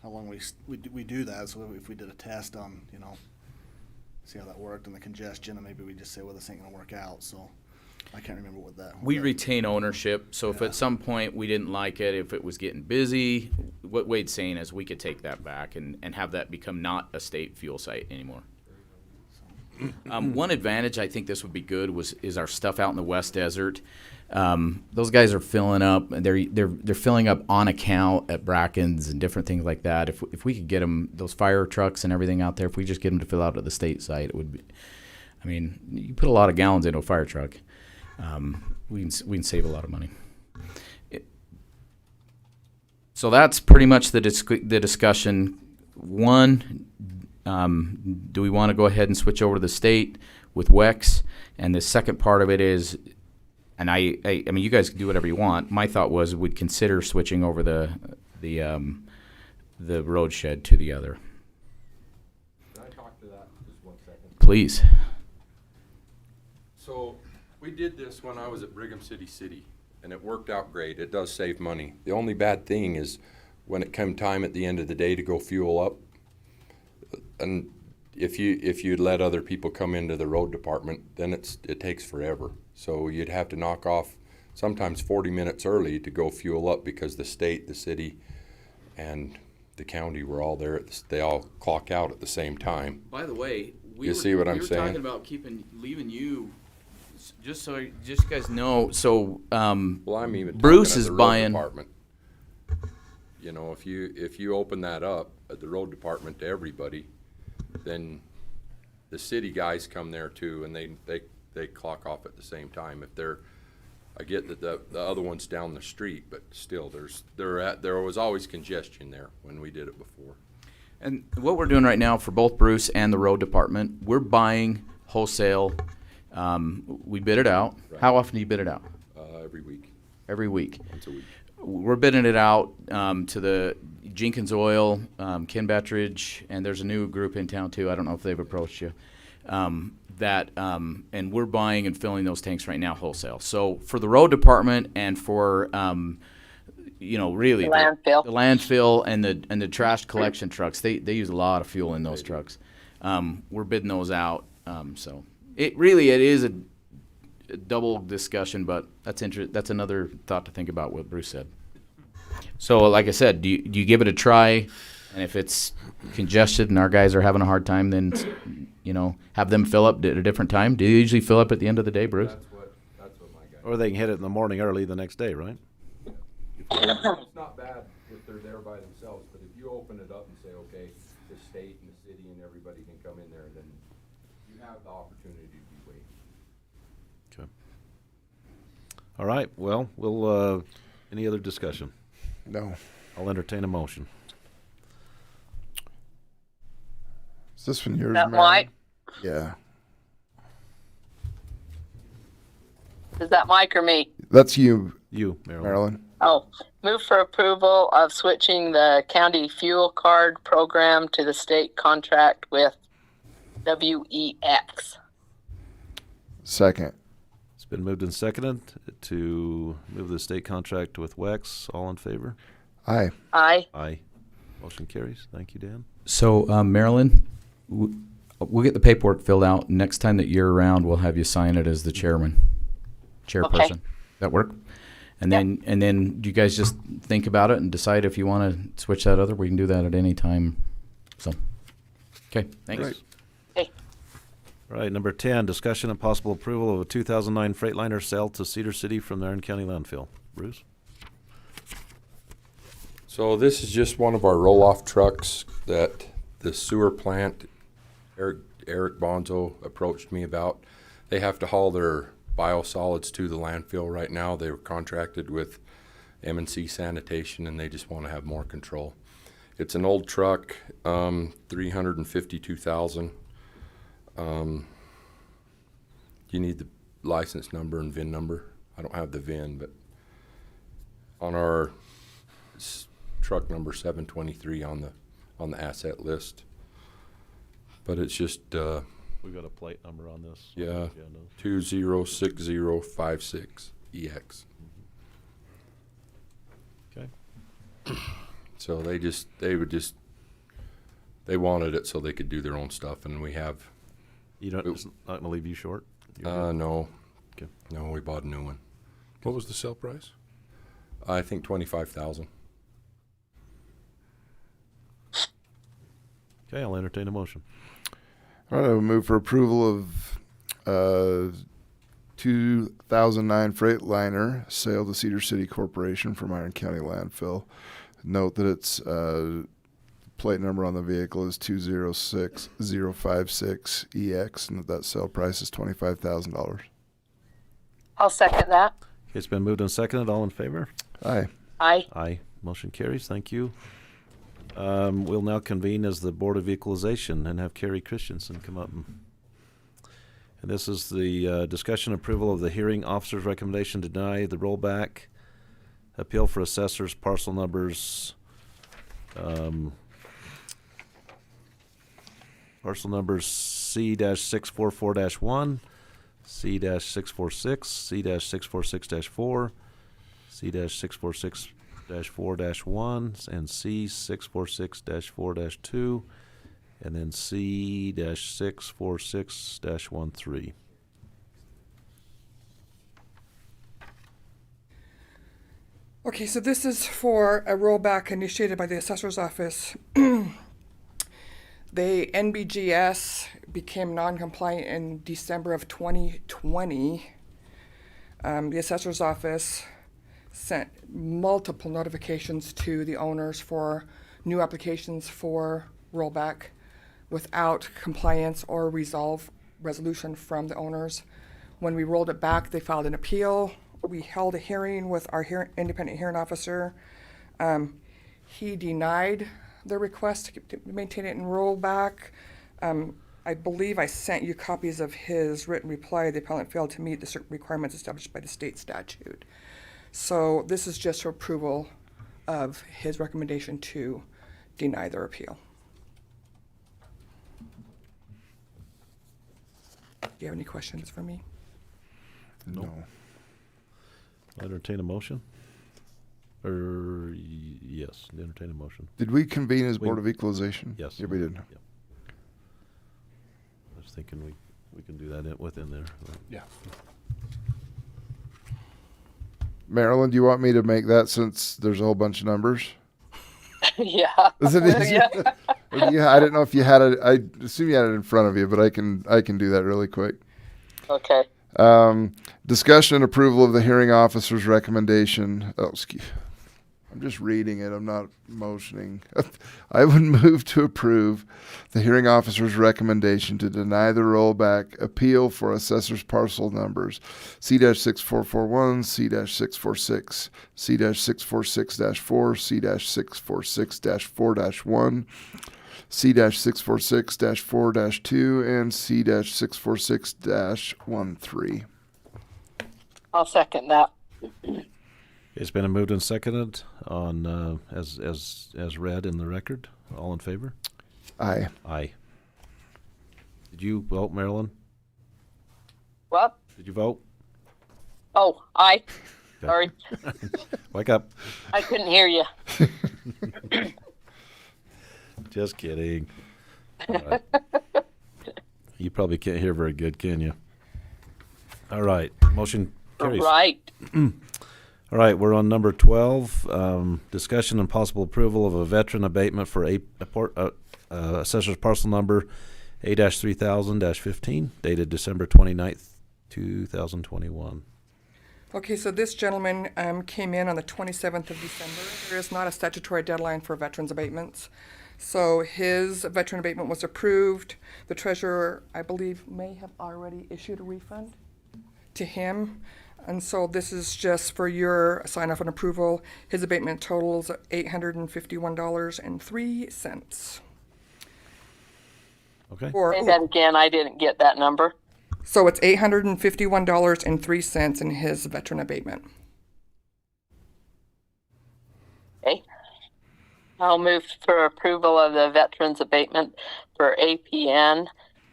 how long we do that. So if we did a test on, see how that worked and the congestion, and maybe we just say, well, this ain't gonna work out. So I can't remember what that. We retain ownership, so if at some point we didn't like it, if it was getting busy, what Wade's saying is we could take that back and have that become not a state fuel site anymore. One advantage I think this would be good is our stuff out in the West Desert. Those guys are filling up, and they're filling up on account at Bracken's and different things like that. If we could get them, those fire trucks and everything out there, if we just get them to fill out at the state site, it would be. You put a lot of gallons into a fire truck. We can save a lot of money. So that's pretty much the discussion. One, do we want to go ahead and switch over to the state with WEX? And the second part of it is, and I mean, you guys can do whatever you want. My thought was we'd consider switching over the road shed to the other. Can I talk to that just 1 second? Please. So we did this when I was at Brigham City, and it worked out great. It does save money. The only bad thing is when it come time at the end of the day to go fuel up, and if you let other people come into the road department, then it takes forever. So you'd have to knock off sometimes 40 minutes early to go fuel up because the state, the city, and the county were all there. They all clock out at the same time. By the way, you see what I'm saying? Talking about leaving you. Just so you guys know, so well, I'm even Bruce talking is at the road buying. Department. If you open that up at the road department to everybody, then the city guys come there too, and they clock off at the same time. I get that the other one's down the street, but still, there was always congestion there when we did it before. And what we're doing right now for both Bruce and the road department, we're buying wholesale. We bid it out. Right. How often do you bid it out? Every week. Every week. Once a week. We're bidding it out to the Jenkins Oil, Ken Bettridge, and there's a new group in town too. I don't know if they've approached you. And we're buying and filling those tanks right now wholesale. So for the road department and for really the landfill and the trash collection trucks, they use a lot of fuel in those trucks. We're bidding those out. So it is double discussion, but that's another thought to think about what Bruce said. So, like I said, do you give it a try? And if it's congested and our guys are having a hard time, then, have them fill up at a different time? Do you usually fill up at the end of the day, Bruce? That's what my guy. Or they can hit it in the morning early the next day, right? It's not bad if they're there by themselves, but if you open it up and say, okay, the state and the city and everybody can come in there, then you have the opportunity to be waiting. Okay. All right. Well, we'll. Any other discussion? No. I'll entertain a motion. Is this one yours, That Marilyn? Mike? Yeah. Is that Mike or me? That's you. You, Marilyn. Oh, move for approval of switching the county fuel card program to the state contract with WEX. Second. It's been moved and seconded to move the state contract with WEX. All in favor? Aye. Aye. Aye. Motion carries. Thank you, Dan. So, Marilyn, we'll get the paperwork filled out. Next time that you're around, we'll have you sign it as the chairperson. Okay. That work? And then you guys just think about it and decide if you want to switch that other. We can do that at any time. So, okay, thanks. Right. Okay. All right, number 10, discussion and possible approval of a 2009 Freightliner sale to Cedar City from the Iron County Landfill. Bruce? So this is just one of our roll-off trucks that the sewer plant, Eric Bonzo approached me about. They have to haul their biosolids to the landfill right now. They were contracted with M&C Sanitation, and they just want to have more control. It's an old truck, $352,000. You need the license number and VIN number. I don't have the VIN, but on our truck number 723 on the asset list. But it's just We got a plate number on this. yeah, 206056 EX. Okay. So they wanted it so they could do their own stuff, and we have. It's not gonna leave you short? You're good? No. Okay. No, we bought a new one. What was the sale price? I think 25,000. Okay, I'll entertain a motion. All right, I will move for approval of 2009 Freightliner sale to Cedar City Corporation from Iron County Landfill. Note that its plate number on the vehicle is 206056 EX, and that sale price is $25,000. I'll second that. Okay, it's been moved and seconded. All in favor? Aye. Aye. Aye. Motion carries. Thank you. We'll now convene as the Board of Equalization and have Carrie Christensen come up. And this is the discussion approval of the hearing officer's recommendation to deny the rollback appeal for assessors parcel numbers C-644-1, C-646, C-646-4, C-646-4-1, and C-646-4-2, and then C-646-13. Okay, so this is for a rollback initiated by the Assessor's Office. The NBGS became non-compliant in December of 2020. The Assessor's Office sent multiple notifications to the owners for new applications for rollback without compliance or resolution from the owners. When we rolled it back, they filed an appeal. We held a hearing with our independent hearing officer. He denied the request to maintain it in rollback. I believe I sent you copies of his written reply. The appellant failed to meet the certain requirements established by the state statute. So this is just for approval of his recommendation to deny their appeal. Do you have any questions for me? No. I'll entertain a motion. Yes, entertain a motion. Did we convene as Board of Equalization? Yes. Yeah, we did. Yep. I was thinking we can do that within there. Yeah. Marilyn, do you want me to make that since there's a whole bunch of numbers? Yeah. Is it easy? Yeah. Yeah, I didn't know if you had it. I assume you had it in front of you, but I can do that really quick. Okay. Discussion and approval of the hearing officer's recommendation. Oh, excuse. I'm just reading it. I'm not motioning. I would move to approve the hearing officer's recommendation to deny the rollback appeal for assessor's parcel numbers C-6441, C-646, C-646-4, C-646-4-1, C-646-4-2, and C-646-13. I'll second that. It's been moved and seconded on as read in the record. All in favor? Aye. Aye. Did you vote, Marilyn? What? Did you vote? Oh, aye. Sorry. Wake up. I couldn't hear you. Just kidding. All right. You probably can't hear very good, can you? All right. Motion carries. Right. All right, we're on number 12, discussion and possible approval of a veteran abatement for assessor's parcel number A-3000-15, dated December 29th, 2021. Okay, so this gentleman came in on the 27th of December. There is not a statutory deadline for veterans abatements. So his veteran abatement was approved. The treasurer, I believe, may have already issued a refund to him. And so this is just for your sign-off and approval. His abatement totals $851.03. Okay. Say that again. I didn't get that number. So it's $851.03 in his veteran abatement. Okay. I'll move for approval of the veterans abatement for APN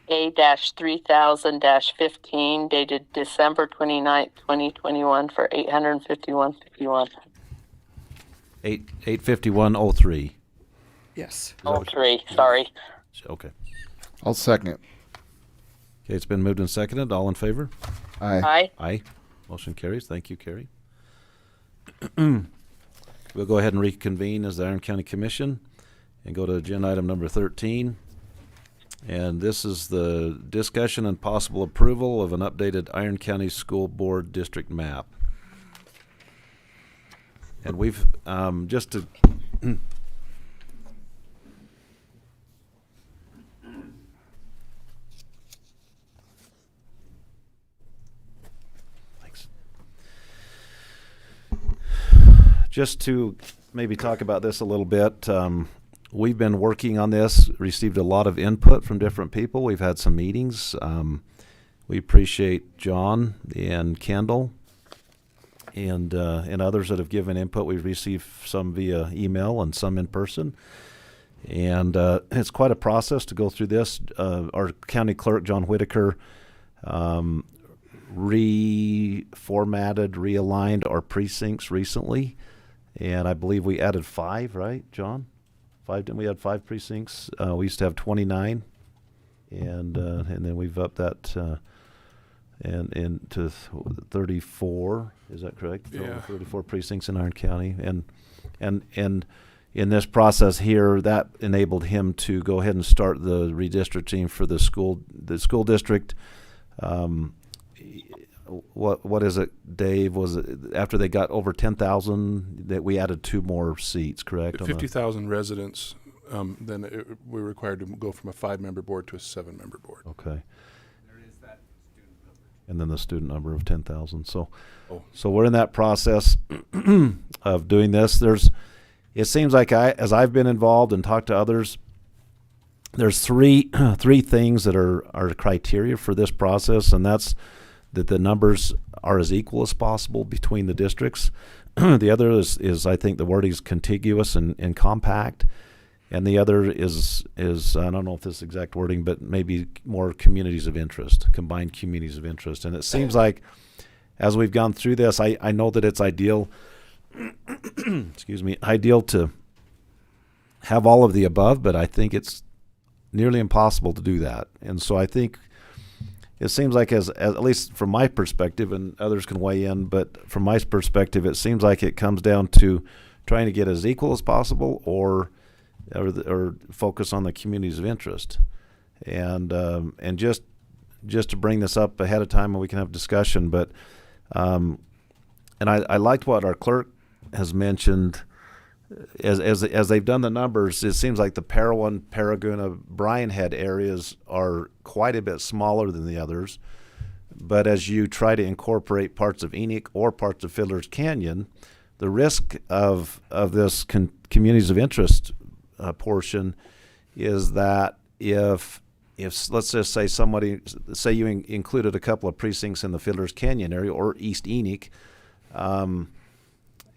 A-3000-15, dated December 29th, 2021 for $851.51. 851.03. Yes. 03, sorry. Okay. I'll second. Okay, it's been moved and seconded. All in favor? Aye. Aye. Aye. Motion carries. Thank you, Carrie. We'll go ahead and reconvene as the Iron County Commission and go to agenda item number 13. And this is the discussion and possible approval of an updated Iron County School Board district map. And we've, just to just to maybe talk about this a little bit, we've been working on this, received a lot of input from different people. We've had some meetings. We appreciate John and Kendall and others that have given input. We've received some via email and some in person. And it's quite a process to go through this. Our county clerk, John Whitaker, reformatted, realigned our precincts recently. And I believe we added 5, right, John? 5, didn't we add 5 precincts? We used to have 29, and then we've upped that and to 34. Is that correct? Yeah. 34 precincts in Iron County, and in this process here, that enabled him to go ahead and start the redistricting for the school district. What is it, Dave? Was it after they got over 10,000 that we added 2 more seats, correct? 50,000 residents, then we're required to go from a 5-member board to a 7-member board. Okay. And then the student number of 10,000. So we're in that process of doing this. It seems like as I've been involved and talked to others, there's three things that are criteria for this process, and that's that the numbers are as equal as possible between the districts. The other is I think the wording is contiguous and compact. And the other is I don't know if this is exact wording, but maybe more communities of interest, combined communities of interest. And it seems like as we've gone through this, I know that it's ideal, ideal to have all of the above, but I think it's nearly impossible to do that. And so I think it seems like as at least from my perspective, and others can weigh in, but from my perspective, it seems like it comes down to trying to get as equal as possible, or focus on the communities of interest, and just to bring this up ahead of time and we can have discussion. But and I liked what our clerk has mentioned. As they've done the numbers, it seems like the Parowan, Paraguna, Bryan Head areas are quite a bit smaller than the others. But as you try to incorporate parts of Enoch or parts of Fiddler's Canyon, the risk of this communities of interest portion is that if let's just say say you included a couple of precincts in the Fiddler's Canyon area or East Enoch,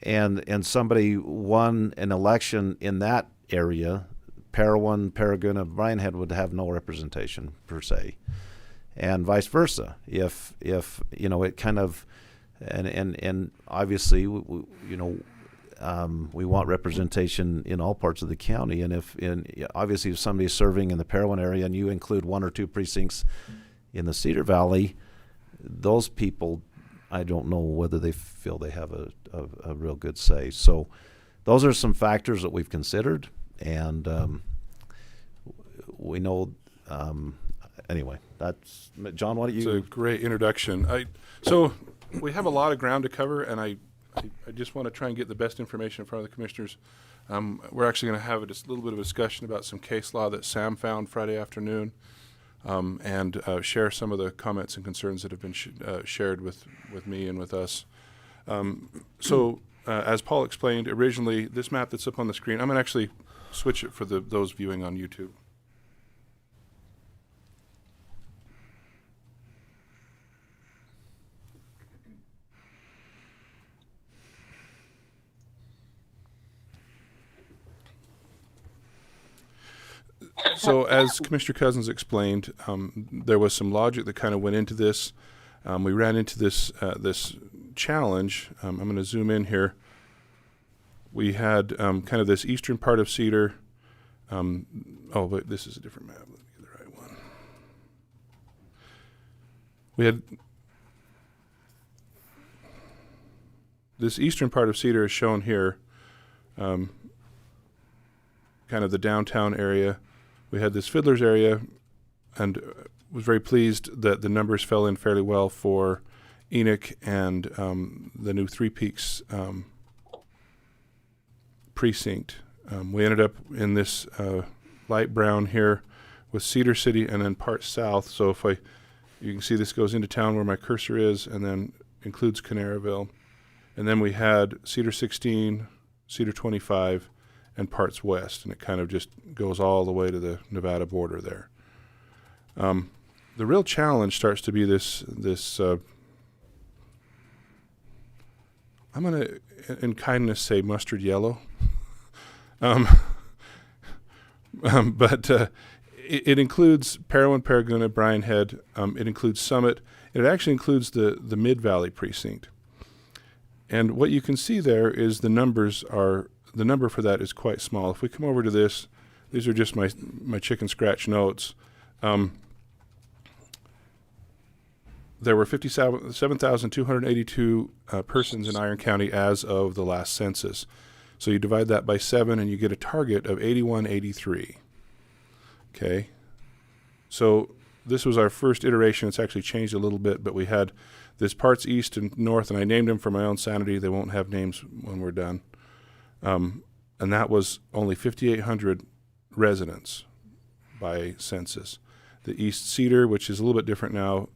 and somebody won an election in that area, Parowan, Paraguna, Bryan Head would have no representation per se, and vice versa. If it kind of, and obviously we want representation in all parts of the county, and obviously if somebody's serving in the Parowan area and you include one or two precincts in the Cedar Valley, those people, I don't know whether they feel they have a real good say. So those are some factors that we've considered, and we know, anyway, that's, John, why don't you? It's a great introduction. So we have a lot of ground to cover, and I just want to try and get the best information in front of the commissioners. We're actually going to have just a little bit of a discussion about some case law that Sam found Friday afternoon, and share some of the comments and concerns that have been shared with me and with us. As Paul explained, originally, this map that's up on the screen, I'm going to actually switch it for those viewing on YouTube. So as Commissioner Cousins explained, there was some logic that kind of went into this. We ran into this challenge. I'm going to zoom in here. We had kind of this eastern part of Cedar. But this is a different map. Let me get the right one. We had this eastern part of Cedar is shown here, kind of the downtown area. We had this Fiddler's area, and was very pleased that the numbers fell in fairly well for Enoch and the new Three Peaks precinct. We ended up in this light brown here with Cedar City and then part south. So you can see this goes into town where my cursor is, and then includes Canaraville. And then we had Cedar 16, Cedar 25, and parts west, and it kind of just goes all the way to the Nevada border there. The real challenge starts to be this I'm going to, in kindness, say mustard yellow. But it includes Parowan, Paraguna, Bryan Head. It includes Summit. It actually includes the Mid-Valley precinct. And what you can see there is the number for that is quite small. If we come over to this, these are just my chicken scratch notes. There were 57,282 persons in Iron County as of the last census. So you divide that by 7 and you get a target of 8183. Okay. So this was our first iteration. It's actually changed a little bit, but we had this parts east and north, and I named them for my own sanity. They won't have names when we're done. And that was only 5,800 residents by census. The East Cedar, which is a little bit different now,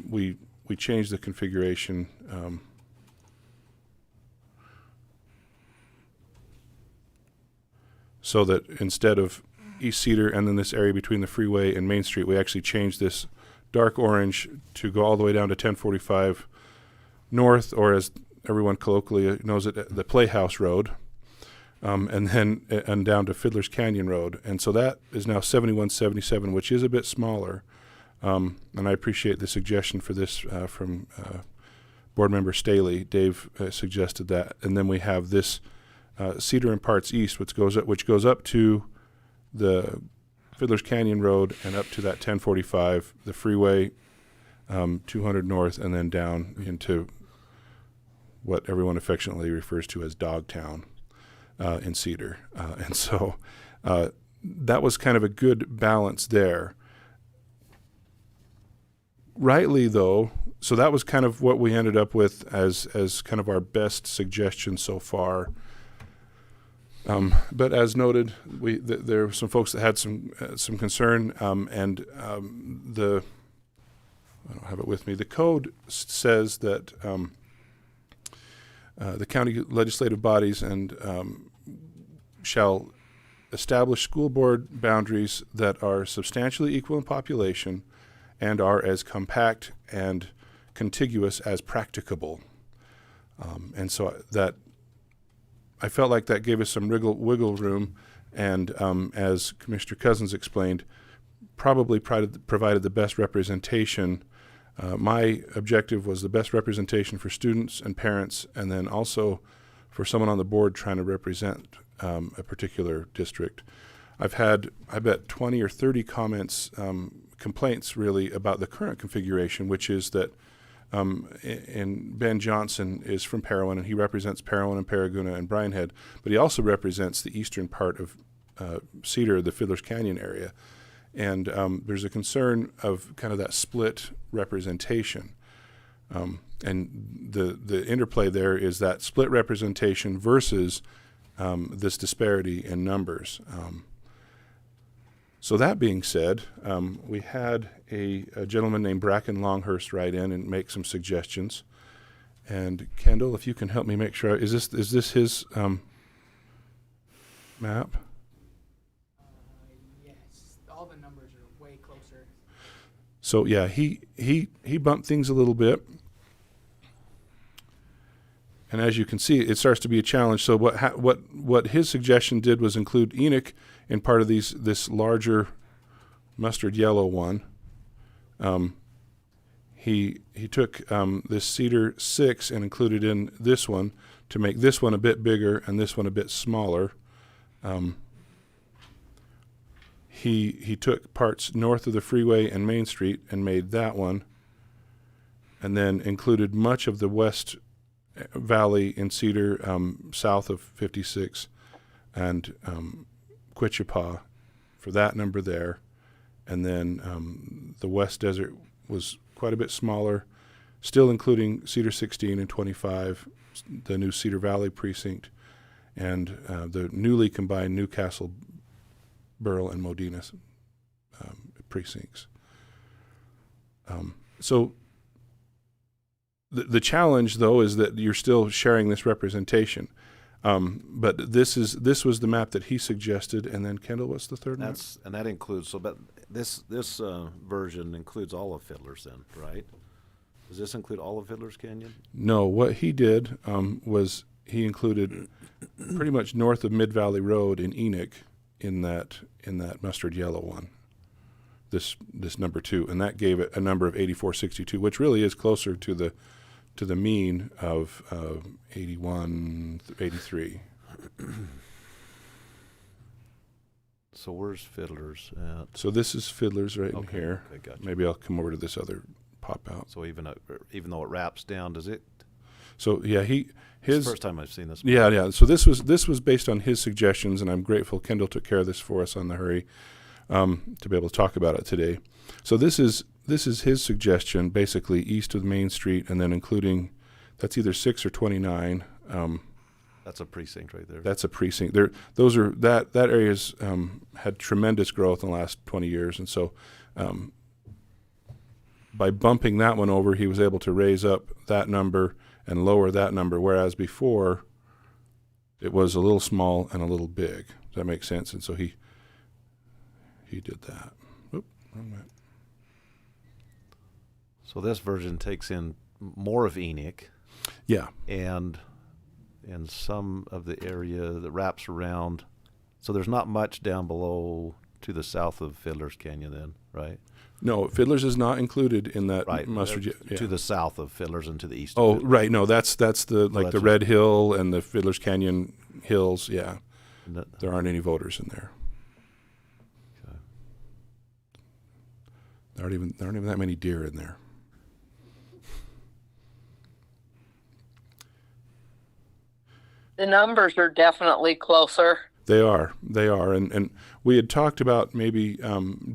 we changed the configuration. So that instead of East Cedar and then this area between the freeway and Main Street, we actually changed this dark orange to go all the way down to 1045 North, or as everyone colloquially knows it, the Playhouse Road, and then down to Fiddler's Canyon Road. And so that is now 7177, which is a bit smaller. And I appreciate the suggestion for this from Board Member Staley. Dave suggested that. And then we have this Cedar and Parts East, which goes up to the Fiddler's Canyon Road and up to that 1045, the freeway, 200 north, and then down into what everyone affectionately refers to as Dogtown in Cedar. And so that was kind of a good balance there. Rightly, though, so that was kind of what we ended up with as kind of our best suggestion so far. But as noted, there were some folks that had some concern, and I don't have it with me. The code says that the county legislative bodies and shall establish school board boundaries that are substantially equal in population and are as compact and contiguous as practicable. And so that I felt like that gave us some wiggle room, and as Commissioner Cousins explained, probably provided the best representation. My objective was the best representation for students and parents, and then also for someone on the board trying to represent a particular district. I've had, I bet, 20 or 30 complaints really about the current configuration, which is that and Ben Johnson is from Parowan, and he represents Parowan and Paraguna and Bryan Head, but he also represents the eastern part of Cedar, the Fiddler's Canyon area. And there's a concern of kind of that split representation. And the interplay there is that split representation versus this disparity in numbers. So that being said, we had a gentleman named Bracken Longhurst write in and make some suggestions. And Kendall, if you can help me make sure, is this his map? Yes, all the numbers are way closer. So yeah, he bumped things a little bit. And as you can see, it starts to be a challenge. So what his suggestion did was include Enoch in part of this larger mustard yellow one. He took this Cedar 6 and included in this one to make this one a bit bigger and this one a bit smaller. He took parts north of the freeway and Main Street and made that one, and then included much of the West Valley in Cedar, south of 56, and Quichapa for that number there. And then the West Desert was quite a bit smaller, still including Cedar 16 and 25, the new Cedar Valley precinct, and the newly combined Newcastle, Burrell, and Modena precincts. So the challenge, though, is that you're still sharing this representation. But this was the map that he suggested, and then Kendall, what's the third map? And that includes, but this version includes all of Fiddler's then, right? Does this include all of Fiddler's Canyon? No, what he did was he included pretty much north of Mid Valley Road in Enoch in that mustard yellow one. This number 2, and that gave it a number of 8462, which really is closer to the mean of 81, 83. So where's Fiddler's at? So this is Fiddler's right in here. Okay, gotcha. Maybe I'll come over to this other pop out. So even though it wraps down, does it? So yeah, It's the first time I've seen this. Yeah. So this was based on his suggestions, and I'm grateful Kendall took care of this for us on the hurry to be able to talk about it today. So this is his suggestion, basically east of Main Street, and then including, that's either 6 or 29. That's a precinct right there. That's a precinct. That area's had tremendous growth in the last 20 years, and so by bumping that one over, he was able to raise up that number and lower that number, whereas before it was a little small and a little big. Does that make sense? And so he did that. Oop, wrong map. So this version takes in more of Enoch. Yeah. And some of the area that wraps around. So there's not much down below to the south of Fiddler's Canyon then, right? No, Fiddler's is not included in that right. mustard. Yeah. To the south of Fiddler's and to the east. Oh, of Fiddler's. right. No, that's the Red Hill and the Fiddler's Canyon hills. Yeah, there aren't any voters in there. There aren't even that many deer in there. The numbers are definitely closer. They are, and we had talked about maybe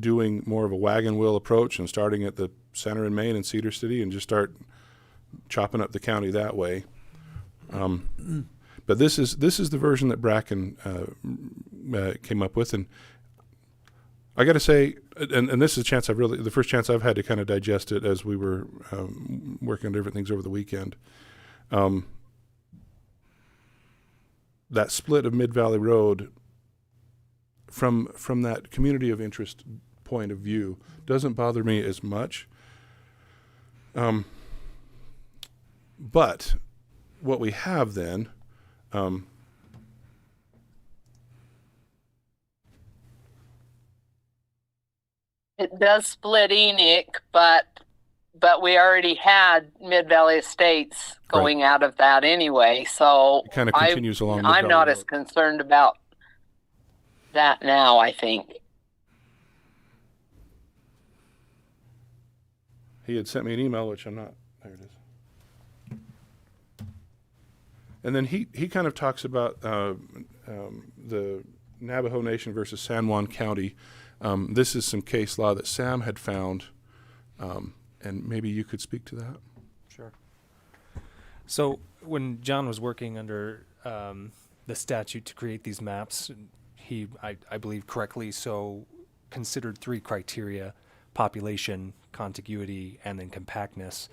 doing more of a wagon wheel approach and starting at the center in Maine and Cedar City and just start chopping up the county that way. But this is the version that Bracken came up with, and I got to say, and this is the first chance I've had to kind of digest it as we were working on different things over the weekend. That split of Mid-Valley Road from that community of interest point of view doesn't bother me as much. But what we have then, it does split Enoch, but we already had Mid-Valley Estates going out of that anyway, so it kind of continues along I'm Mid-Valley not Road. as concerned about that now, I think. He had sent me an email, which I'm not. There it is. And then he kind of talks about the Navajo Nation versus San Juan County. This is some case law that Sam had found, and maybe you could speak to that. Sure. So when John was working under the statute to create these maps, he, I believe correctly so, considered 3 criteria: population, contiguity, and then compactness.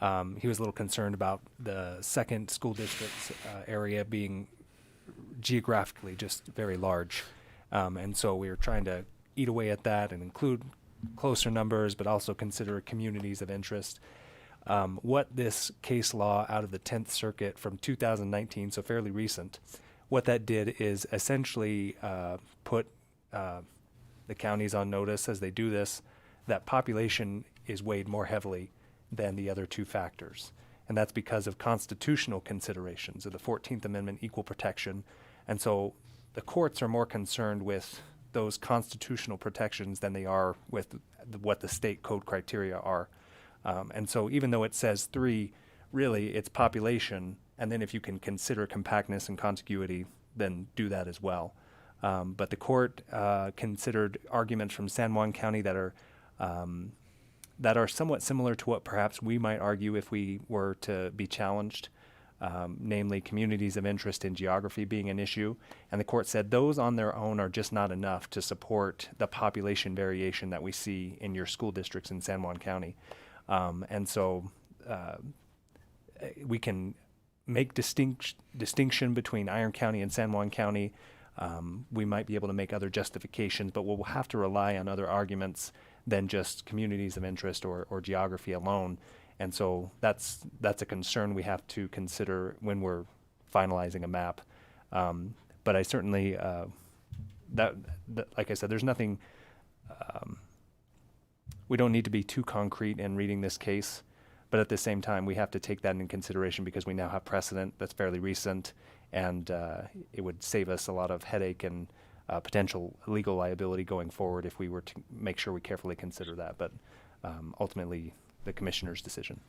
He was a little concerned about the second school district's area being geographically just very large. And so we were trying to eat away at that and include closer numbers, but also consider communities of interest. What this case law out of the 10th Circuit from 2019, so fairly recent, what that did is essentially put the counties on notice as they do this, that population is weighed more heavily than the other 2 factors. And that's because of constitutional considerations of the 14th Amendment, equal protection. And so the courts are more concerned with those constitutional protections than they are with what the state code criteria are. And so even though it says 3, really it's population, and then if you can consider compactness and contiguity, then do that as well. But the court considered arguments from San Juan County that are somewhat similar to what perhaps we might argue if we were to be challenged, namely communities of interest in geography being an issue. And the court said those on their own are just not enough to support the population variation that we see in your school districts in San Juan County. And so we can make distinction between Iron County and San Juan County. We might be able to make other justifications, but we'll have to rely on other arguments than just communities of interest or geography alone. And so that's a concern we have to consider when we're finalizing a map. But I certainly, that like I said, there's nothing, we don't need to be too concrete in reading this case, but at the same time, we have to take that into consideration because we now have precedent that's fairly recent, and it would save us a lot of headache and potential legal liability going forward if we were to make sure we carefully consider that. But ultimately, the commissioner's decision.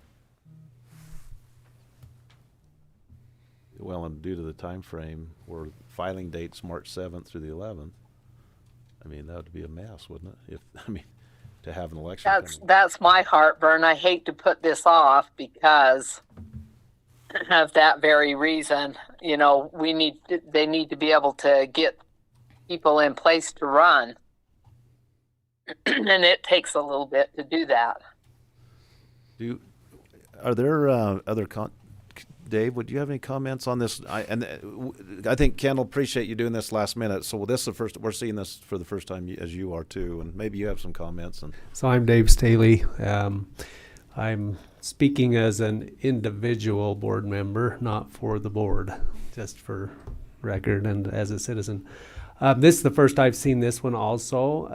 Well, and due to the time frame, where filing date's March 7th through the 11th, I mean, that would be a mess, wouldn't it? To have an election. That's my heartburn. I hate to put this off because of that very reason. You know, they need to be able to get people in place to run, and it takes a little bit to do that. Are there Dave, would you have any comments on this? I think Ken will appreciate you doing this last minute. So this is the first, we're seeing this for the first time as you are too, and maybe you have some comments. So I'm Dave Staley. I'm speaking as an individual board member, not for the board, just for record and as a citizen. This is the first I've seen this one also.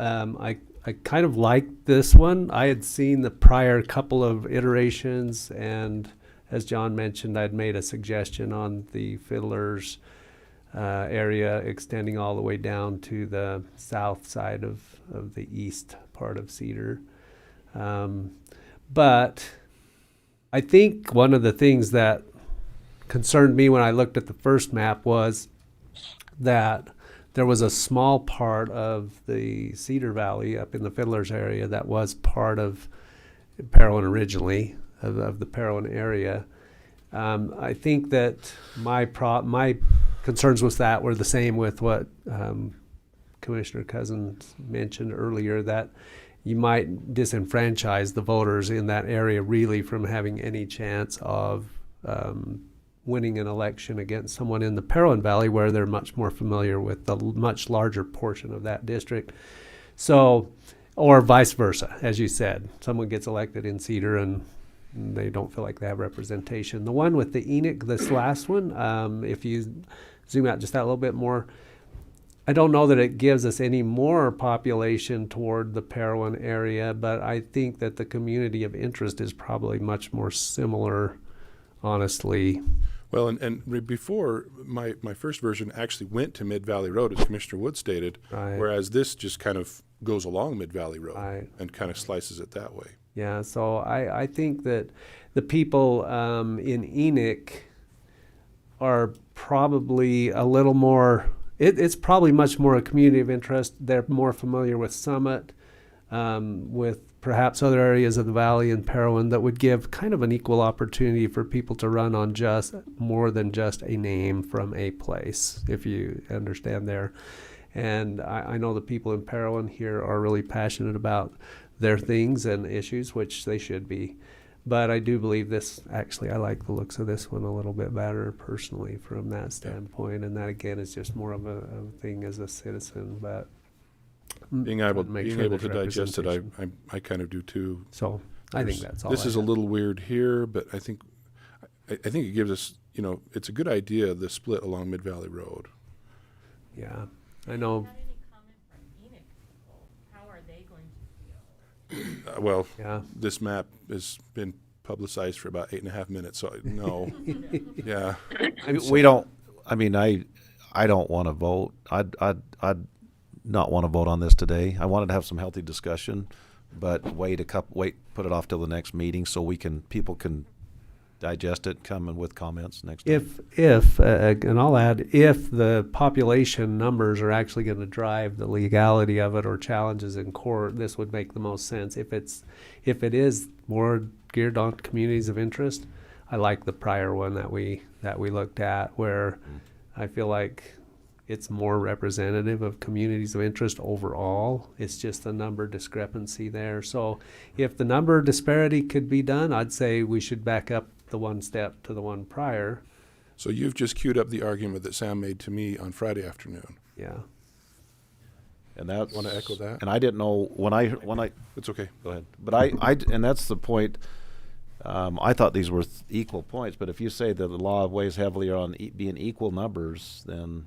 I kind of liked this one. I had seen the prior couple of iterations, and as John mentioned, I'd made a suggestion on the Fiddlers area extending all the way down to the south side of the east part of Cedar. But I think one of the things that concerned me when I looked at the first map was that there was a small part of the Cedar Valley up in the Fiddlers area that was part of Parowan originally, of the Parowan area. I think that my concerns with that were the same with what Commissioner Cousins mentioned earlier, that you might disenfranchise the voters in that area really from having any chance of winning an election against someone in the Parowan Valley, where they're much more familiar with the much larger portion of that district. So, or vice versa, as you said, someone gets elected in Cedar and they don't feel like they have representation. The one with the Enoch, this last one, if you zoom out just that little bit more, I don't know that it gives us any more population toward the Parowan area, but I think that the community of interest is probably much more similar, honestly. Well, and before, my first version actually went to Mid-Valley Road, as Commissioner Wood stated, Right. whereas this just kind of goes along Mid-Valley Road Right. and kind of slices it that way. Yeah, so I think that the people in Enoch are probably a little more, it's probably much more a community of interest. They're more familiar with Summit, with perhaps other areas of the valley in Parowan that would give kind of an equal opportunity for people to run on just more than just a name from a place, if you understand there. And I know the people in Parowan here are really passionate about their things and issues, which they should be. But I do believe this, actually, I like the looks of this one a little bit better personally from that standpoint. And that, again, is just more of a thing as a citizen. But Being able there's to digest it, representation. I kind of do too. So I think that's all. This I is a have. little weird here, but I think it gives us, it's a good idea, the split along Mid-Valley Road. Yeah, I know. Well, Yeah. this map has been publicized for about 8.5 minutes, so no. Yeah. We don't. I mean, I don't want to vote. I'd not want to vote on this today. I wanted to have some healthy discussion, but put it off till the next meeting so people can digest it, come in with comments next time. If and I'll add, if the population numbers are actually going to drive the legality of it or challenges in court, this would make the most sense. If it is more geared on communities of interest, I like the prior one that we looked at, where I feel like it's more representative of communities of interest overall. It's just a number discrepancy there. So if the number disparity could be done, I'd say we should back up the one step to the one prior. So you've just queued up the argument that Sam made to me on Friday afternoon. Yeah. And that Want to echo that? And I didn't know when I. It's okay. Go ahead. But and that's the point. I thought these were equal points, but if you say that the law weighs heavily on being equal numbers, then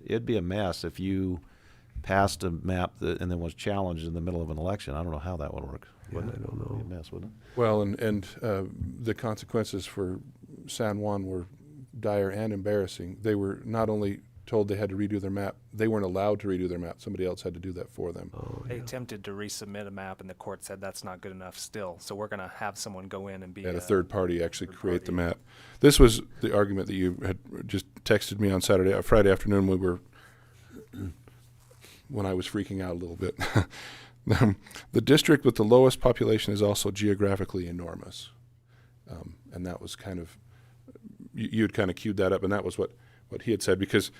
it'd be a mess if you passed a map and then was challenged in the middle of an election. I don't know how that would work. Yeah, I don't know. It'd be a mess, wouldn't it? Well, and the consequences for San Juan were dire and embarrassing. They were not only told they had to redo their map, they weren't allowed to redo their map. Somebody else had to do that for them. They attempted to resubmit a map, and the court said that's not good enough still. So we're going to have someone go in and be Had a third party actually create the map. This was the argument that you had just texted me on Friday afternoon. When I was freaking out a little bit. The district with the lowest population is also geographically enormous. And that was kind of, you had kind of queued that up, and that was what he had said, because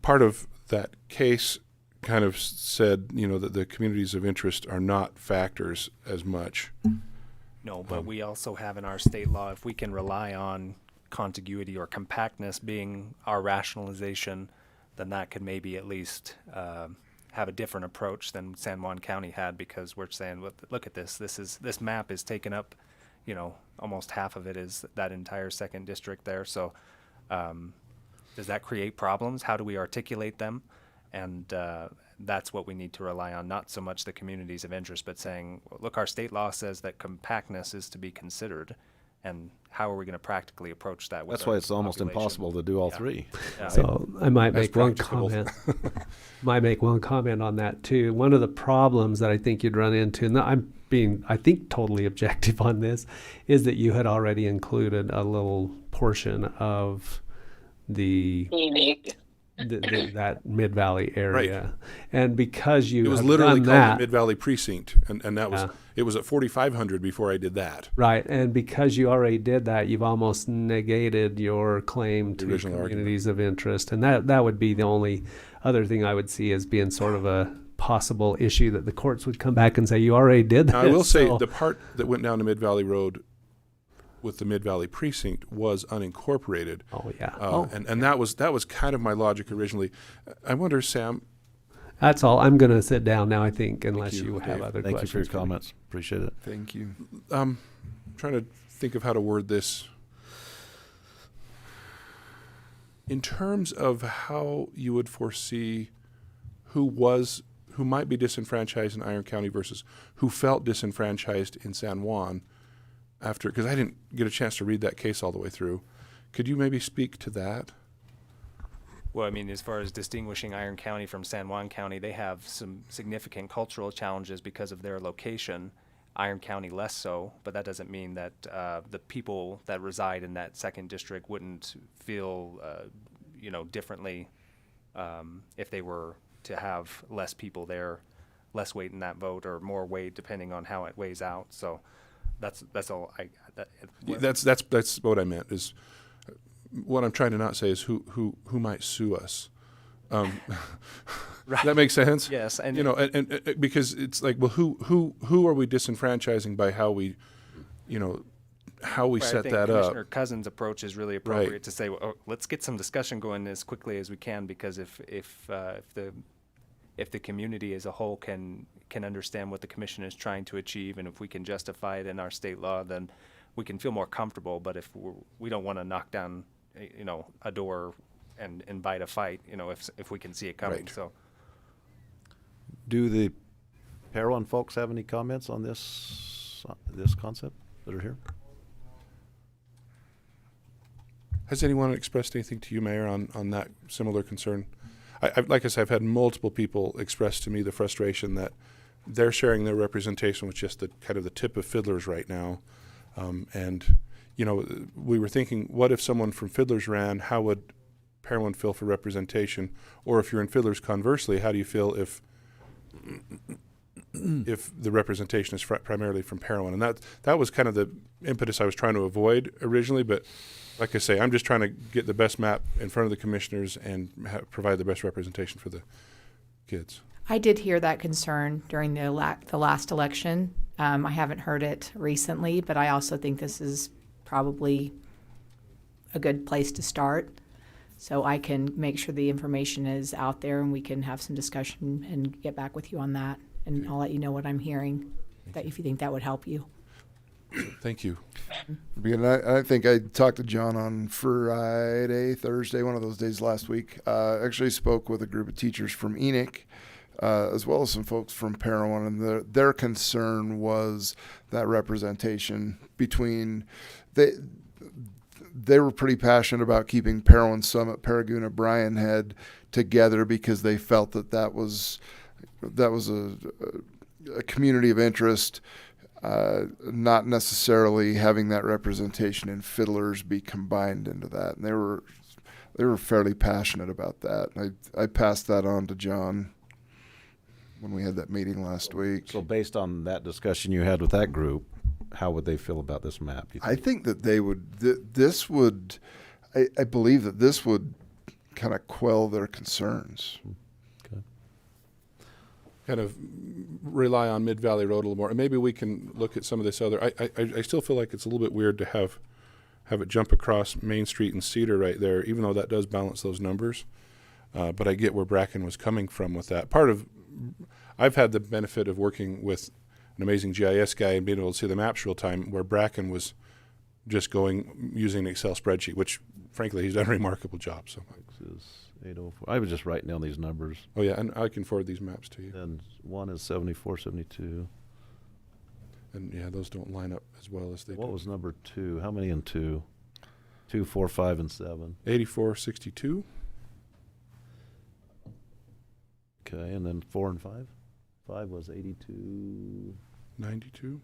part of that case kind of said, that the communities of interest are not factors as much. No, but we also have in our state law, if we can rely on contiguity or compactness being our rationalization, then that could maybe at least have a different approach than San Juan County had, because we're saying, look at this. This map is taken up, almost half of it is that entire second district there. So does that create problems? How do we articulate them? And that's what we need to rely on, not so much the communities of interest, but saying, look, our state law says that compactness is to be considered. and how are we going to practically approach that? With That's our why it's almost population? impossible to do all three. Yeah. So I might That's make one practicable. comment. Might make one comment on that too. One of the problems that I think you'd run into, and I'm being, I think, totally objective on this, is that you had already included a little portion of the that Mid-Valley area, and because you It was have literally done called that, the Mid-Valley Precinct, and that was, it was at 4,500 before I did that. right, and because you already did that, you've almost negated your claim The to original communities of interest, and that would be the only other thing I would see as being sort of a possible issue that the courts would come back and say you already did that. Now, I will say so- the part that went down to Mid-Valley Road with the Mid-Valley Precinct was unincorporated. Oh yeah. And that was kind of my logic originally. I wonder, Sam. That's all. I'm going to sit down now, I think, unless you have other Thank questions. you for your me. comments. Appreciate it. Thank you. I'm trying to think of how to word this. In terms of how you would foresee who might be disenfranchised in Iron County versus who felt disenfranchised in San Juan, because I didn't get a chance to read that case all the way through. Could you maybe speak to that? Well, I mean, as far as distinguishing Iron County from San Juan County, they have some significant cultural challenges because of their location. Iron County less so, but that doesn't mean that the people that reside in that second district wouldn't feel, differently if they were to have less people there, less weight in that vote, or more weight depending on how it weighs out. So that's all. That's what I meant. Is what I'm trying to not say is who might sue us. Right. Does that make sense? Yes, and and because it's like, well, who are we disenfranchising by how we, how we Right, set I think that Commissioner up? Cousins' approach is really appropriate Right. to say, well, let's get some discussion going as quickly as we can, because if the community as a whole can understand what the commission is trying to achieve, and if we can justify it in our state law, then we can feel more comfortable. But if we don't want to knock down, a door and invite a fight, if we can see it coming. Right. So. Do the Parowan folks have any comments on this concept that are here? Has anyone expressed anything to you, Mayor, on that similar concern? Like I said, I've had multiple people express to me the frustration that they're sharing their representation with just the kind of the tip of Fiddlers right now. We were thinking, what if someone from Fiddlers ran? How would Parowan feel for representation? Or if you're in Fiddlers, conversely, how do you feel if the representation is primarily from Parowan? And that was kind of the impetus I was trying to avoid originally. But like I say, I'm just trying to get the best map in front of the commissioners and provide the best representation for the kids. I did hear that concern during the last election. I haven't heard it recently, but I also think this is probably a good place to start. So I can make sure the information is out there and we can have some discussion and get back with you on that. And I'll let you know what I'm hearing, if you think that would help you. Thank you. I think I talked to John on Thursday, one of those days last week. Actually spoke with a group of teachers from Enoch, as well as some folks from Parowan, and their concern was that representation between they were pretty passionate about keeping Parowan Summit, Paraguna, Bryan Head together because they felt that was a community of interest. Not necessarily having that representation in Fiddlers be combined into that. And they were fairly passionate about that. I passed that on to John when we had that meeting last week. So based on that discussion you had with that group, how would they feel about this map? I think that they would, I believe that this would kind of quell their concerns. Kind of rely on Mid-Valley Road a little more. And maybe we can look at some of this other, I still feel like it's a little bit weird to have it jump across Main Street and Cedar right there, even though that does balance those numbers. But I get where Bracken was coming from with that. I've had the benefit of working with an amazing GIS guy and being able to see the maps real time, where Bracken was just using an Excel spreadsheet, which frankly he's done a remarkable job. So. 804. I was just writing down these numbers. Oh yeah, and I can forward these maps to you. And one is 74, 72. And yeah, those don't line up as well as they What do. was number 2? How many in 2? 2, 4, 5, and 7. 8462. Okay, and then 4 and 5? 5 was 82. 92.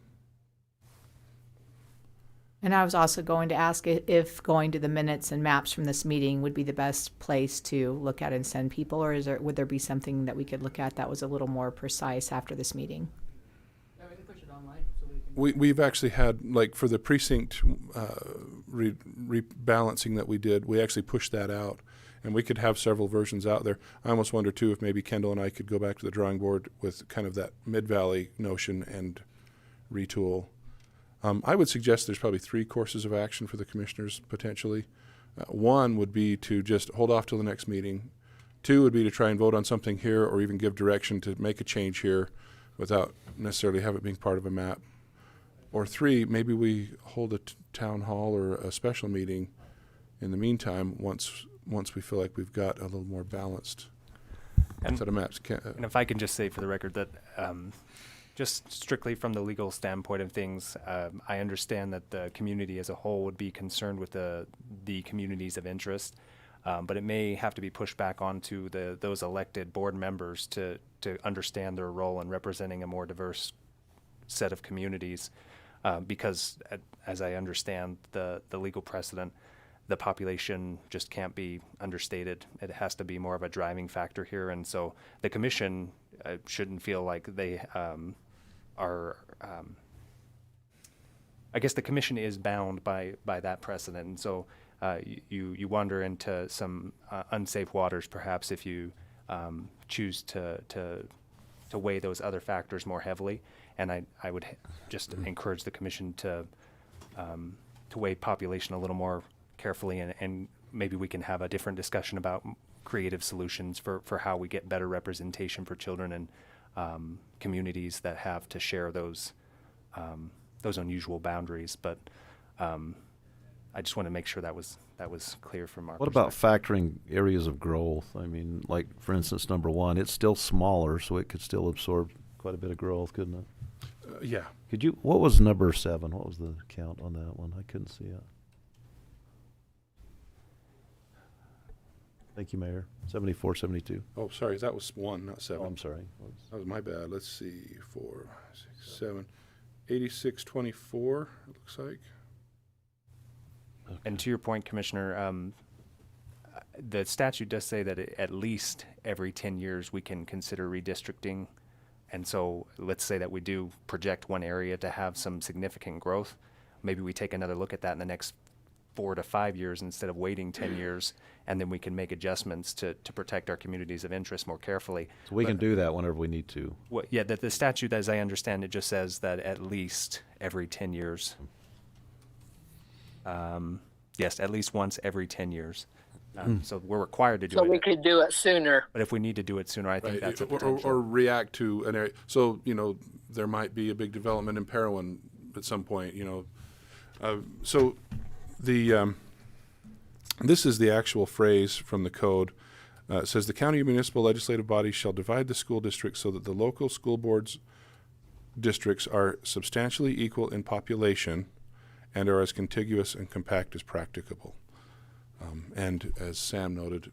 And I was also going to ask if going to the minutes and maps from this meeting would be the best place to look at and send people, or would there be something that we could look at that was a little more precise after this meeting? Yeah, we can push it online so we can. We've actually had, like, for the precinct rebalancing that we did, we actually pushed that out, and we could have several versions out there. I almost wonder too if maybe Kendall and I could go back to the drawing board with kind of that Mid-Valley notion and retool. I would suggest there's probably 3 courses of action for the commissioners potentially. One would be to just hold off till the next meeting. 2 would be to try and vote on something here, or even give direction to make a change here without necessarily have it being part of a map. Or 3, maybe we hold a town hall or a special meeting in the meantime once we feel like we've got a little more balanced set of maps. And if I can just say for the record that just strictly from the legal standpoint of things, I understand that the community as a whole would be concerned with the communities of interest, but it may have to be pushed back onto those elected board members to understand their role in representing a more diverse set of communities, because as I understand the legal precedent, the population just can't be understated. It has to be more of a driving factor here, and so the commission shouldn't feel like they are. I guess the commission is bound by that precedent, and so you wander into some unsafe waters, perhaps, if you choose to weigh those other factors more heavily. And I would just encourage the commission to weigh population a little more carefully, and maybe we can have a different discussion about creative solutions for how we get better representation for children and communities that have to share those unusual boundaries. But I just want to make sure that was clear from our What about perspective. factoring areas of growth? I mean, like, for instance, number 1, it's still smaller, so it could still absorb quite a bit of growth, couldn't it? Yeah. Could you? What was number 7? What was the count on that one? I couldn't see it. Thank you, Mayor. 74, 72. Oh, sorry, that was 1, not 7. Oh, I'm sorry. That was my bad. Let's see, 4, 6, 7, 8624. It looks like. Okay. And to your point, Commissioner, the statute does say that at least every 10 years we can consider redistricting. And so let's say that we do project one area to have some significant growth. Maybe we take another look at that in the next 4 to 5 years instead of waiting 10 years, and then we can make adjustments to protect our communities of interest more carefully. So we can do that whenever we need to. Yeah, the statute, as I understand it, just says that at least every 10 years. Yes, at least once every 10 years. So we're required to do So it. we could do it sooner. But if we need to do it sooner, I think Right, that's a or potential. react to an area. So, there might be a big development in Parowan at some point, So this is the actual phrase from the code. It says the county municipal legislative bodies shall divide the school districts so that the local school boards districts are substantially equal in population and are as contiguous and compact as practicable. And as Sam noted,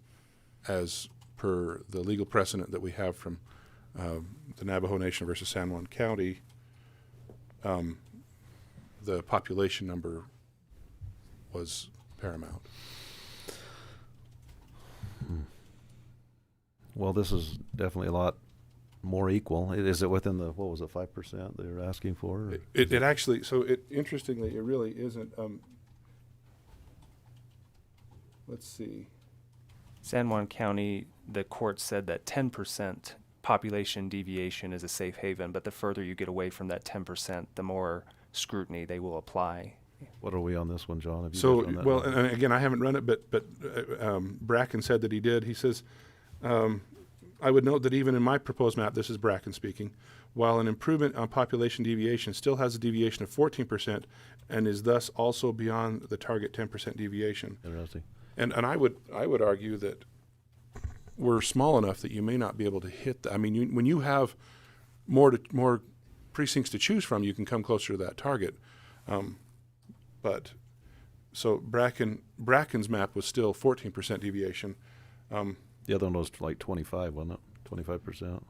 as per the legal precedent that we have from the Navajo Nation versus San Juan County, the population number was paramount. Well, this is definitely a lot more equal. Is it within the, 5% they were asking for? It actually, interestingly, it really isn't. Let's see. San Juan County, the court said that 10% population deviation is a safe haven, but the further you get away from that 10%, the more scrutiny they will apply. What are we on this one, John? Have you So, guys run that well, one? and again, I haven't run it, but Bracken said that he did. He says, I would note that even in my proposed map, this is Bracken speaking, while an improvement on population deviation still has a deviation of 14% and is thus also beyond the target 10% deviation. Interesting. And I would argue that we're small enough that you may not be able to hit that. I mean, when you have more precincts to choose from, you can come closer to that target. But so Bracken's map was still 14% deviation. The other one was like 25, wasn't it? 25%.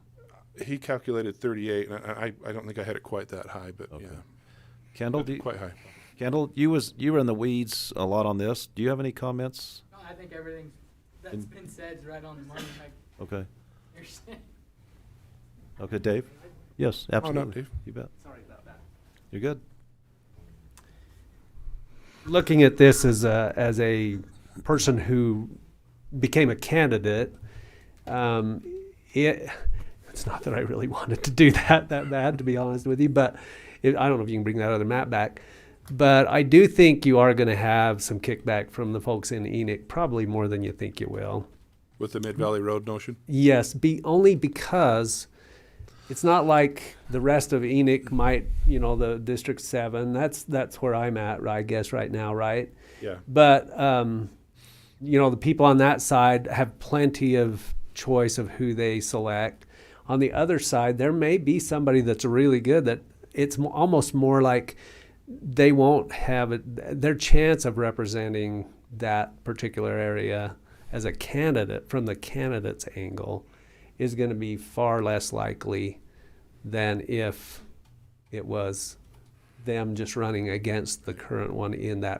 He calculated 38, and I don't think I had it quite that high, but yeah. Kendall, quite high. Kendall, you were in the weeds a lot on this. Do you have any comments? No, I think everything that's been said is right on the money. Okay. You're saying. Okay, Dave? Yes, absolutely. Oh, no, Dave. You bet. Sorry about that. You're good. Looking at this as a person who became a candidate, it's not that I really wanted to do that bad, to be honest with you, but I don't know if you can bring that other map back. But I do think you are going to have some kickback from the folks in Enoch, probably more than you think you will. With the Mid-Valley Road notion? Yes, only because it's not like the rest of Enoch might, the District 7, that's where I'm at, I guess, right now, right? Yeah. But, the people on that side have plenty of choice of who they select. On the other side, there may be somebody that's really good that it's almost more like they won't have their chance of representing that particular area as a candidate from the candidate's angle is going to be far less likely than if it was them just running against the current one in that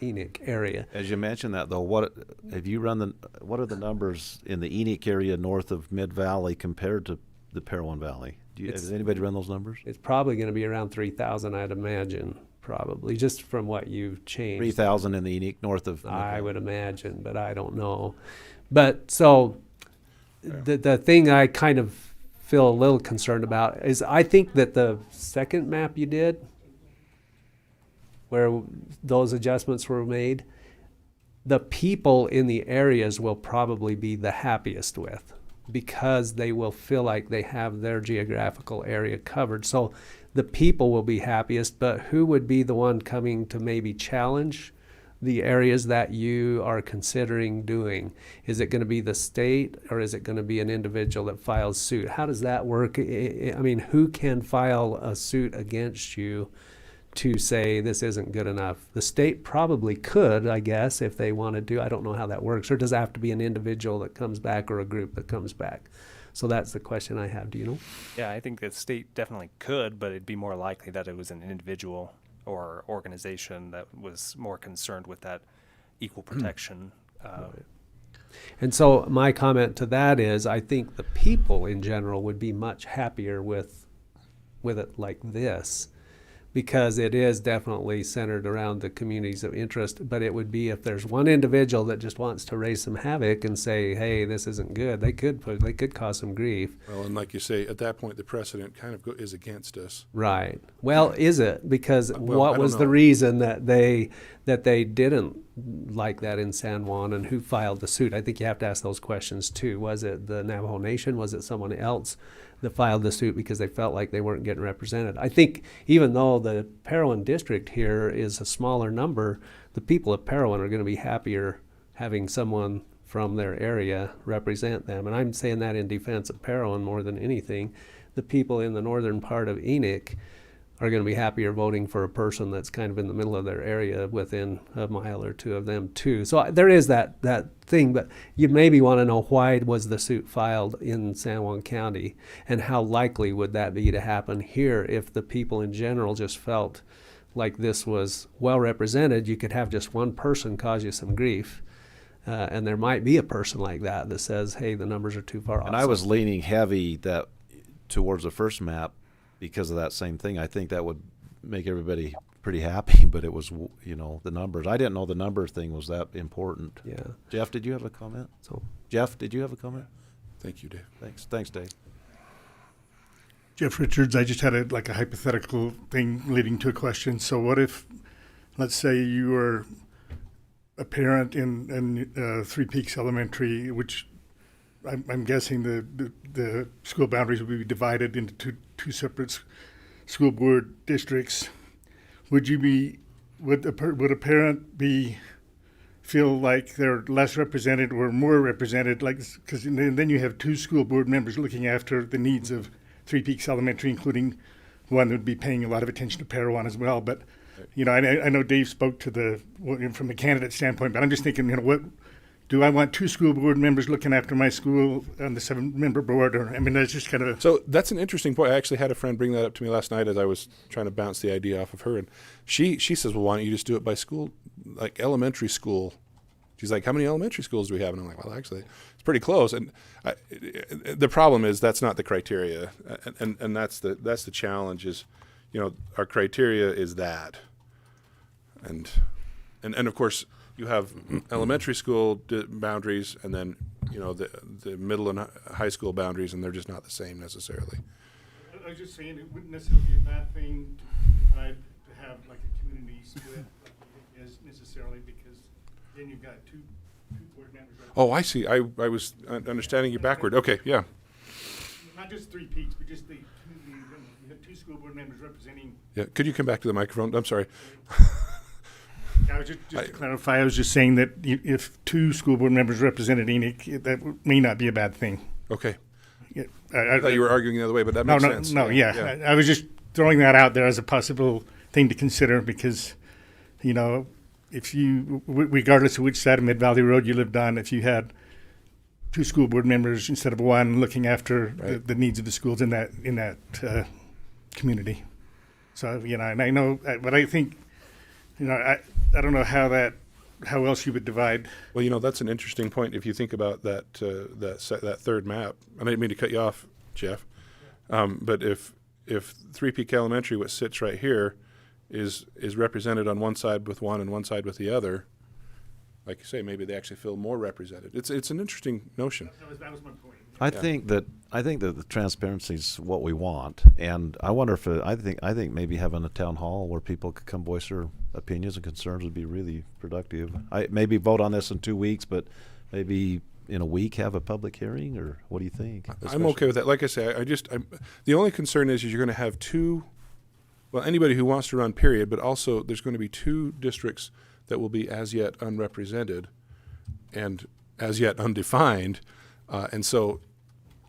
Enoch area. As you mentioned that, though, what are the numbers in the Enoch area north of Mid Valley compared to the Parowan Valley? Has anybody run those numbers? It's probably going to be around 3,000, I'd imagine, probably, just from what you've changed. 3,000 in the Enoch north of Mid Valley. I would imagine, but I don't know. But so the thing I kind of feel a little concerned about is I think that the second map you did, where those adjustments were made, the people in the areas will probably be the happiest with, because they will feel like they have their geographical area covered. So the people will be happiest, but who would be the one coming to maybe challenge the areas that you are considering doing? Is it going to be the state, or is it going to be an individual that files suit? How does that work? I mean, who can file a suit against you to say this isn't good enough? The state probably could, I guess, if they wanted to. I don't know how that works. Or does it have to be an individual that comes back or a group that comes back? So that's the question I have. Do you know? Yeah, I think the state definitely could, but it'd be more likely that it was an individual or organization that was more concerned with that equal protection. Right. And so my comment to that is, I think the people in general would be much happier with it like this, because it is definitely centered around the communities of interest. But it would be if there's one individual that just wants to raise some havoc and say, hey, this isn't good, they could cause some grief. Well, and like you say, at that point, the precedent kind of is against us. Right. Well, is it? Because what was the know. reason that they didn't like that in San Juan, and who filed the suit? I think you have to ask those questions too. Was it the Navajo Nation? Was it someone else that filed the suit because they felt like they weren't getting represented? I think even though the Parowan district here is a smaller number, the people of Parowan are going to be happier having someone from their area represent them. And I'm saying that in defense of Parowan more than anything. The people in the northern part of Enoch are going to be happier voting for a person that's kind of in the middle of their area, within a mile or two of them too. So there is that thing, but you maybe want to know, why was the suit filed in San Juan County, and how likely would that be to happen here if the people in general just felt like this was well represented? You could have just one person cause you some grief, and there might be a person like that says, hey, the numbers are too far off. And I was leaning heavy towards the first map, because of that same thing. I think that would make everybody pretty happy, but it was, the numbers. I didn't know the number thing was that important. Yeah. Jeff, did you have a comment? Jeff, did you have a comment? Thank you, Dave. Thanks, Dave. Jeff Richards, I just had a hypothetical thing leading to a question. So what if, let's say you were a parent in Three Peaks Elementary, which I'm guessing the school boundaries would be divided into two separate school board districts. Would a parent feel like they're less represented or more represented? Because then you have two school board members looking after the needs of Three Peaks Elementary, including one that would be paying a lot of attention to Parowan as well. But, you know, I know Dave spoke to from the candidate standpoint, but I'm just thinking, you know, what do I want 2 school board members looking after my school on the 7-member board? Or, I mean, that's just kind of So that's an interesting point. I actually had a friend bring that up to me last night as I was trying to bounce the idea off of her. And she says, well, why don't you just do it by school, like elementary school? She's like, how many elementary schools do we have? And I'm like, well, actually, it's pretty close. And the problem is that's not the criteria. And that's the challenge is, you know, our criteria is that. And of course, you have elementary school boundaries, and then, you know, the middle and high school boundaries, and they're just not the same necessarily. I was just saying it wouldn't necessarily be a bad thing to have like a community split like it is necessarily, because then you've got two board members. Oh, I see. I was understanding you backward. Okay, yeah. Not just 3 peaks, but just the community. You have 2 school board members representing. Yeah. Could you come back to the microphone? I'm sorry. I was just to clarify, I was just saying that if 2 school board members represented Enoch, that may not be a bad thing. Okay. Yeah, I thought you were arguing the other way, but that makes sense. No, yeah. I was just throwing that out there as a possible thing to consider, because, you know, if you, regardless of which side of Mid-Valley Road you lived on, if you had 2 school board members instead of 1 looking after the needs of the schools in that community. So, you know, and I know, but I think, you know, I don't know how else you would divide. Well, you know, that's an interesting point. If you think about that third map, I didn't mean to cut you off, Jeff, but if 3 Peak Elementary, what sits right here, is represented on one side with one and one side with the other, like you say, maybe they actually feel more represented. It's an interesting notion. That was my point. I think that the transparency is what we want, and I wonder if I think maybe having a town hall where people could come voice their opinions and concerns would be really productive. I maybe vote on this in 2 weeks, but maybe in a week have a public hearing, or what do you think? I'm okay with that. Like I say, the only concern is you're going to have 2. Well, anybody who wants to run, period, but also there's going to be 2 districts that will be as yet unrepresented and as yet undefined, and so,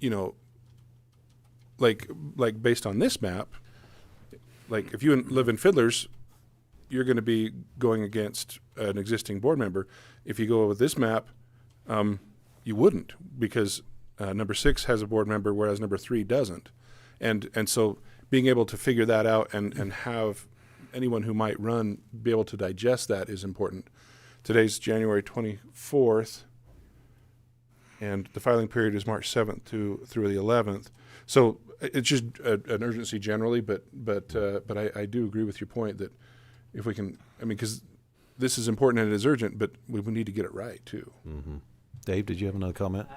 you know, like based on this map, like if you live in Fiddlers, you're going to be going against an existing board member. If you go with this map, you wouldn't, because number 6 has a board member, whereas number 3 doesn't, and so being able to figure that out and have anyone who might run be able to digest that is important. Today's January 24th, and the filing period is March 7th through the 11th. So it's just an urgency generally, but I do agree with your point that if we can, I mean, because this is important and it is urgent, but we need to get it right too. Mm-hmm. Dave, did you have another comment?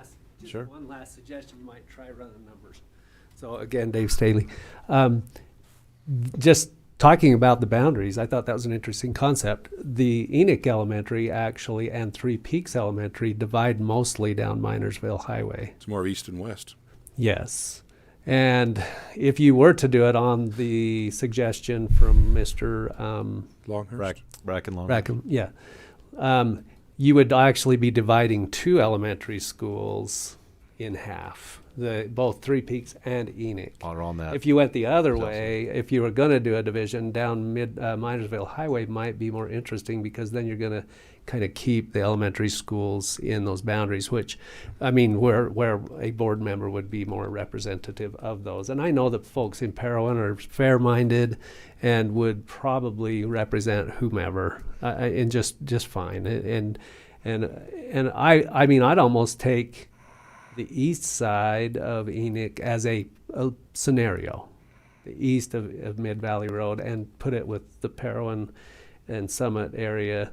Sure. One last suggestion: you might try running numbers. So again, Dave Staley, just talking about the boundaries, I thought that was an interesting concept. The Enoch Elementary actually and 3 Peaks Elementary divide mostly down Minersville Highway. It's more east and west. Yes. And if you were to do it on the suggestion from Mr. Longhurst? Bracken, yeah. You would actually be dividing 2 elementary schools in half. Both 3 Peaks and Enoch. Are on that. If you went the other way, if you were going to do a division, down Minersville Highway might be more interesting, because then you're going to kind of keep the elementary schools in those boundaries, which, I mean, where a board member would be more representative of those. And I know that folks in Parowan are fair-minded and would probably represent whomever, and just fine. And I mean, I'd almost take the east side of Enoch as a scenario, the east of Mid-Valley Road, and put it with the Parowan and Summit area,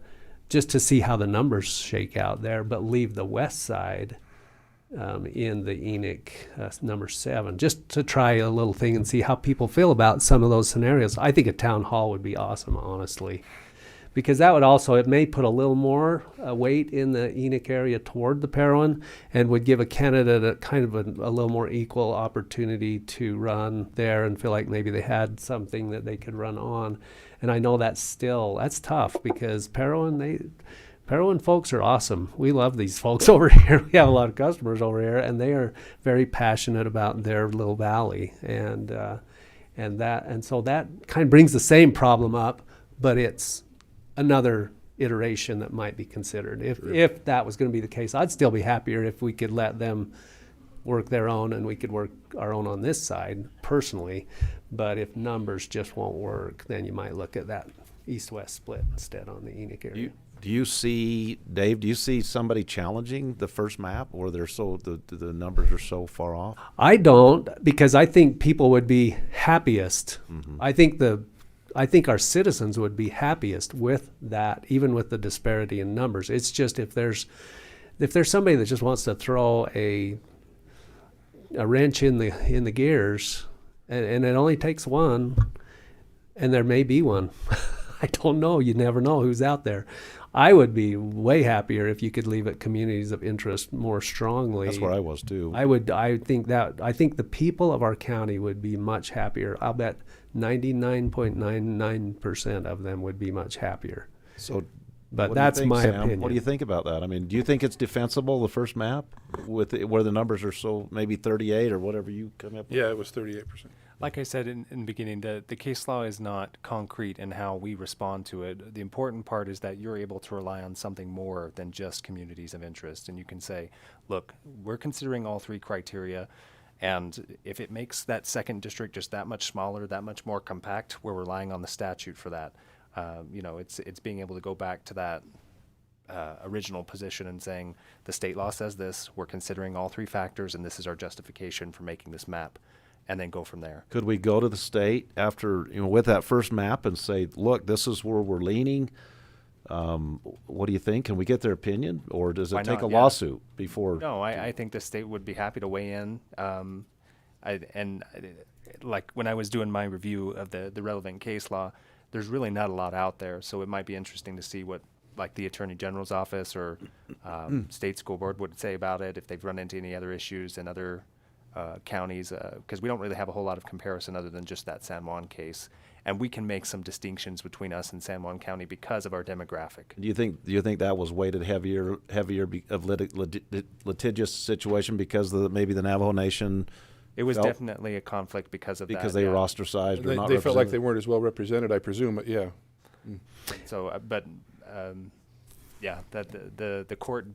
just to see how the numbers shake out there, but leave the west side in the Enoch number 7, just to try a little thing and see how people feel about some of those scenarios. I think a town hall would be awesome, honestly, because that would also, it may put a little more weight in the Enoch area toward the Parowan, and would give a candidate a kind of a little more equal opportunity to run there and feel like maybe they had something that they could run on. And I know that's tough, because Parowan folks are awesome. We love these folks over here. We have a lot of customers over here, and they are very passionate about their little valley. And And so that kind of brings the same problem up, but it's another iteration that might be considered. If that was going to be the case, I'd still be happier if we could let them work their own and we could work our own on this side personally. But if numbers just won't work, then you might look at that east-west split instead on the Enoch area. Do you see, Dave, do you see somebody challenging the first map, or they're so the numbers are so far off? I don't, because I think people would be happiest. Mm-hmm. I think our citizens would be happiest with that, even with the disparity in numbers. It's just if there's somebody that just wants to throw a wrench in the gears, and it only takes one, and there may be one. I don't know. You never know who's out there. I would be way happier if you could leave it communities of interest more strongly. That's where I was too. I think the people of our county would be much happier. I'll bet 99.99% of them would be much happier. So, but that's my opinion. What do you think about that? I mean, do you think it's defensible, the first map, where the numbers are so maybe 38 or whatever you come up with? Yeah, it was 38%. Like I said in the beginning, the case law is not concrete in how we respond to it. The important part is that you're able to rely on something more than just communities of interest. And you can say, look, we're considering all three criteria. And if it makes that second district just that much smaller, that much more compact, we're relying on the statute for that. It's being able to go back to that original position and saying, the state law says this, we're considering all three factors, and this is our justification for making this map. And then go from there. Could we go to the state after, with that first map and say, look, this is where we're leaning? What do you think? Can we get their opinion, or does it take a lawsuit before? No, I think the state would be happy to weigh in. Like when I was doing my review of the relevant case law, there's really not a lot out there. So it might be interesting to see what like the Attorney General's office or state school board would say about it, if they've run into any other issues in other counties, because we don't really have a whole lot of comparison other than just that San Juan case, and we can make some distinctions between us and San Juan County because of our demographic. Do you think that was weighted heavier of litigious situation because of maybe the Navajo Nation? It was definitely a conflict because of because that, they were ostracized or not. They felt like they weren't as well represented, I presume. But yeah. So, that the court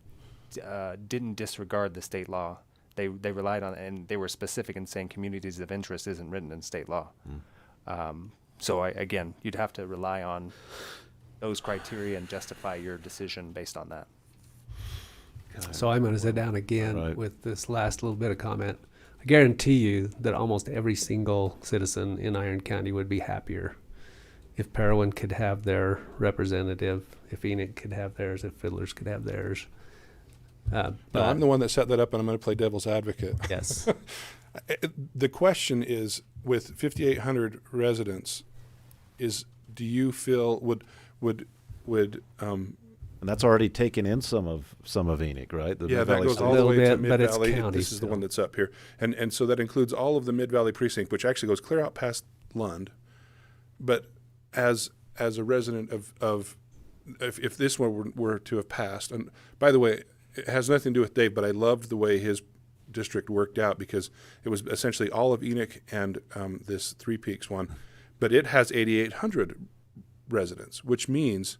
didn't disregard the state law. They relied on, and they were specific in saying communities of interest isn't written in state law. So again, you'd have to rely on those criteria and justify your decision based on that. So I'm going to sit down again with this last little bit of comment. I guarantee you that almost every single citizen in Iron County would be happier if Parowan could have their representative, if Enoch could have theirs, if Fiddlers could have theirs. No, I'm the one that set that up, and I'm going to play devil's advocate. Yes. The question is, with 5,800 residents, do you feel would and that's already taken in some of Enoch, right? Yeah, that goes all the way to Mid-Valley. This is the one that's up here, and so that includes all of the Mid-Valley precinct, which actually goes clear out past Lund. But as a resident of if this one were to have passed, and by the way, it has nothing to do with Dave, but I loved the way his district worked out because it was essentially all of Enoch and this Three Peaks one, but it has 8,800 residents, which means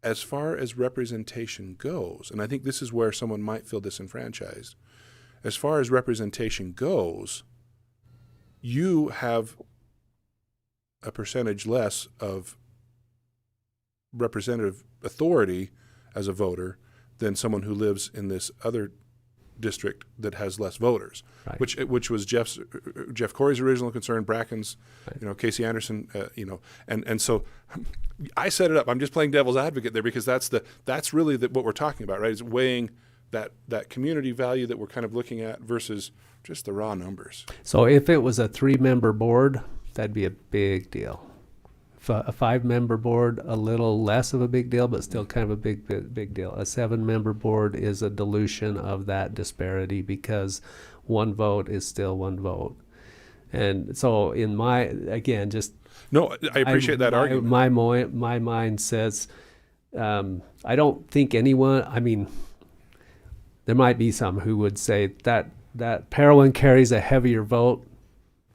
as far as representation goes, and I think this is where someone might feel disenfranchised, as far as representation goes, you have a percentage less of representative authority as a voter than someone who lives in this other district that has less voters, which was Jeff Corey's original concern, Bracken's, Casey Anderson, and so I set it up. I'm just playing devil's advocate there because that's really what we're talking about, right? Is weighing that community value that we're kind of looking at versus just the raw numbers. So if it was a 3-member board, that'd be a big deal. A 5-member board, a little less of a big deal, but still kind of a big deal. A 7-member board is a dilution of that disparity because one vote is still one vote. And so I appreciate that argument. My mind says, I don't think anyone, there might be some who would say that Parowan carries a heavier vote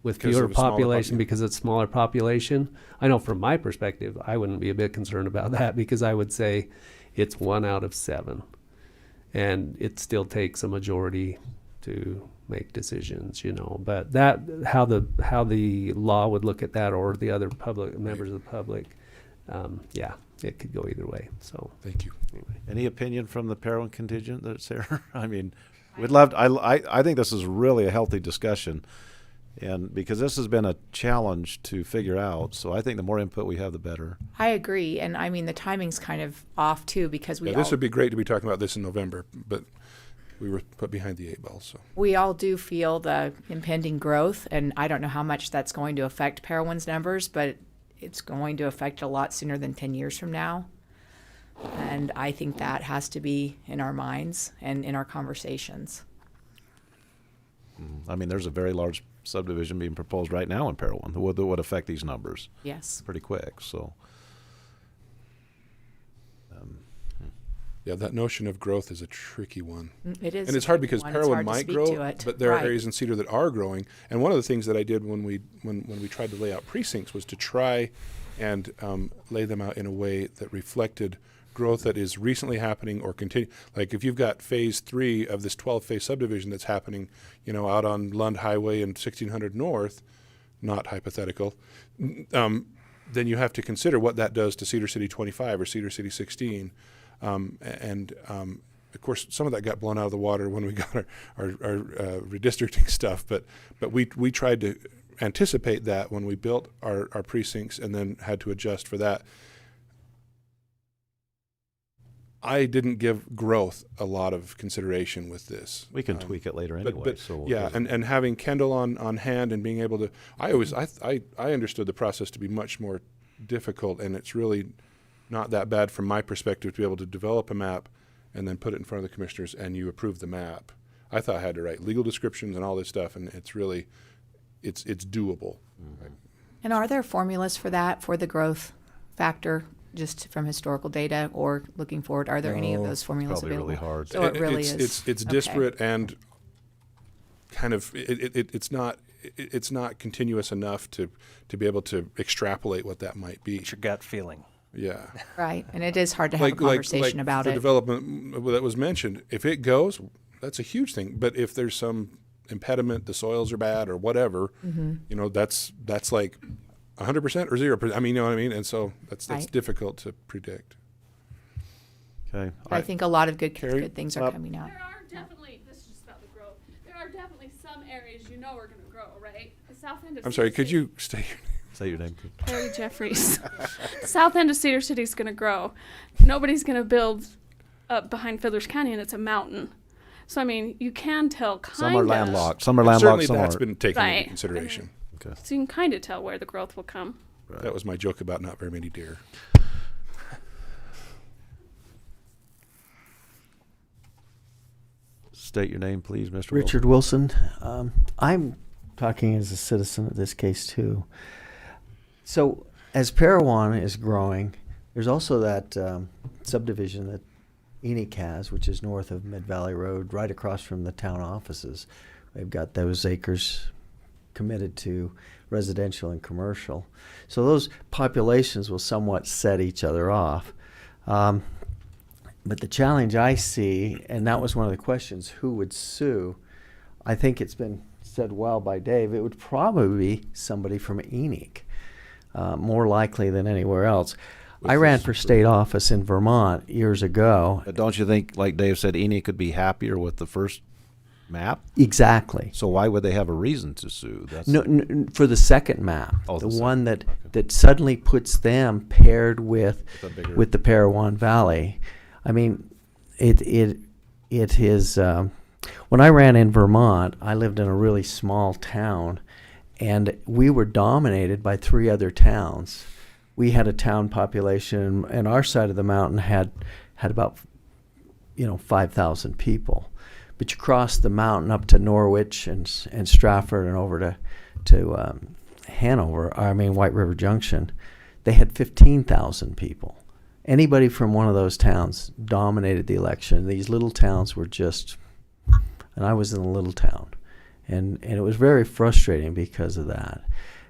with Because fewer of a smaller population because it's smaller population. I know from my perspective, I wouldn't be a bit concerned about that because I would say it's 1 out of 7. And it still takes a majority to make decisions, you know. But that how the law would look at that, or the other public members of the public, yeah, it could go either way. So thank you. Anyway. Any opinion from the Parowan contingent that's there? I mean, we'd love. I think this is really a healthy discussion, and because this has been a challenge to figure out, so I think the more input we have, the better. I agree, and I mean the timing's kind of off too because This would be great to be talking about this in November, but we were put behind the 8 ball. So we all do feel the impending growth, and I don't know how much that's going to affect Parowan's numbers, but it's going to affect a lot sooner than 10 years from now. And I think that has to be in our minds and in our conversations. I mean, there's a very large subdivision being proposed right now in Parowan that would affect these numbers. Yes. Pretty quick, so. Yeah, that notion of growth is a tricky one. It is. And it's hard because It's Parowan hard to might speak grow, to it. but there are Right. areas in Cedar that are growing. And one of the things that I did when we tried to lay out precincts was to try and lay them out in a way that reflected growth that is recently happening or continue. Like if you've got phase 3 of this 12-phase subdivision that's happening, you know, out on Lund Highway and 1600 North, not hypothetical, then you have to consider what that does to Cedar City 25 or Cedar City 16. Of course, some of that got blown out of the water when we got our redistricting stuff, but we tried to anticipate that when we built our precincts and then had to adjust for that. I didn't give growth a lot of consideration with this. We can tweak it later anyway. But so yeah, and having Kendall on hand and being able to, I understood the process to be much more difficult, and it's really not that bad from my perspective to be able to develop a map and then put it in front of the commissioners and you approve the map. I thought I had to write legal descriptions and all this stuff, and it's really, it's doable. Mm-hmm. And are there formulas for that, for the growth factor, just from historical data, or looking forward? Are there any of those formulas probably available? really hard. So it really is. It's Okay. disparate and kind of it's not continuous enough to be able to extrapolate what that might be. It's your gut feeling. Yeah. Right, and it is hard to have a conversation about the it. development that was mentioned, if it goes, that's a huge thing. But if there's some impediment, the soils are bad or whatever, you know, that's like 100% or 0%. I mean, you know what I mean? And so that's Right. difficult to predict. Okay. But I think a lot of good things are coming out. There are definitely, this is just about the growth, there are definitely some areas you know are going to grow, right? The south end of I'm sorry, Cedar could City- you say your name? Say your name. Harry Jeffries. South end of Cedar City is going to grow. Nobody's going to build up behind Fiddler's Canyon. It's a mountain. So, I mean, you can tell kind of. Some are landlocked. Some are And landlocked. certainly Some that's aren't. been taken Right. into consideration. Okay. So you can kind of tell where the growth will come. That was my joke about not very many deer. State your name, please, Mr. Richard Wilson. I'm talking as a citizen of this case too. So as Parowan is growing, there's also that subdivision that Enoch has, which is north of Mid Valley Road, right across from the town offices. They've got those acres committed to residential and commercial. So those populations will somewhat set each other off. But the challenge I see, and that was one of the questions, who would sue? I think it's been said well by Dave, it would probably be somebody from Enoch, more likely than anywhere else. I ran for state office in Vermont years ago. But don't you think, like Dave said, Enoch could be happier with the first map? Exactly. So why would they have a reason to sue? That's No, for the second map, Oh, the the one that suddenly puts them paired with the Parowan Valley. I mean, it is. When I ran in Vermont, I lived in a really small town, and we were dominated by 3 other towns. We had a town population, and our side of the mountain had about 5,000 people. But you cross the mountain up to Norwich and Stratford and over to Hanover. I mean White River Junction. They had 15,000 people. Anybody from one of those towns dominated the election. These little towns were just, and I was in a little town, And it was very frustrating because of that.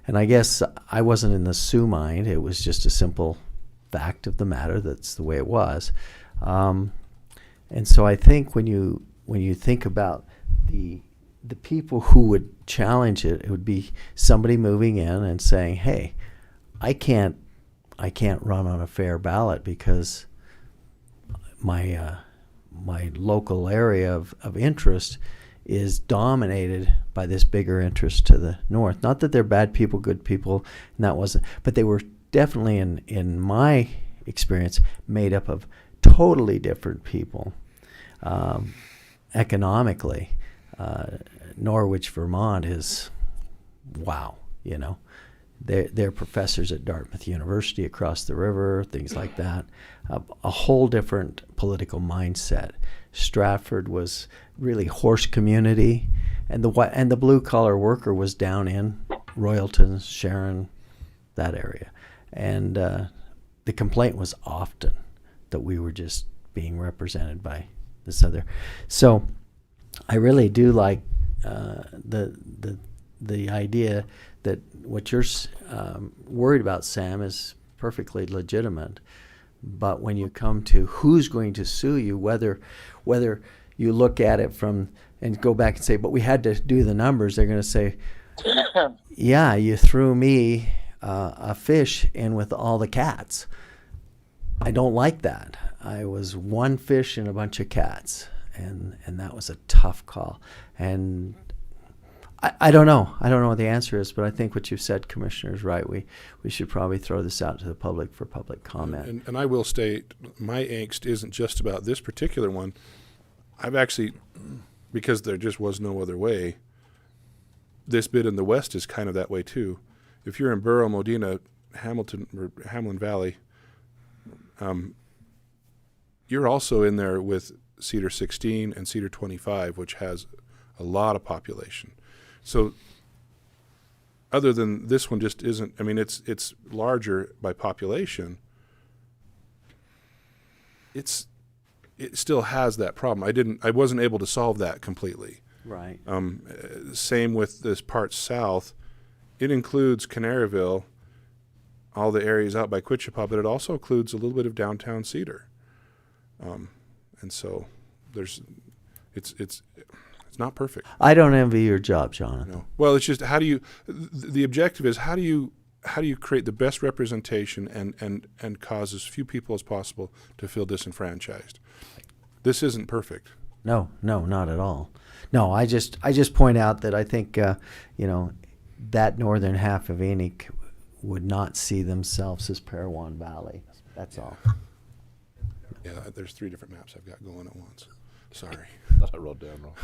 And I guess I wasn't in the Sioux mind. It was just a simple fact of the matter. That's the way it was. And so I think when you think about the people who would challenge it, it would be somebody moving in and saying, "Hey, I can't run on a fair ballot because my local area of interest is dominated by this bigger interest to the north." Not that they're bad people, good people, and that wasn't, but they were definitely in my experience made up of totally different people. Economically, Norwich, Vermont is, wow, you know. They're professors at Dartmouth University across the river, things like that. A whole different political mindset. Stratford was really horse community, and the blue collar worker was down in Royalton, Sharon, that area. And the complaint was often that we were just being represented by this other. So I really do like the idea that what you're worried about, Sam, is perfectly legitimate. But when you come to who's going to sue you, whether you look at it from and go back and say, but we had to do the numbers, they're going to say, yeah, you threw me a fish in with all the cats. I don't like that. I was one fish in a bunch of cats, and that was a tough call. And I don't know. I don't know what the answer is, but I think what you've said, Commissioner, is right. We should probably throw this out to the public for public comment. And I will state, my angst isn't just about this particular one. I've actually, because there just was no other way, this bit in the west is kind of that way too. If you're in Burrow, Modena, Hamilton, or Hamlin Valley, you're also in there with Cedar 16 and Cedar 25, which has a lot of population. So other than this one just isn't, I mean, it's larger by population. It still has that problem. I wasn't able to solve that completely. Right. Same with this part south. It includes Canaryville, all the areas out by Quichapa, but it also includes a little bit of downtown Cedar. And so it's not perfect. I don't envy your job, Jonathan. No. Well, it's just the objective is how do you create the best representation and cause as few people as possible to feel disenfranchised. This isn't perfect. No, not at all. No, I just point out that I think that northern half of Enoch would not see themselves as Parowan Valley. That's all. Yeah, there's 3 different maps I've got going at once. Sorry. I wrote down wrong.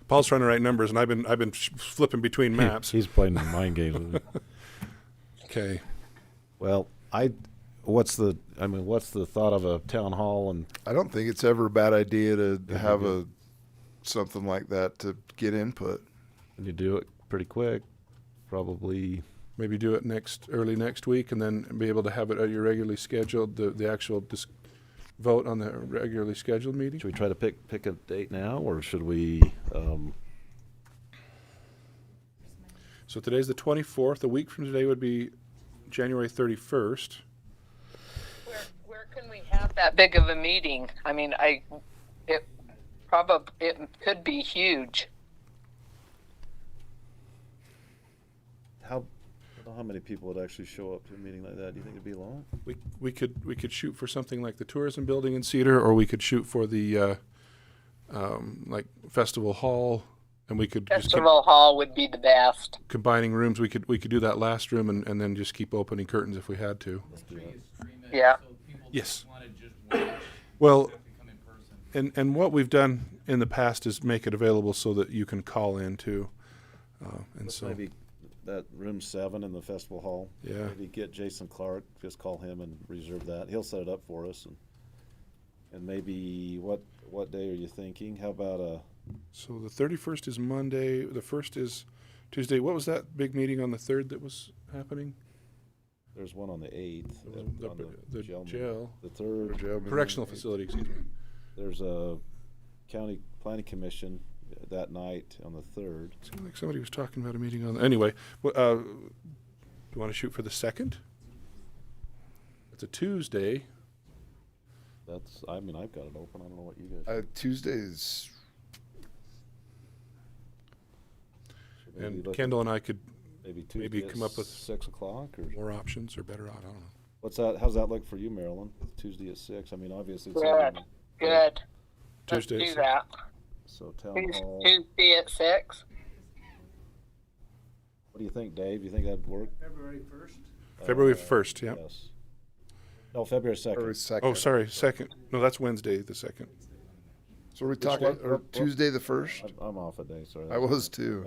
Paul's trying to write numbers, and I've been flipping between maps. He's playing the mind game. Okay. Well, what's the thought of a town hall? And I don't think it's ever a bad idea to have something like that to get input. And you do it pretty quick, probably. Maybe do it early next week, and then be able to have it at your regularly scheduled the actual vote on the regularly scheduled meeting. Should we try to pick a date now, or should we? So today's the 24th. A week from today would be January 31st. Where can we have that big of a meeting? I mean, it could be huge. I don't know how many people would actually show up to a meeting like that. Do you think it'd be long? We could shoot for something like the tourism building in Cedar, or we could shoot for the like Festival Hall, and we could Festival Hall would be the best. Combining rooms, we could do that last room and then just keep opening curtains if we had to. Yeah. Yes. Well, and what we've done in the past is make it available so that you can call in too, and so maybe that room 7 in the festival hall. Yeah. Maybe get Jason Clark, just call him and reserve that. He'll set it up for us. And maybe what day are you thinking? How about So the 31st is Monday. The 1st is Tuesday. What was that big meeting on the 3rd that was happening? There's one on the 8th. The jail. The 3rd. Correctional facility, excuse me. There's a county planning commission that night on the 3rd. Seemed like somebody was talking about a meeting on, anyway, do you want to shoot for the 2nd? It's a Tuesday. I mean, I've got it open. I don't know what you guys. Tuesdays. And Kendall and I could maybe come up with 6 o'clock or more options or better on. I don't know. What's that? How's that look for you, Marilyn? Tuesday at 6. I mean, obviously. It's Good. Good. Tuesday. Let's do that. So town hall. Tuesday at 6. What do you think, Dave? Do you think that'd work? February 1st. February 1st, yeah. Yes. No, February 2nd. February 2nd. Oh, sorry, 2nd. No, that's Wednesday, the 2nd. So we're talking or Tuesday the 1st. I'm off a day. Sorry. I was too.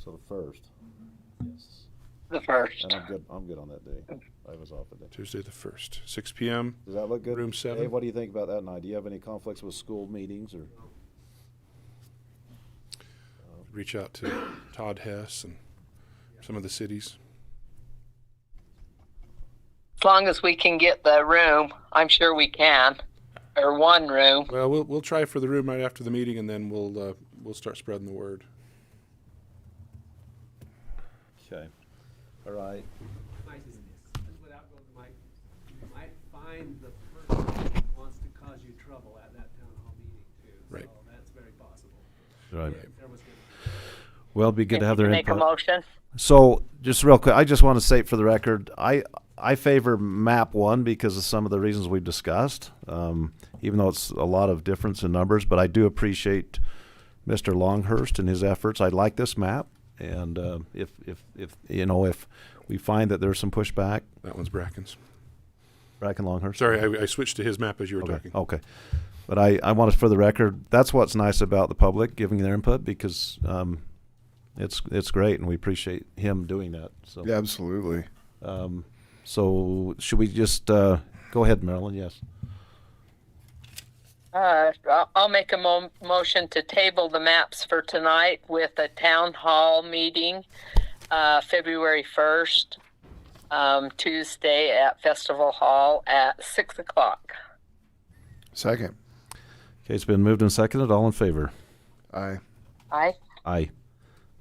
So the 1st. Yes. The 1st. And I'm good on that day. I was off a day. Tuesday the 1st, 6 p.m. Does that look good? Room 7. Dave, what do you think about that night? Do you have any conflicts with school meetings or? Reach out to Todd Hess and some of the cities. As long as we can get the room, I'm sure we can, or one room. Well, we'll try for the room right after the meeting, and then we'll start spreading the word. Okay. All right. Without going to Mike, you might find the person who wants to cause you trouble at that town hall meeting too. Right. So that's very possible. Right. There was gonna Well, it'd be good to have their Make input. a motion. So, just real quick, I just want to state for the record, I favor map 1 because of some of the reasons we've discussed, even though it's a lot of difference in numbers, but I do appreciate Mr. Longhurst and his efforts. I like this map, and if we find that there's some pushback. That one's Bracken's. Bracken Longhurst? Sorry, I switched to his map as you were talking. Okay. But I want to, for the record, that's what's nice about the public giving their input because it's great, and we appreciate him doing that. So Yeah, absolutely. So should we just go ahead, Marilyn? Yes. I'll make a motion to table the maps for tonight with a town hall meeting, February 1st, Tuesday at Festival Hall at 6 o'clock. Second. Okay, it's been moved and seconded. All in favor? Aye. Aye. Aye.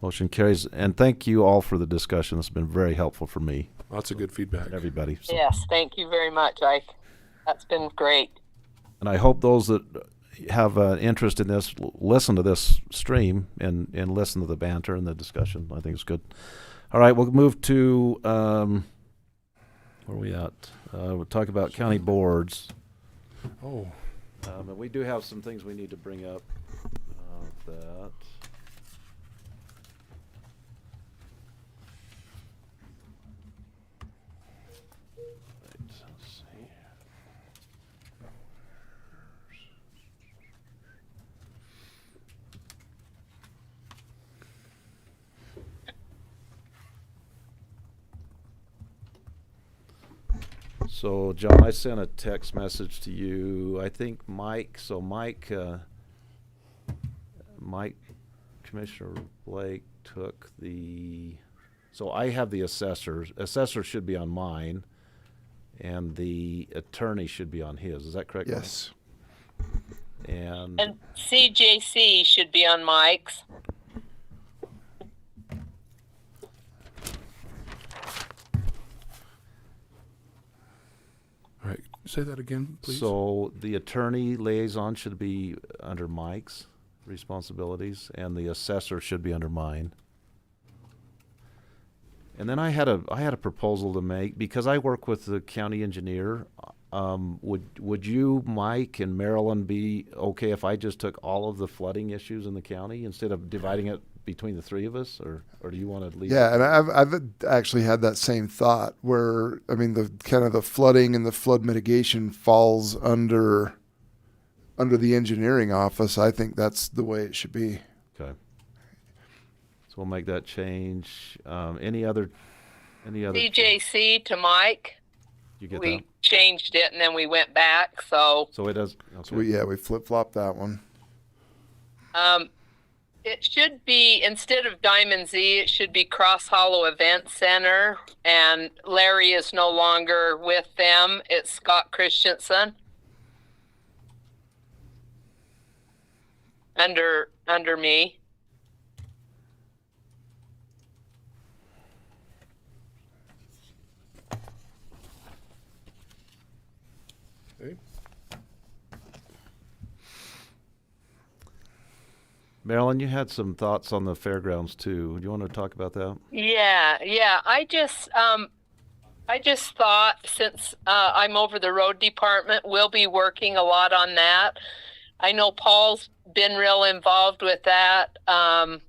Motion carries. And thank you all for the discussion. It's been very helpful for me. Lots of good feedback. And everybody. So. Yes, thank you very much. That's been great. And I hope those that have an interest in this listen to this stream and listen to the banter and the discussion. I think it's good. All right, we'll move to where are we at? We'll talk about county boards. Oh. And we do have some things we need to bring up. That. So, John, I sent a text message to you. I think Mike, Commissioner Blake took the, so I have the assessors. Assessor should be on mine, and the attorney should be on his. Is that correct? Yes. Mike? And CJC should be on Mike's. All right, say that again, please. So the attorney liaison should be under Mike's responsibilities, and the assessor should be under mine. And then I had a proposal to make because I work with the county engineer. Would you, Mike, and Marilyn be okay if I just took all of the flooding issues in the county instead of dividing it between the three of us, or do you want to leave? Yeah, and I've actually had that same thought where I mean the kind of the flooding and the flood mitigation falls under the engineering office. I think that's the way it should be. Okay. So we'll make that change. Any other? CJC to Mike. You get We that? changed it and then we went back. So So it does. Okay. So we flip-flopped that one. It should be, instead of Diamond Z, it should be Cross Hollow Event Center, and Larry is no longer with them. It's Scott Christensen. Under me. Okay. Marilyn, you had some thoughts on the fairgrounds too. Do you want to talk about that? Yeah. I just thought, since I'm over the road department, we'll be working a lot on that. I know Paul's been real involved with that. I'm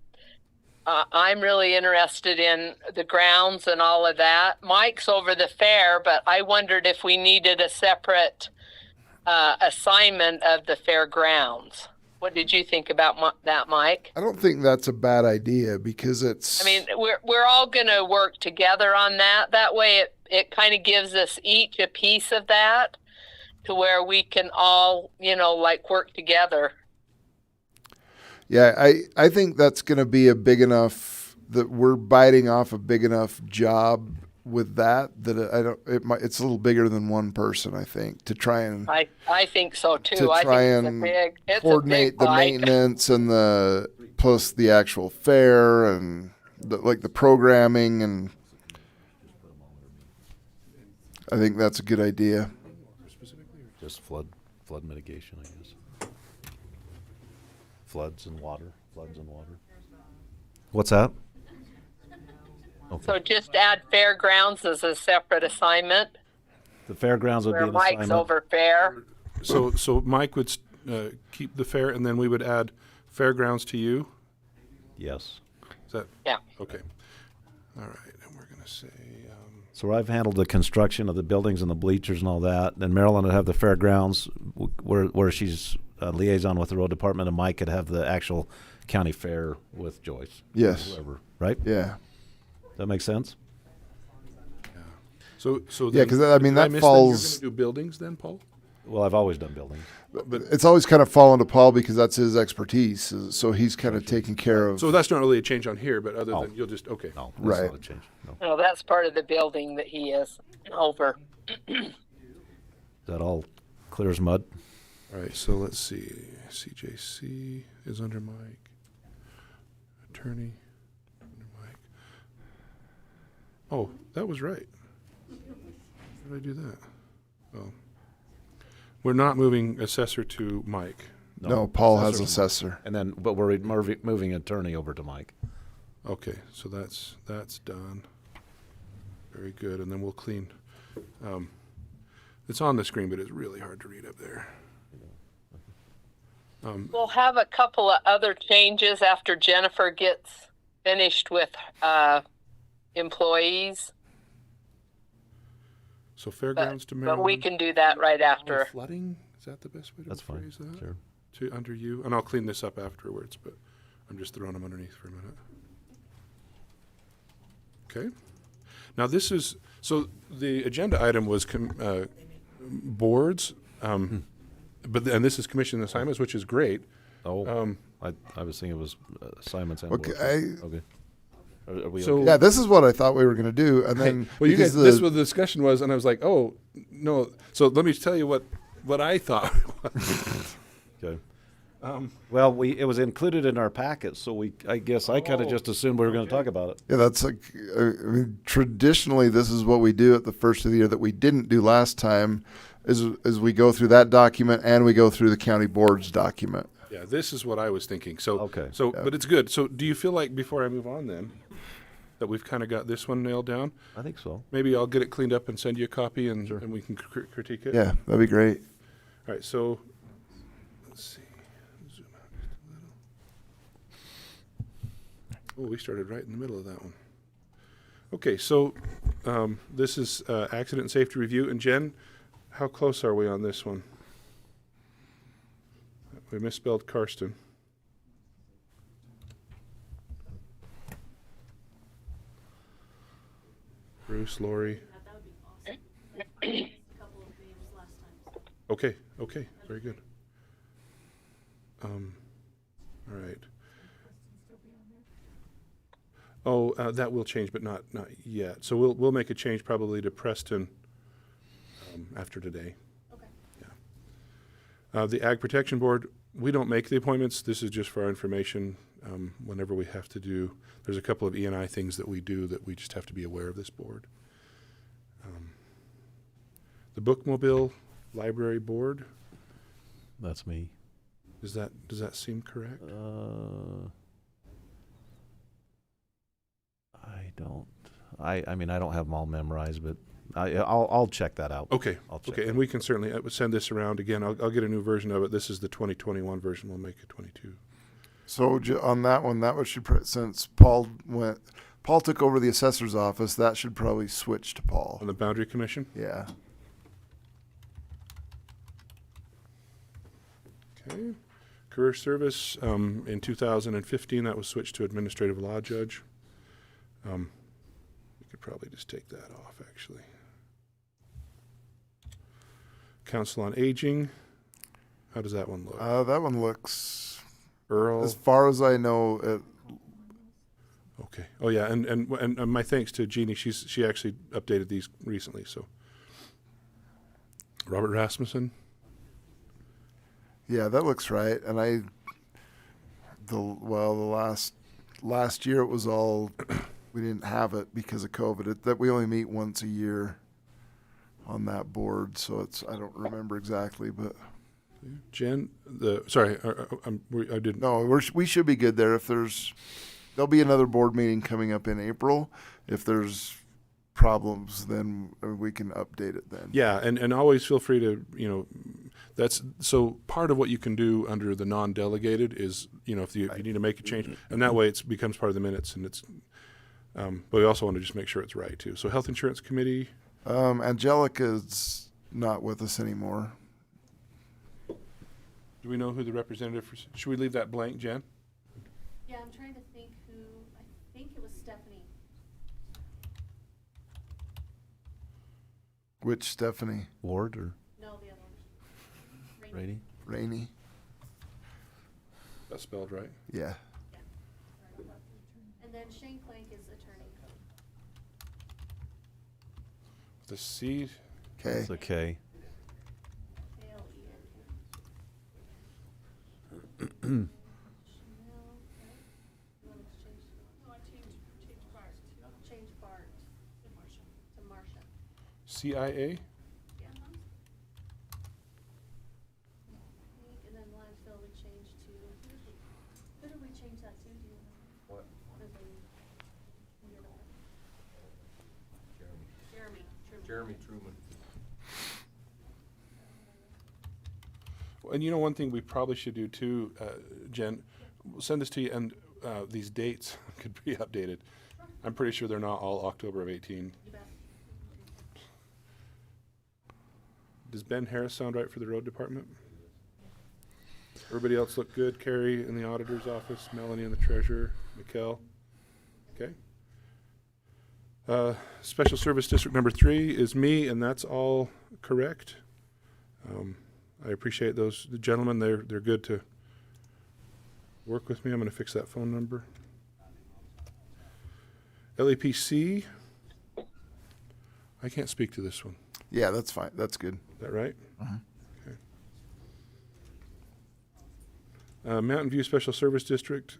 really interested in the grounds and all of that. Mike's over the fair, but I wondered if we needed a separate assignment of the fairgrounds. What did you think about that, Mike? I don't think that's a bad idea because it's. I mean, we're all going to work together on that. That way, it kind of gives us each a piece of that, to where we can all, like, work together. Yeah, I think that's going to be a big enough that we're biting off a big enough job with that it's a little bigger than one person, I think, to try and I think so too. to I try think and it's coordinate a big the bike. maintenance and plus the actual fair and the programming, and I think that's a good idea. Just flood mitigation, I guess. Floods and water. What's that? Okay. So just add fairgrounds as a separate assignment. The fairgrounds would be Where an Mike's assignment. over fair. So Mike would keep the fair, and then we would add fairgrounds to you? Yes. Is that? Yeah. Okay. All right, and we're going to say... So I've handled the construction of the buildings and the bleachers and all that. Then Marilyn would have the fairgrounds where she's liaison with the road department, and Mike could have the actual county fair with Joyce. Yes. Whoever, right? Yeah. That makes sense? Yeah. So yeah, because I mean that You're falls. going to do buildings then, Paul? Well, I've always done buildings. But it's always kind of fallen to Paul because that's his expertise. So he's kind of taking care of. So that's not really a change on here, but other than you'll just, okay. No, Right. that's not a change. No. No, that's part of the building that he is over. Is that all clear as mud? All right, so let's see. CJC is under Mike. Attorney, under Mike. Oh, that was right. How did I do that? Oh. We're not moving assessor to Mike. No, Paul has assessor. And then, but we're moving attorney over to Mike. Okay, so that's done. Very good, and then we'll clean. It's on the screen, but it's really hard to read up there. We'll have a couple of other changes after Jennifer gets finished with employees. So fairgrounds to Maryland. But we can do that right after. Flooding, is that the best way to That's fine. phrase that? Sure. To under you, and I'll clean this up afterwards, but I'm just throwing them underneath for a minute. Okay. Now this is, so the agenda item was boards, and this is commission assignments, which is great. Oh, I was thinking it was assignments and Okay, boards. Okay. Are we So- okay? Yeah, this is what I thought we were going to do, and then Well, you because guys, this is what the discussion was, and I was like, oh, no. So let me tell you what I thought. Okay. Well, it was included in our packet, so I guess I kind of just assumed we were going to talk about it. Yeah, that's like, I mean, traditionally, this is what we do at the first of the year that we didn't do last time, is we go through that document and we go through the county board's document. Yeah, this is what I was thinking. So, Okay. So, but it's good. So, do you feel like before I move on, then, that we've kind of got this one nailed down? I think so. Maybe I'll get it cleaned up and send you a copy, and we can critique it. Yeah, that'd be great. All right. So, let's see. Zoom out just a little. Oh, we started right in the middle of that one. Okay, so this is accident and safety review, and Jen, how close are we on this one? We misspelled Karsten. Bruce, Lori. Okay, very good. All right. Oh, that will change, but not yet. So we'll make a change probably to Preston after today. Okay. Yeah. The Ag Protection Board, we don't make the appointments. This is just for our information. Whenever we have to do, there's a couple of E&I things that we do that we just have to be aware of this board. The Bookmobile Library Board. That's me. Does that seem correct? I don't. I mean, I don't have them all memorized, but I'll check that out. Okay. I'll check Okay, and we can certainly send this around again. I'll get a new version of it. This is the 2021 version. We'll make it 22. So on that one, that was since Paul took over the assessor's office, that should probably switch to Paul. On the Boundary Commission? Yeah. Okay. Career Service, in 2015, that was switched to Administrative Law Judge. We could probably just take that off, actually. Council on Aging, how does that one look? That one looks, Earl. as far as I know, Okay. Oh yeah, and my thanks to Jeannie. She actually updated these recently. So Robert Rasmussen. yeah, that looks right. And the last year it was all, we didn't have it because of COVID. That we only meet once a year on that board, so I don't remember exactly, but Jen, I didn't. No, we should be good there. There'll be another board meeting coming up in April. If there's problems, then we can update it then. Yeah, and always feel free to, that's, so part of what you can do under the non-delegated is, if you need to make a change, and that way it becomes part of the minutes, and it's, but we also want to just make sure it's right too. So Health Insurance Committee. Angelica's not with us anymore. Do we know who the representative for, should we leave that blank, Jen? Yeah, I'm trying to think I think it was Stephanie. Which Stephanie? Ward or? No, the other one. Rainey? Rainey. That's spelled right? Yeah. And then Shane Plank is attorney. The C. Okay. It's okay. CIA? Yeah. And then landfill we changed to, who did we change that to? Do you know? What? Jeremy Truman. And one thing we probably should do too, Jen, we'll send this to you, and these dates could be updated. I'm pretty sure they're not all October of 18. You bet. Does Ben Harris sound right for the road department? Everybody else look good? Carrie in the auditor's office, Melanie in the treasurer, Mikkel. Okay. Special Service District number 3 is me, and that's all correct. I appreciate those gentlemen. They're good to work with me. I'm going to fix that phone number. LAPC. I can't speak to this one. Yeah, that's fine. That's good. Is that right? Uh-huh. Okay. Mountain View Special Service District.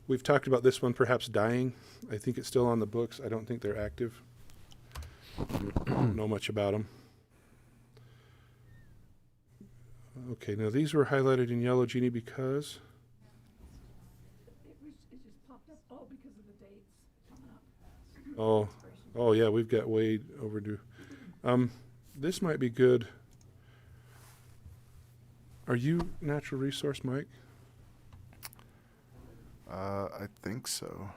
We've talked about this one perhaps dying. I think it's still on the books. I don't think they're active. I don't know much about them. Okay, now these were highlighted in yellow, Jeannie, because? It just popped up, because of the dates coming up. Oh yeah, we've got way overdue. This might be good. Are you natural resource, Mike? I think so.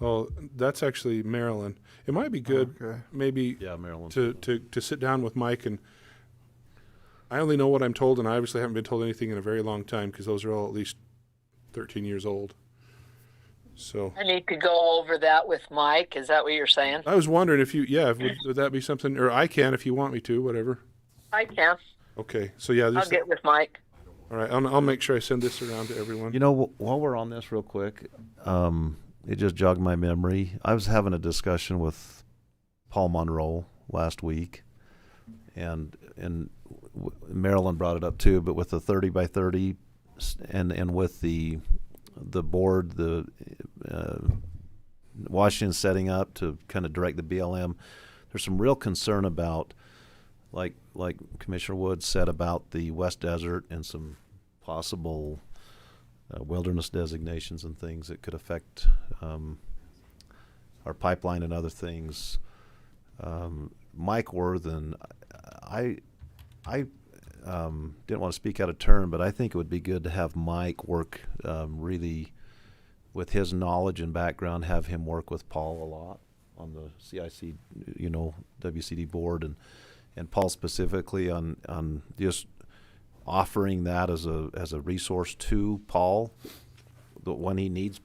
Oh, that's actually Marilyn. It might be good, maybe, Marilyn. to sit down with Mike, and I only know what I'm told, and I obviously haven't been told anything in a very long time because those are all at least 13 years old. So I need to go over that with Mike. Is that what you're saying? I was wondering if would that be something, or I can if you want me to, whatever. I can. Okay, so yeah, I'll just get with Mike. all right. I'll make sure I send this around to everyone. You know, while we're on this real quick, it just jogged my memory. I was having a discussion with Paul Monroe last week, and Marilyn brought it up too, but with the 30 by 30 and with the board, the Washington setting up to kind of direct the BLM, there's some real concern about, like Commissioner Woods said, about the West Desert and some possible wilderness designations and things that could affect our pipeline and other things. Mike Worthen, I didn't want to speak out of turn, but I think it would be good to have Mike work really with his knowledge and background, have him work with Paul a lot on the CIC, WCD board, and Paul specifically on just offering that as a resource to Paul when he needs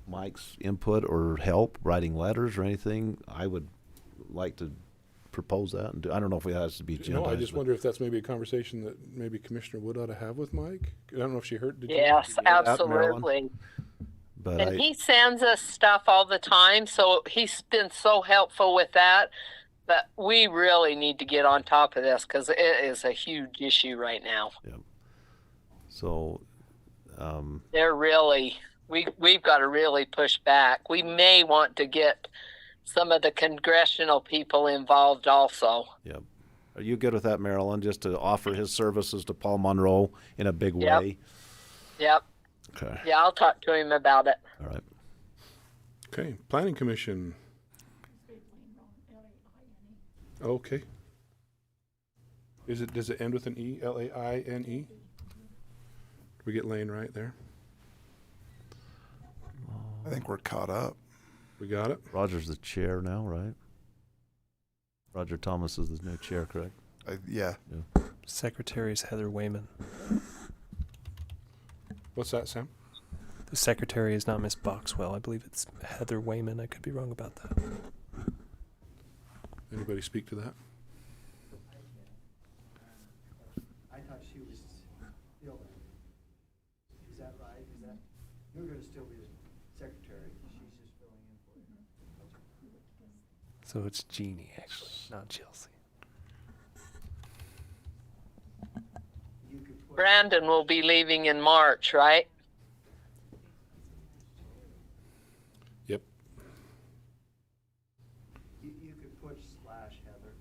Mike's input or help writing letters or anything. I would like to propose that, and I don't know if it has to be agendized. No, I just wonder if that's maybe a conversation that maybe Commissioner Wood ought to have with Mike. I don't know if she heard. Did Yes, you hear that, absolutely. But And he sends us stuff all the time, so he's been so helpful with that. But we really need to get on top of this because it is a huge issue right now. Yeah. So They're really we've got to really push back. We may want to get some of the congressional people involved also. Yep. Are you good with that, Marilyn? Just to offer his services to Paul Monroe in a big way? Yep. Okay. Yeah, I'll talk to him about it. All right. Okay, Planning Commission. Okay. Does it end with an E? Laine? Did we get Lane right there? I think we're caught up. We got it. Roger's the chair now, right? Roger Thomas is the new chair, correct? Yeah. Secretary is Heather Wayman. What's that, Sam? The secretary is not Miss Boxwell. I believe it's Heather Wayman. I could be wrong about that. Anybody speak to that? I thought she was still. Is that right? Is that you're going to still be the secretary? She's just filling in for you. So it's Jeannie, actually, not Chelsea. Brandon will be leaving in March, right? Yep. You could put / Heather.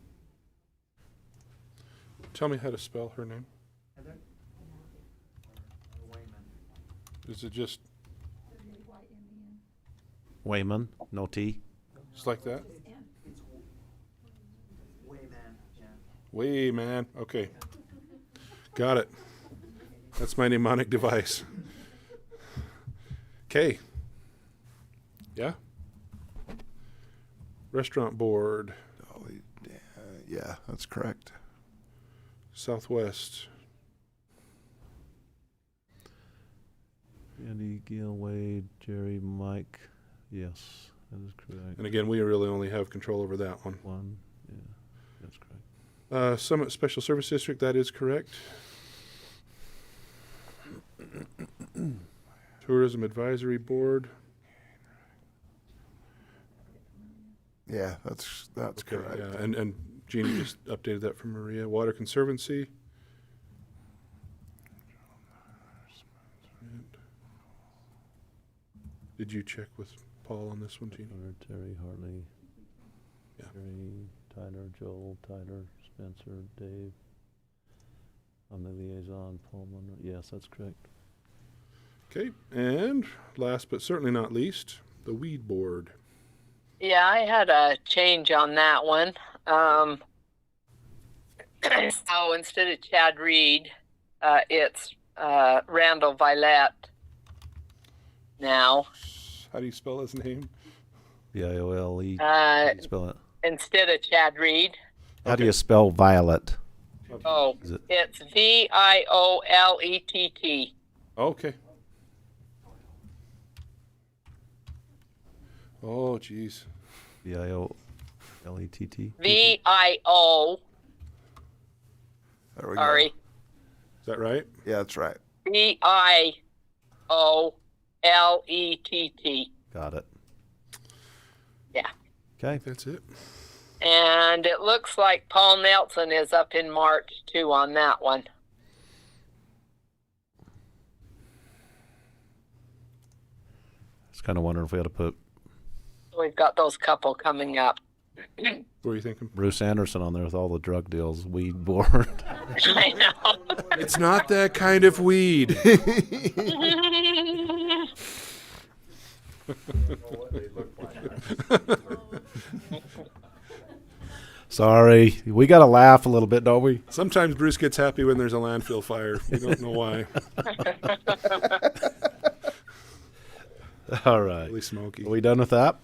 Tell me how to spell her name. Heather? Or Wayman. Is it just Wayman, no T? just like that? It's Wayman, yeah. Wayman. Okay. Got it. That's my mnemonic device. Okay. Yeah. Restaurant Board. Yeah, that's correct. Southwest. Andy, Gil, Wade, Jerry, Mike. Yes, that is correct. And again, we really only have control over that one. One, yeah, that's correct. Summit Special Service District, that is correct. Tourism Advisory Board. Yeah, that's Okay, correct. yeah, and Jeannie just updated that from Maria. Water Conservancy. Did you check with Paul on this one, Jeannie? Terry, Hartley, Yeah. Jerry, Tyler, Joel, Tyler, Spencer, Dave. I'm the liaison, Paul Monroe. Yes, that's correct. Okay, and last but certainly not least, the Weed Board. Yeah, I had a change on that one. So instead of Chad Reed, it's Randall Violet now. How do you spell his name? V-I-O-L-E. How do you spell it? Instead of Chad Reed. How do you spell violet? Oh, Is it- it's Violett. Okay. Oh, geez. V-I-O-L-E-T-T. VIO There we Sorry. Is that right? Yeah, that's right. Biolett. Got it. Yeah. Okay. That's it. And it looks like Paul Nelson is up in March too on that one. I was kind of wondering if we had to put We've got those couple coming up. What were you thinking? Bruce Anderson on there with all the drug deals, weed board. I know. It's not that kind of weed. Sorry, we got to laugh a little bit, don't we? Sometimes Bruce gets happy when there's a landfill fire. We don't know why. All right. Really smoky. Are we done with that?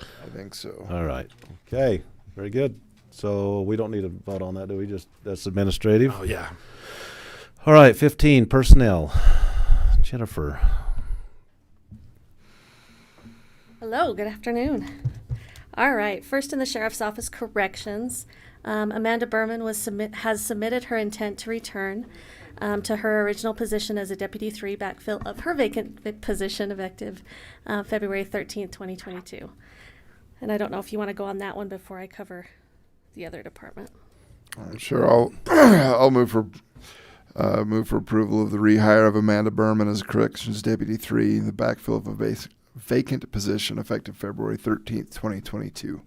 I think so. All right. Okay. Very good. So we don't need to vote on that, do we? Just that's administrative. Oh yeah. All right. 15 personnel. Jennifer. Hello. Good afternoon. All right. First in the Sheriff's Office, corrections. Amanda Berman has submitted her intent to return to her original position as a Deputy 3 backfill of her vacant position effective February 13th, 2022. And I don't know if you want to go on that one before I cover the other department. Sure. I'll move for approval of the rehire of Amanda Berman as Corrections Deputy 3 in the backfill of a vacant position effective February 13th, 2022.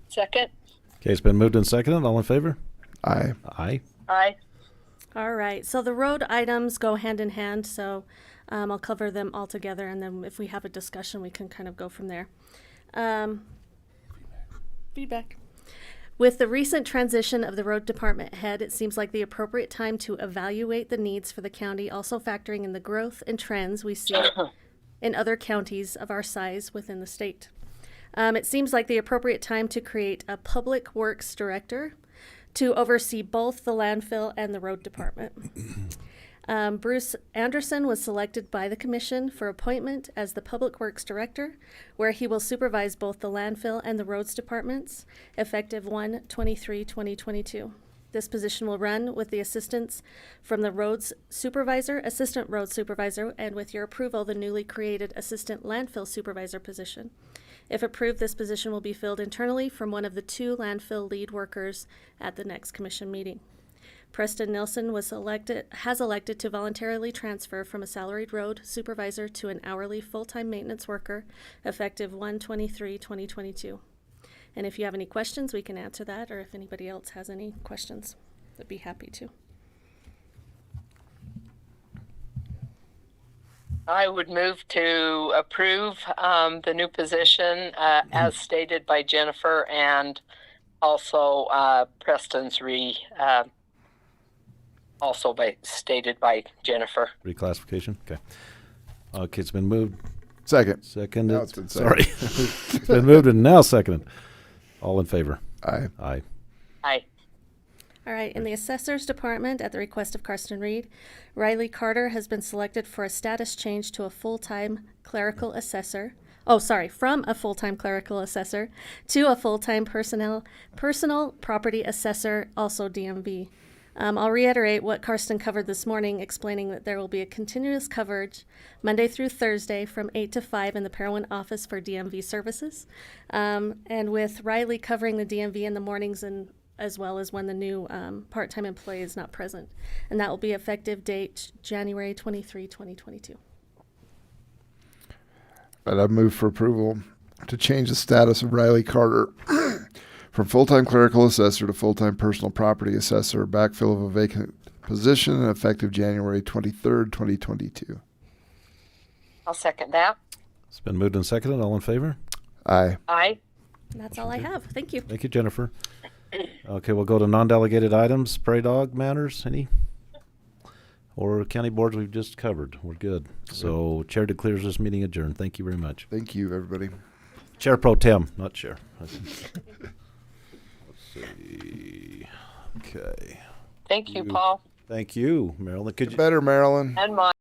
Second. Okay, it's been moved and seconded. All in favor? Aye. Aye. Aye. All right. So the road items go hand in hand. So I'll cover them all together. And then if we have a discussion, we can kind of go from there. Feedback. With the recent transition of the road department head, it seems like the appropriate time to evaluate the needs for the county, also factoring in the growth and trends we see in other counties of our size within the state. It seems like the appropriate time to create a public works director to oversee both the landfill and the road department. Bruce Anderson was selected by the commission for appointment as the Public Works Director, where he will supervise both the landfill and the roads departments, effective 1/23/2022. This position will run with the assistance from the roads supervisor, assistant road supervisor, and with your approval, the newly created assistant landfill supervisor position. If approved, this position will be filled internally from one of the 2 landfill lead workers at the next commission meeting. Preston Nilsson has elected to voluntarily transfer from a salaried road supervisor to an hourly full-time maintenance worker, effective 1/23/2022. And if you have any questions, we can answer that, or if anybody else has any questions, I'd be happy to. I would move to approve the new position as stated by Jennifer, and also Preston's also stated by Jennifer. Reclassification. Okay. Okay, it's been moved. Second. Seconded. Now it's been Sorry. seconded. It's been moved and now seconded. All in favor? Aye. Aye. Aye. All right, in the Assessor's Department, at the request of Karsten Reed, Riley Carter has been selected for a status change to a full-time clerical assessor. From a full-time clerical assessor to a full-time personal property assessor, also DMV. I'll reiterate what Karsten covered this morning, explaining that there will be a continuous coverage Monday through Thursday from 8 to 5 in the Parowan office for DMV services. And with Riley covering the DMV in the mornings and as well as when the new part-time employee is not present. And that will be effective date January 23, 2022. But I move for approval to change the status of Riley Carter from full-time clerical assessor to full-time personal property assessor, backfill of a vacant position, effective January 23rd, 2022. I'll second that. It's been moved and seconded. All in favor? Aye. Aye. And that's all I have. Thank you. Thank you, Jennifer. Okay, we'll go to non-delegated items. Prairie dog matters, any? Or county boards we've just covered. We're good. So chair declares this meeting adjourned. Thank you very much. Thank you, everybody. Chair pro tem, not chair. Let's see. Okay. Thank you, Paul. Thank you, Marilyn. Could you better, Marilyn? And Mike.